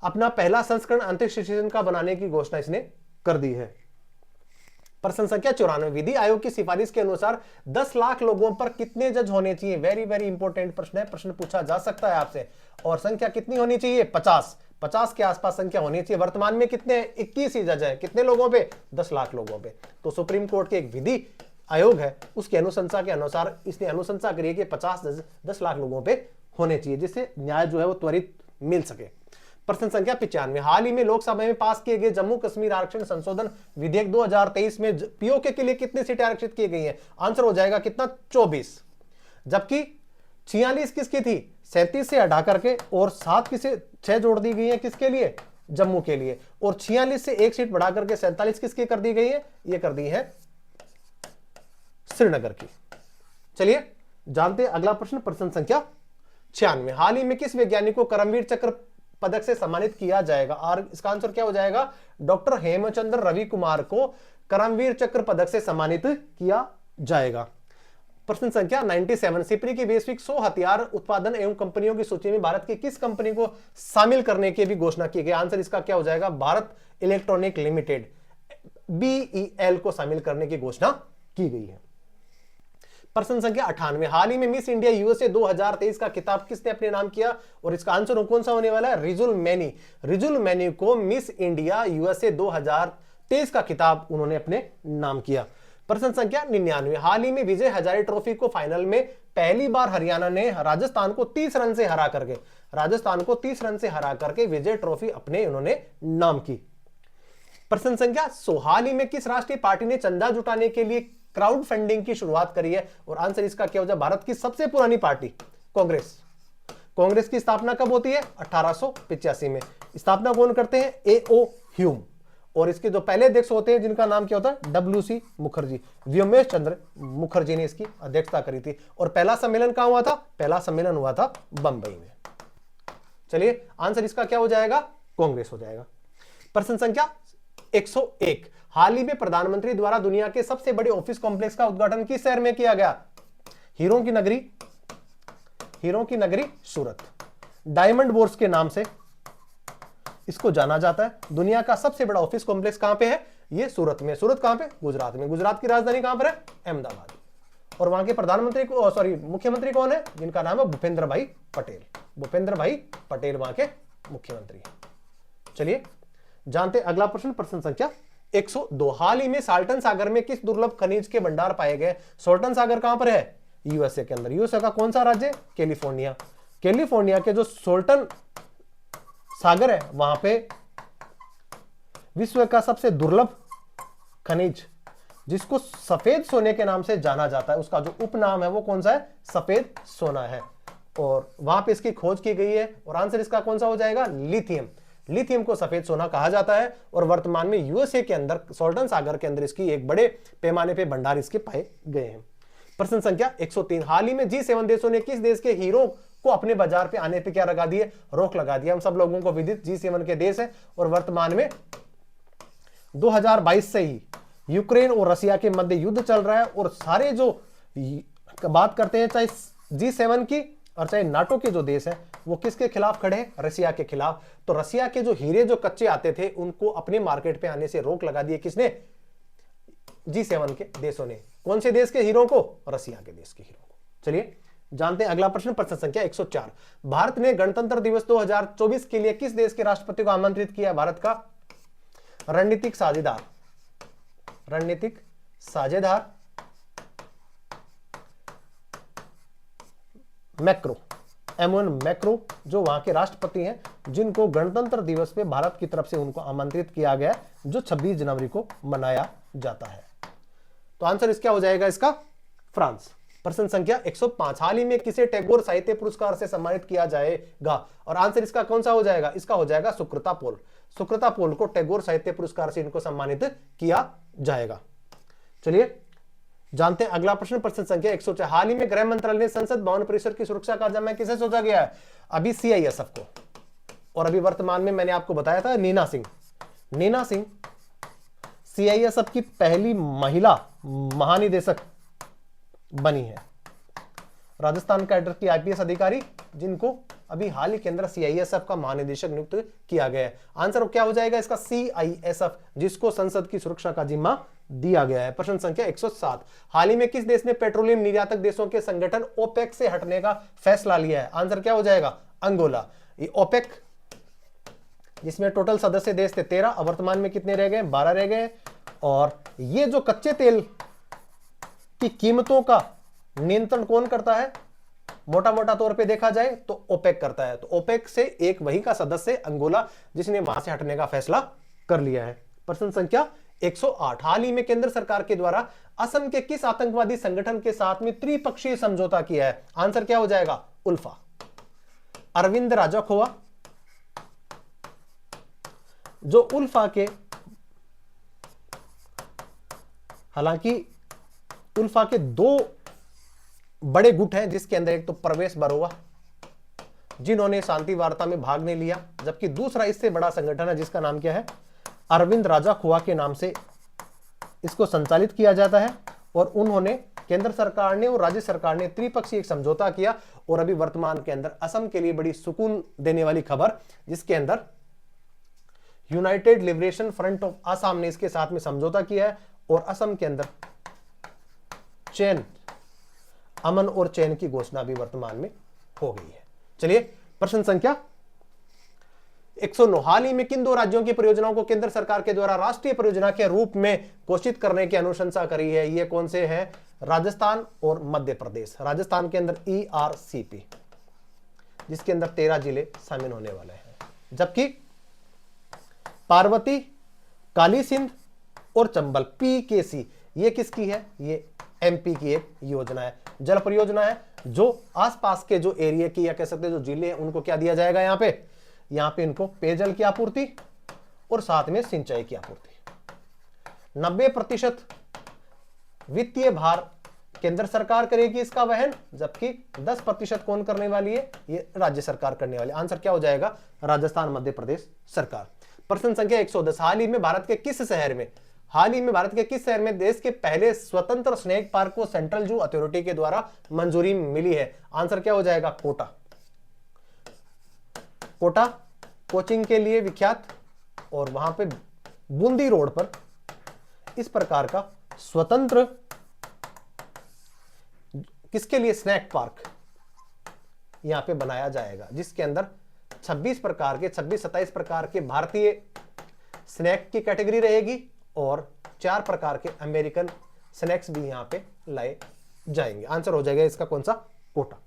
Speaker 1: अपना पहला संस्करण अंतरिक्ष स्टेशन का बनाने की घोषणा इसने कर दी है। प्रश्न संख्या 94, विधि आयोग की सिफारिश के अनुसार 10 लाख लोगों पर कितने जज होने चाहिए? वेरी वेरी इंपॉर्टेंट प्रश्न है, प्रश्न पूछा जा सकता है आपसे। और संख्या कितनी होनी चाहिए? 50 के आसपास संख्या होनी चाहिए। वर्तमान में कितने? 21 ही जज है। कितने लोगों पे? 10 लाख लोगों पे। तो सुप्रीम कोर्ट के एक विधि आयोग है, उसकी अनुशंसा के अनुसार इसने अनुशंसा करी है कि 50 जज 10 लाख लोगों पे होने चाहिए, जिससे न्याय जो है वो त्वरित मिल सके। प्रश्न संख्या 95, हाल ही में लोकसभा में पास किए गए जम्मू कश्मीर आरक्षण संशोधन विधेयक 2023 में पीओके के लिए कितनी सीटें आरक्षित की गई हैं? आंसर हो जाएगा कितना? 24। जबकि 46 किसकी थी? 37 से हटा करके, और 7 किसे 6 जोड़ दी गई है किसके लिए? जम्मू के लिए। और 46 से 1 सीट बढ़ा करके 47 किसकी कर दी गई है? ये कर दी है श्रीनगर की। चलिए जानते हैं अगला प्रश्न, प्रश्न संख्या 96, हाल ही में किस वैज्ञानिक को करमवीर चक्र पदक से सम्मानित किया जाएगा? और इसका आंसर क्या हो जाएगा? डॉक्टर हेमचंद्र रवि कुमार को करमवीर चक्र पदक से सम्मानित किया जाएगा। प्रश्न संख्या 97, सिपरी की वैश्विक 100 हथियार उत्पादन एवं कंपनियों की सूची में भारत की किस कंपनी को शामिल करने की भी घोषणा की गई? आंसर इसका क्या हो जाएगा? भारत इलेक्ट्रॉनिक लिमिटेड, BEL को शामिल करने की घोषणा की गई है। प्रश्न संख्या 98, हाल ही में मिस इंडिया यूएसए 2023 का खिताब किसने अपने नाम किया? और इसका आंसर कौन सा होने वाला है? रिजुल मैनी। रिजुल मैनी को मिस इंडिया यूएसए 2023 का खिताब उन्होंने अपने नाम किया। प्रश्न संख्या 99, हाल ही में विजय हजारे ट्रॉफी को फाइनल में पहली बार हरियाणा ने राजस्थान को 30 रन से हरा करके विजय ट्रॉफी अपने उन्होंने नाम की। प्रश्न संख्या 100, हाल ही में किस राष्ट्रीय पार्टी ने चंदा जुटाने के लिए क्राउड फंडिंग की शुरुआत करी है? और आंसर इसका क्या हो जाए? भारत की सबसे पुरानी पार्टी कांग्रेस। कांग्रेस की स्थापना कब होती है? 1885 में। स्थापना कौन करते हैं? A.O. ह्यूम। और इसके जो पहले अध्यक्ष होते हैं जिनका नाम क्या होता है? WC मुखर्जी, व्योमेश चंद्र मुखर्जी ने इसकी अध्यक्षता करी थी। और पहला सम्मेलन कहां हुआ था? पहला सम्मेलन हुआ था बंबई में। चलिए आंसर इसका क्या हो जाएगा? कांग्रेस हो जाएगा। प्रश्न संख्या 101, हाल ही में प्रधानमंत्री द्वारा दुनिया के सबसे बड़े ऑफिस कॉम्प्लेक्स का उद्घाटन किस शहर में किया गया? हीरों की नगरी सूरत। डायमंड बोर्स के नाम से इसको जाना जाता है। दुनिया का सबसे बड़ा ऑफिस कॉम्प्लेक्स कहां पे है? ये सूरत में। सूरत कहां पे? गुजरात में। गुजरात की राजधानी कहां पर है? अहमदाबाद। और वहां के मुख्यमंत्री कौन है? जिनका नाम है भूपेंद्र भाई पटेल। भूपेंद्र भाई पटेल वहां के मुख्यमंत्री। चलिए जानते अगला प्रश्न, प्रश्न संख्या 102, हाल ही में साल्टन सागर में किस दुर्लभ खनिज के भंडार पाए गए? साल्टन सागर कहां पर है? यूएसए के अंदर। यूएसए का कौन सा राज्य? कैलिफोर्निया। कैलिफोर्निया के जो साल्टन सागर है वहां पे विश्व का सबसे दुर्लभ खनिज, जिसको सफेद सोने के नाम से जाना जाता है, उसका जो उपनाम है वो कौन सा है? सफेद सोना है। और वहां पे इसकी खोज की गई है। और आंसर इसका कौन सा हो जाएगा? लिथियम। लिथियम को सफेद सोना कहा जाता है। और वर्तमान में यूएसए के अंदर साल्टन सागर के अंदर इसकी एक बड़े पैमाने पे भंडार इसके पाए गए हैं। प्रश्न संख्या 103, हाल ही में G7 देशों ने किस देश के हीरो को अपने बाजार पे आने पे क्या लगा दी है? रोक लगा दी है। हम सब लोगों को विदित G7 के देश है। और वर्तमान में 2022 से ही यूक्रेन और रशिया के मध्य युद्ध चल रहा है। और सारे जो बात करते हैं चाहे G7 की और चाहे नाटो के जो देश हैं वो किसके खिलाफ खड़े हैं? रशिया के खिलाफ। तो रशिया के जो हीरे जो कच्चे आते थे उनको अपने मार्केट पे आने से रोक लगा दी है। किसने? G7 के देशों ने। कौन से देश के हीरो को? रशिया के देश के हीरो को। चलिए जानते हैं अगला प्रश्न, प्रश्न संख्या 104, भारत ने गणतंत्र दिवस 2024 के लिए किस देश के राष्ट्रपति को आमंत्रित किया? भारत का रणनीतिक साझेदार मैक्रो, एमोन मैक्रो, जो वहां के राष्ट्रपति हैं, जिनको गणतंत्र दिवस पे भारत की तरफ से उनको आमंत्रित किया गया, जो 26 जनवरी को मनाया जाता है। तो आंसर इसका हो जाएगा इसका फ्रांस। प्रश्न संख्या 105, हाल ही में किसे टैगोर साहित्य पुरस्कार से सम्मानित किया जाएगा? और आंसर इसका कौन सा हो जाएगा? इसका हो जाएगा सुकृता पोल। सुकृता पोल को टैगोर साहित्य पुरस्कार से इनको सम्मानित किया जाएगा। चलिए जानते हैं अगला प्रश्न, प्रश्न संख्या 106, हाल ही में गृह मंत्रालय ने संसद भवन परिसर की सुरक्षा का जिम्मा किसे सौंपा गया है? अभी सीआईएसएफ को, और अभी वर्तमान में मैंने आपको बताया था नीना सिंह। नीना सिंह सीआईएसएफ की पहली महिला महानिदेशक बनी है, राजस्थान कैडर की आईपीएस अधिकारी, जिनको अभी हाल ही के अंदर सीआईएसएफ का महानिदेशक नियुक्त किया गया है। आंसर क्या हो जाएगा इसका? सीआईएसएफ, जिसको संसद की सुरक्षा का जिम्मा दिया गया है। प्रश्न संख्या 107, हाल ही में किस देश ने पेट्रोलियम निर्यातक देशों के संगठन ओपेक से हटने का फैसला लिया है? आंसर क्या हो जाएगा? अंगोला। ये ओपेक, जिसमें टोटल सदस्य देश थे 13, अब वर्तमान में कितने रह गए? 12 रह गए। और ये जो कच्चे तेल की कीमतों का नियंत्रण कौन करता है? मोटा मोटा तौर पे देखा जाए तो ओपेक करता है। तो ओपेक से एक वही का सदस्य अंगोला, जिसने वहां से हटने का फैसला कर लिया है। प्रश्न संख्या 108, हाल ही में केंद्र सरकार के द्वारा असम के किस आतंकवादी संगठन के साथ में त्रिपक्षीय समझौता किया है? आंसर क्या हो जाएगा? उल्फा। अरविंद राजाखोवा, जो उल्फा के, हालांकि उल्फा के दो बड़े गुट हैं, जिसके अंदर एक तो परवेश बरोवा, जिन्होंने शांति वार्ता में भाग नहीं लिया, जबकि दूसरा इससे बड़ा संगठन है जिसका नाम क्या है? अरविंद राजाखोवा के नाम से इसको संचालित किया जाता है। और उन्होंने, केंद्र सरकार ने और राज्य सरकार ने त्रिपक्षीय एक समझौता किया। और अभी वर्तमान के अंदर असम के लिए बड़ी सुकून देने वाली खबर, जिसके अंदर United liberation front of Assam ने इसके साथ में समझौता किया है। और असम के अंदर चैन, अमन और चैन की घोषणा भी वर्तमान में हो गई है। चलिए प्रश्न संख्या 109, हाल ही में किन दो राज्यों की परियोजनाओं को केंद्र सरकार के द्वारा राष्ट्रीय परियोजना के रूप में घोषित करने की अनुशंसा करी है? ये कौन से हैं? राजस्थान और मध्य प्रदेश। राजस्थान के अंदर ERCP, जिसके अंदर 13 जिले शामिल होने वाले हैं, जबकि पार्वती, काली सिंध और चंबल PKC, ये किसकी है? ये MP की एक योजना है, जल परियोजना है, जो आसपास के जो एरिया की या कह सकते हैं जो जिले हैं उनको क्या दिया जाएगा? यहाँ पे इनको पेयजल की आपूर्ति और साथ में सिंचाई की आपूर्ति। 90% वित्तीय भार केंद्र सरकार करेगी इसका वहन, जबकि 10% कौन करने वाली है? ये राज्य सरकार करने वाली। आंसर क्या हो जाएगा? राजस्थान, मध्य प्रदेश सरकार। प्रश्न संख्या 110, हाल ही में भारत के किस शहर में देश के पहले स्वतंत्र स्नेक पार्क को सेंट्रल जू अथॉरिटी के द्वारा मंजूरी मिली है? आंसर क्या हो जाएगा? कोटा। कोटा कोचिंग के लिए विख्यात, और वहां पे बूंदी रोड पर इस प्रकार का स्वतंत्र, किसके लिए? स्नैक पार्क यहां पे बनाया जाएगा, जिसके अंदर 27-27 प्रकार के भारतीय स्नैक की कैटेगरी रहेगी और 4 प्रकार के अमेरिकन स्नैक्स भी यहां पे लाए जाएंगे। आंसर हो जाएगा इसका कौन सा? कोटा।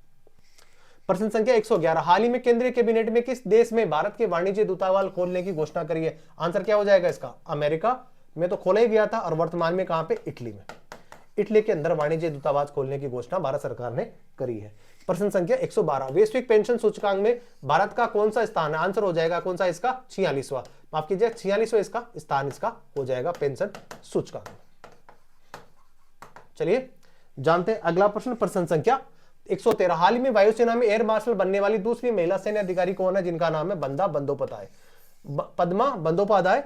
Speaker 1: प्रश्न संख्या 111, हाल ही में केंद्रीय कैबिनेट में किस देश में भारत के वाणिज्य दूतावास खोलने की घोषणा करी है? आंसर क्या हो जाएगा इसका? अमेरिका में तो खोला ही गया था, और वर्तमान में कहां पे? इटली में। इटली के अंदर वाणिज्य दूतावास खोलने की घोषणा भारत सरकार ने करी है। प्रश्न संख्या 112, वैश्विक पेंशन सूचकांक में भारत का कौन सा स्थान है? आंसर हो जाएगा कौन सा इसका? 46वां, माफ कीजिए 46वां इसका स्थान इसका हो जाएगा पेंशन सूचकांक। चलिए जानते हैं अगला प्रश्न, प्रश्न संख्या 113, हाल ही में वायुसेना में एयर मार्शल बनने वाली दूसरी महिला सैन्य अधिकारी कौन है? जिनका नाम है पद्मा बंदोपाध्याय।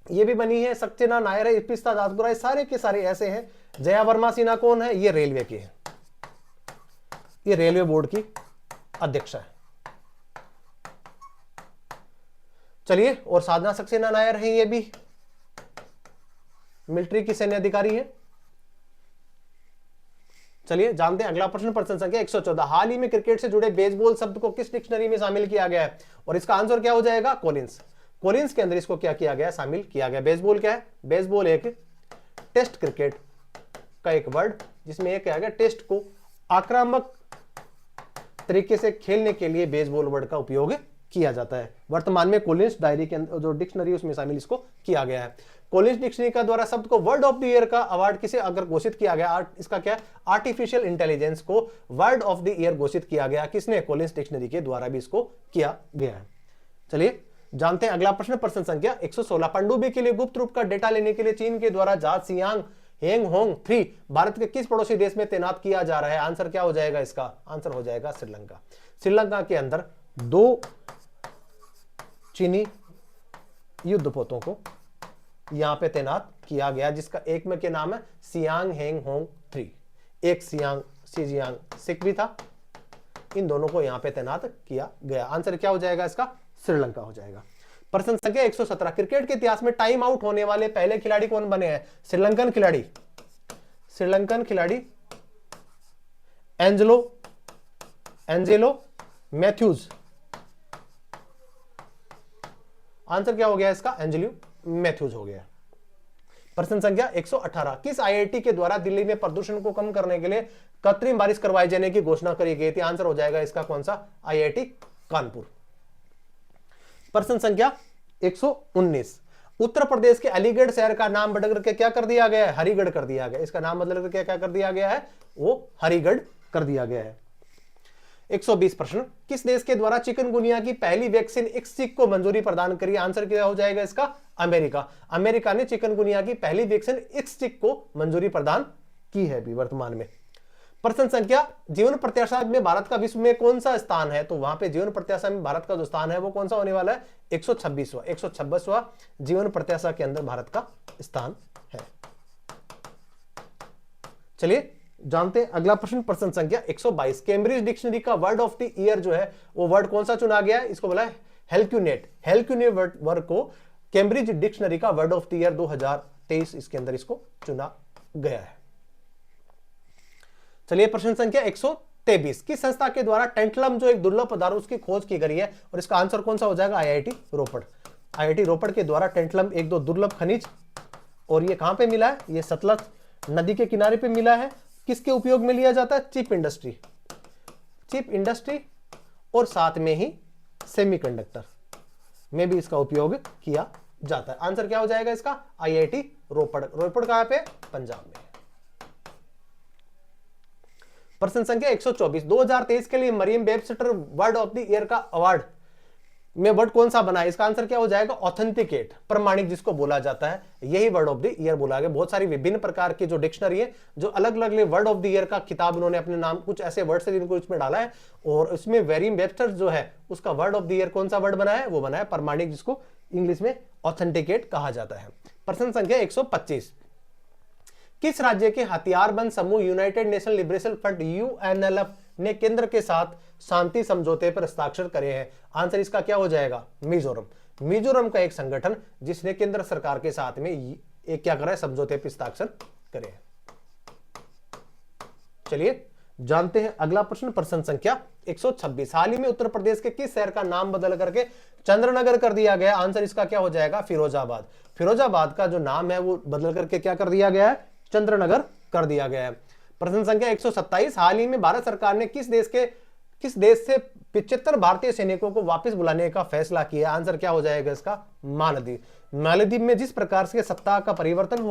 Speaker 1: ये भी बनी है। सक्सेना नायर है, इप्सिता दासगुप्ता, सारे के सारे ऐसे हैं। जया वर्मा सिन्हा कौन है? ये रेलवे की है, ये रेलवे बोर्ड की अध्यक्षा है। चलिए, और साधना सक्सेना नायर है, ये भी मिलिट्री की सैन्य अधिकारी है। चलिए जानते हैं अगला प्रश्न, प्रश्न संख्या 114, हाल ही में क्रिकेट से जुड़े बेसबॉल शब्द को किस डिक्शनरी में शामिल किया गया है? और इसका आंसर क्या हो जाएगा? कोलिंस के अंदर इसको क्या किया गया? शामिल किया गया। बेसबॉल क्या है? बेसबॉल एक टेस्ट क्रिकेट का एक वर्ड, जिसमें एक क्या गया? टेस्ट को आक्रामक तरीके से खेलने के लिए बेसबॉल वर्ड का उपयोग किया जाता है। वर्तमान में कॉलिंस डायरी के अंदर जो डिक्शनरी उसमें शामिल इसको किया गया है। कॉलिंस डिक्शनरी का द्वारा शब्द को वर्ड ऑफ द ईयर का अवार्ड किसे अगर घोषित किया गया, इसका क्या है, आर्टिफिशियल इंटेलिजेंस को वर्ड ऑफ द ईयर घोषित किया गया, किसने, कॉलिंस डिक्शनरी के द्वारा भी इसको किया गया है। चलिए जानते हैं अगला प्रश्न, प्रश्न संख्या 116। पनडुब्बी के लिए गुप्त रूप का डेटा लेने के लिए चीन के द्वारा जहाज सियांग हेंग होंग 3 भारत के किस पड़ोसी देश में तैनात किया जा रहा है? आंसर क्या हो जाएगा इसका? आंसर हो जाएगा श्रीलंका। श्रीलंका के अंदर 2 चीनी युद्धपोतों को यहां पे तैनात किया गया, जिसका एक में के नाम है सियांग हेंग होंग 3। एक सियांग सिख भी था। इन दोनों को यहां पे तैनात किया गया। आंसर क्या हो जाएगा इसका? श्रीलंका हो जाएगा। प्रश्न संख्या 117। क्रिकेट के इतिहास में टाइम आउट होने वाले पहले खिलाड़ी कौन बने हैं? श्रीलंकन खिलाड़ी एंजेलो मैथ्यूज। आंसर क्या हो गया इसका? एंजेलो मैथ्यूज हो गया। प्रश्न संख्या 118। किस आईआईटी के द्वारा दिल्ली में प्रदूषण को कम करने के लिए कृत्रिम बारिश करवाए जाने की घोषणा करी गई थी? आंसर हो जाएगा इसका कौन सा? आईआईटी कानपुर। प्रश्न संख्या 119। उत्तर प्रदेश के अलीगढ़ शहर का नाम बदल करके क्या कर दिया गया है? हरिगढ़ कर दिया गया। इसका नाम बदल करके क्या कर दिया गया है? वो हरिगढ़ कर दिया गया है। 120 प्रश्न। किस देश के द्वारा चिकनगुनिया की पहली वैक्सीन इक्सचिक को मंजूरी प्रदान करी? आंसर क्या हो जाएगा इसका? अमेरिका। अमेरिका ने चिकनगुनिया की पहली वैक्सीन इक्सचिक को मंजूरी प्रदान की है अभी वर्तमान में। प्रश्न संख्या जीवन प्रत्याशा में भारत का विश्व में कौन सा स्थान है? तो वहां पे जीवन प्रत्याशा में भारत का जो स्थान है वो कौन सा होने वाला है? 126वां जीवन प्रत्याशा के अंदर भारत का स्थान है। चलिए जानते हैं अगला प्रश्न, प्रश्न संख्या 122। कैम्ब्रिज डिक्शनरी का वर्ड ऑफ द ईयर जो है वो वर्ड कौन सा चुना गया है? इसको बोला है हेल्क्यूनेट। हेल्क्यूनेट वर्ड को कैम्ब्रिज डिक्शनरी का वर्ड ऑफ द ईयर 2023 इसके अंदर इसको चुना गया है। चलिए प्रश्न संख्या 123। किस संस्था के द्वारा टेंटलम जो एक दुर्लभ पदार्थ उसकी खोज की गई है? और इसका आंसर कौन सा हो जाएगा? आईआईटी रोपड़। आईआईटी रोपड़ के द्वारा टेंटलम एक दो दुर्लभ खनिज, और ये कहां पे मिला है? ये सतलज नदी के किनारे पे मिला है। किसके उपयोग में लिया जाता है? चिप इंडस्ट्री और साथ में ही सेमीकंडक्टर में भी इसका उपयोग किया जाता है। आंसर क्या हो जाएगा इसका? आईआईटी रोपड़। रोपड़ कहां पे? पंजाब में। प्रश्न संख्या 124। 2023 के लिए Merriam Webster word of the year का अवार्ड में वर्ड कौन सा बना है? इसका आंसर क्या हो जाएगा? ऑथेंटिकेट, प्रमाणिक जिसको बोला जाता है, यही वर्ड ऑफ द ईयर बोला गया। बहुत सारी विभिन्न प्रकार की जो डिक्शनरी है जो अलग अलग वर्ड ऑफ द ईयर का खिताब उन्होंने अपने नाम कुछ ऐसे वर्ड से जिनको इसमें डाला है, और इसमें मरियम वेबस्टर जो है उसका वर्ड ऑफ द ईयर कौन सा वर्ड बना है? वो बना है प्रमाणिक, जिसको इंग्लिश में ऑथेंटिकेट कहा जाता है। प्रश्न संख्या 125। किस राज्य के हथियारबंद समूह United nation liberation front UNLF ने केंद्र के साथ शांति समझौते पर हस्ताक्षर करे हैं? आंसर इसका क्या हो जाएगा? मिजोरम। मिजोरम का एक संगठन जिसने केंद्र सरकार के साथ में एक क्या करा है? समझौते पर हस्ताक्षर करे हैं। चलिए जानते हैं अगला प्रश्न, प्रश्न संख्या 126। हाल ही में उत्तर प्रदेश के किस शहर का नाम बदल करके चंद्रनगर कर दिया गया? आंसर इसका क्या हो जाएगा? फिरोजाबाद। फिरोजाबाद का जो नाम है वो बदल करके क्या कर दिया गया है? चंद्रनगर कर दिया गया है। प्रश्न संख्या 127। हाल ही में भारत सरकार ने किस देश से 75 भारतीय सैनिकों को वापस बुलाने का फैसला किया? आंसर क्या हो जाएगा इसका? मालदीव। मालदीव में जिस प्रकार से सत्ता परिवर्तन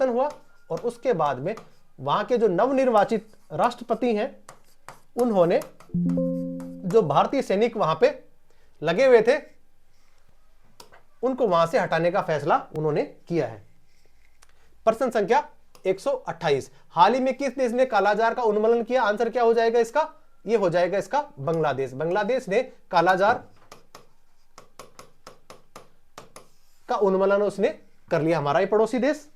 Speaker 1: हुआ और उसके बाद में वहां के जो नवनिर्वाचित राष्ट्रपति हैं उन्होंने जो भारतीय सैनिक वहां पे लगे हुए थे उनको वहां से हटाने का फैसला उन्होंने किया है। प्रश्न संख्या 128। हाल ही में किस देश ने कालाजार का उन्मूलन किया? आंसर क्या हो जाएगा इसका? ये हो जाएगा इसका बांग्लादेश। बांग्लादेश ने कालाजार का उन्मूलन उसने कर लिया, हमारा ही पड़ोसी देश।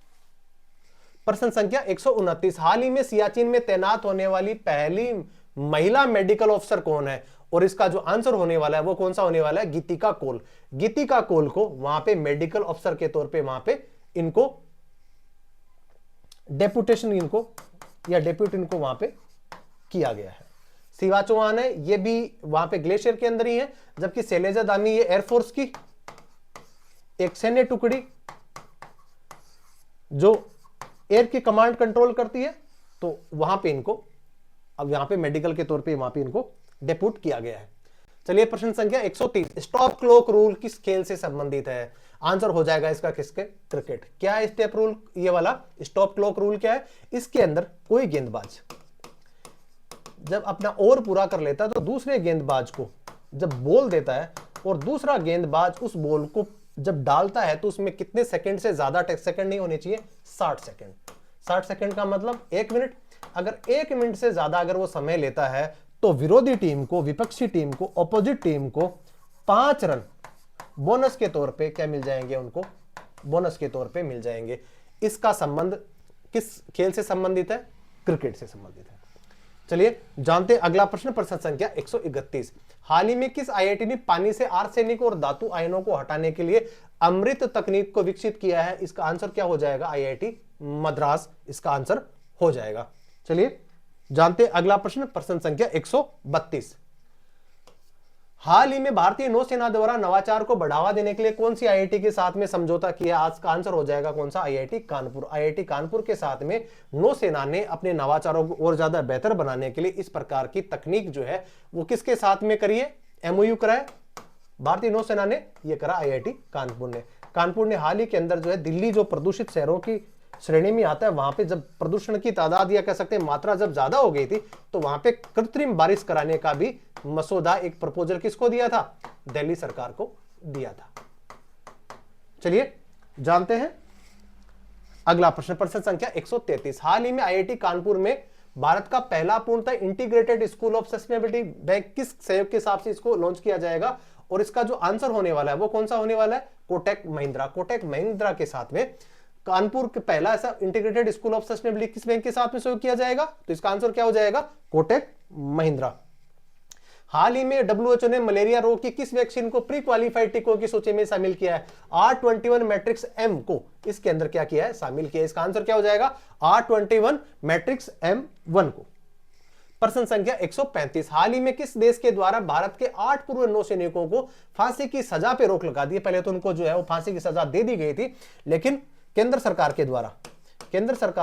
Speaker 1: प्रश्न संख्या 129। हाल ही में सियाचिन में तैनात होने वाली पहली महिला मेडिकल ऑफिसर कौन है? और इसका जो आंसर होने वाला है वो कौन सा होने वाला है? गीतिका कोल। गीतिका कोल को वहां पे मेडिकल ऑफिसर के तौर पे वहां पे इनको डेप्यूटी इनको वहां पे किया गया है। शिवा चौहान है, ये भी वहां पे ग्लेशियर के अंदर ही है, जबकि शैलेजा दामी ये एयरफोर्स की एक सैन्य टुकड़ी जो एयर की कमांड कंट्रोल करती है, तो वहां पे इनको अब यहाँ पे मेडिकल के तौर पे वहां पे इनको डेप्यूट किया गया है। चलिए प्रश्न संख्या 130, स्टॉप क्लॉक रूल किस खेल से संबंधित है? आंसर हो जाएगा इसका किसके? क्रिकेट। क्या है स्टेप रूल? ये वाला स्टॉप क्लॉक रूल क्या है? इसके अंदर कोई गेंदबाज जब अपना ओवर पूरा कर लेता है तो दूसरे गेंदबाज को जब बॉल देता है और दूसरा गेंदबाज उस बॉल को जब डालता है तो उसमें कितने सेकंड से ज्यादा सेकंड नहीं होने चाहिए? 60 सेकंड। 60 सेकंड का मतलब 1 मिनट। अगर 1 मिनट से ज्यादा अगर वो समय लेता है तो विरोधी टीम को, विपक्षी टीम को, ऑपोजिट टीम को 5 रन बोनस के तौर पे क्या मिल जाएंगे? उनको बोनस के तौर पे मिल जाएंगे। इसका संबंध किस खेल से संबंधित है? क्रिकेट से संबंधित है। चलिए जानते हैं अगला प्रश्न, प्रश्न संख्या 131। हाल ही में किस आईआईटी ने पानी से आर्सेनिक और धातु आयनों को हटाने के लिए अमृत तकनीक को विकसित किया है? इसका आंसर क्या हो जाएगा? आईआईटी मद्रास इसका आंसर हो जाएगा। चलिए जानते हैं अगला प्रश्न, प्रश्न संख्या 132। हाल ही में भारतीय नौसेना द्वारा नवाचार को बढ़ावा देने के लिए कौन सी आईआईटी के साथ में समझौता किया? आज का आंसर हो जाएगा कौन सा? आईआईटी कानपुर। आईआईटी कानपुर के साथ में नौसेना ने अपने नवाचारों को और ज्यादा बेहतर बनाने के लिए इस प्रकार की तकनीक जो है वो किसके साथ में करी है? एमओयू करा है भारतीय नौसेना ने, ये करा आईआईटी कानपुर ने। कानपुर ने हाल ही के अंदर जो है दिल्ली जो प्रदूषित शहरों की श्रेणी में आता है, वहां पे जब प्रदूषण की तादाद या कह सकते हैं मात्रा जब ज्यादा हो गई थी तो वहां पे कृत्रिम बारिश कराने का भी मसौदा, एक प्रपोजल किसको दिया था? दिल्ली सरकार को दिया था। चलिए जानते हैं अगला प्रश्न, प्रश्न संख्या 133। हाल ही में आईआईटी कानपुर में भारत का पहला पूर्णतः integrated school of sustainability bank किस सहयोग के हिसाब से इसको लॉन्च किया जाएगा? और इसका जो आंसर होने वाला है वो कौन सा होने वाला है? कोटक महिंद्रा। कोटक महिंद्रा के साथ में कानपुर के पहला ऐसा इंटीग्रेटेड स्कूल ऑफ सस्टेनेबिलिटी किस बैंक के साथ में सहयोग किया जाएगा? तो इसका आंसर क्या हो जाएगा? कोटक महिंद्रा। हाल ही में डब्ल्यूएचओ ने मलेरिया रोग की किस वैक्सीन को प्री क्वालिफाइड टीकों की सूची में शामिल किया है? R21 मैट्रिक्स M को इसके अंदर क्या किया है? शामिल किया है। इसका आंसर क्या हो जाएगा? R21 मैट्रिक्स M1 को। प्रश्न संख्या 135। हाल ही में किस देश के द्वारा भारत के 8 पूर्व नौसैनिकों को फांसी की सजा पे रोक लगा दी? पहले तो उनको जो है वो फांसी की सजा दे दी गई थी, लेकिन केंद्र सरकार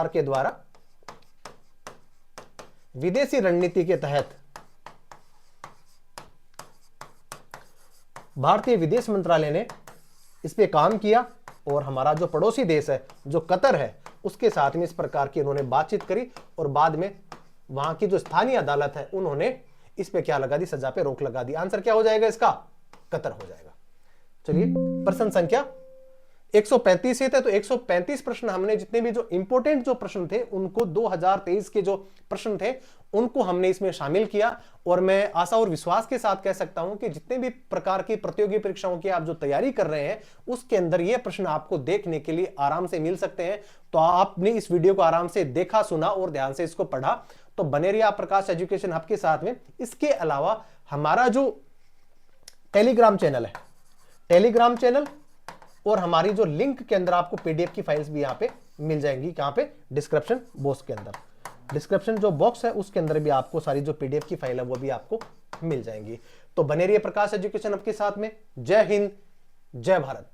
Speaker 1: के द्वारा विदेशी रणनीति के तहत भारतीय विदेश मंत्रालय ने इस पे काम किया और हमारा जो पड़ोसी देश है जो कतर है उसके साथ में इस प्रकार की उन्होंने बातचीत करी और बाद में वहां की जो स्थानीय अदालत है उन्होंने इस पे क्या लगा दी? सजा पे रोक लगा दी। आंसर क्या हो जाएगा इसका? कतर हो जाएगा। चलिए प्रश्न संख्या 135 थे, तो 135 प्रश्न हमने जितने भी जो इंपोर्टेंट जो प्रश्न थे उनको 2023 के जो प्रश्न थे उनको हमने इसमें शामिल किया। और मैं आशा और विश्वास के साथ कह सकता हूं कि जितने भी प्रकार की प्रतियोगी परीक्षाओं की आप जो तैयारी कर रहे हैं उसके अंदर ये प्रश्न आपको देखने के लिए आराम से मिल सकते हैं। तो आपने इस वीडियो को आराम से देखा, सुना और ध्यान से इसको पढ़ा तो बने रहिए आप प्रकाश एजुकेशन हब के साथ में। इसके अलावा हमारा जो टेलीग्राम चैनल है, टेलीग्राम चैनल और हमारी जो लिंक के अंदर आपको पीडीएफ की फाइल्स भी यहाँ पे मिल जाएंगी। कहाँ पे? डिस्क्रिप्शन बॉक्स के अंदर। डिस्क्रिप्शन जो बॉक्स है उसके अंदर भी आपको सारी जो पीडीएफ की फाइल है वो भी आपको मिल जाएंगी। तो बने रहिए प्रकाश एजुकेशन हब के साथ में। जय हिंद, जय भारत।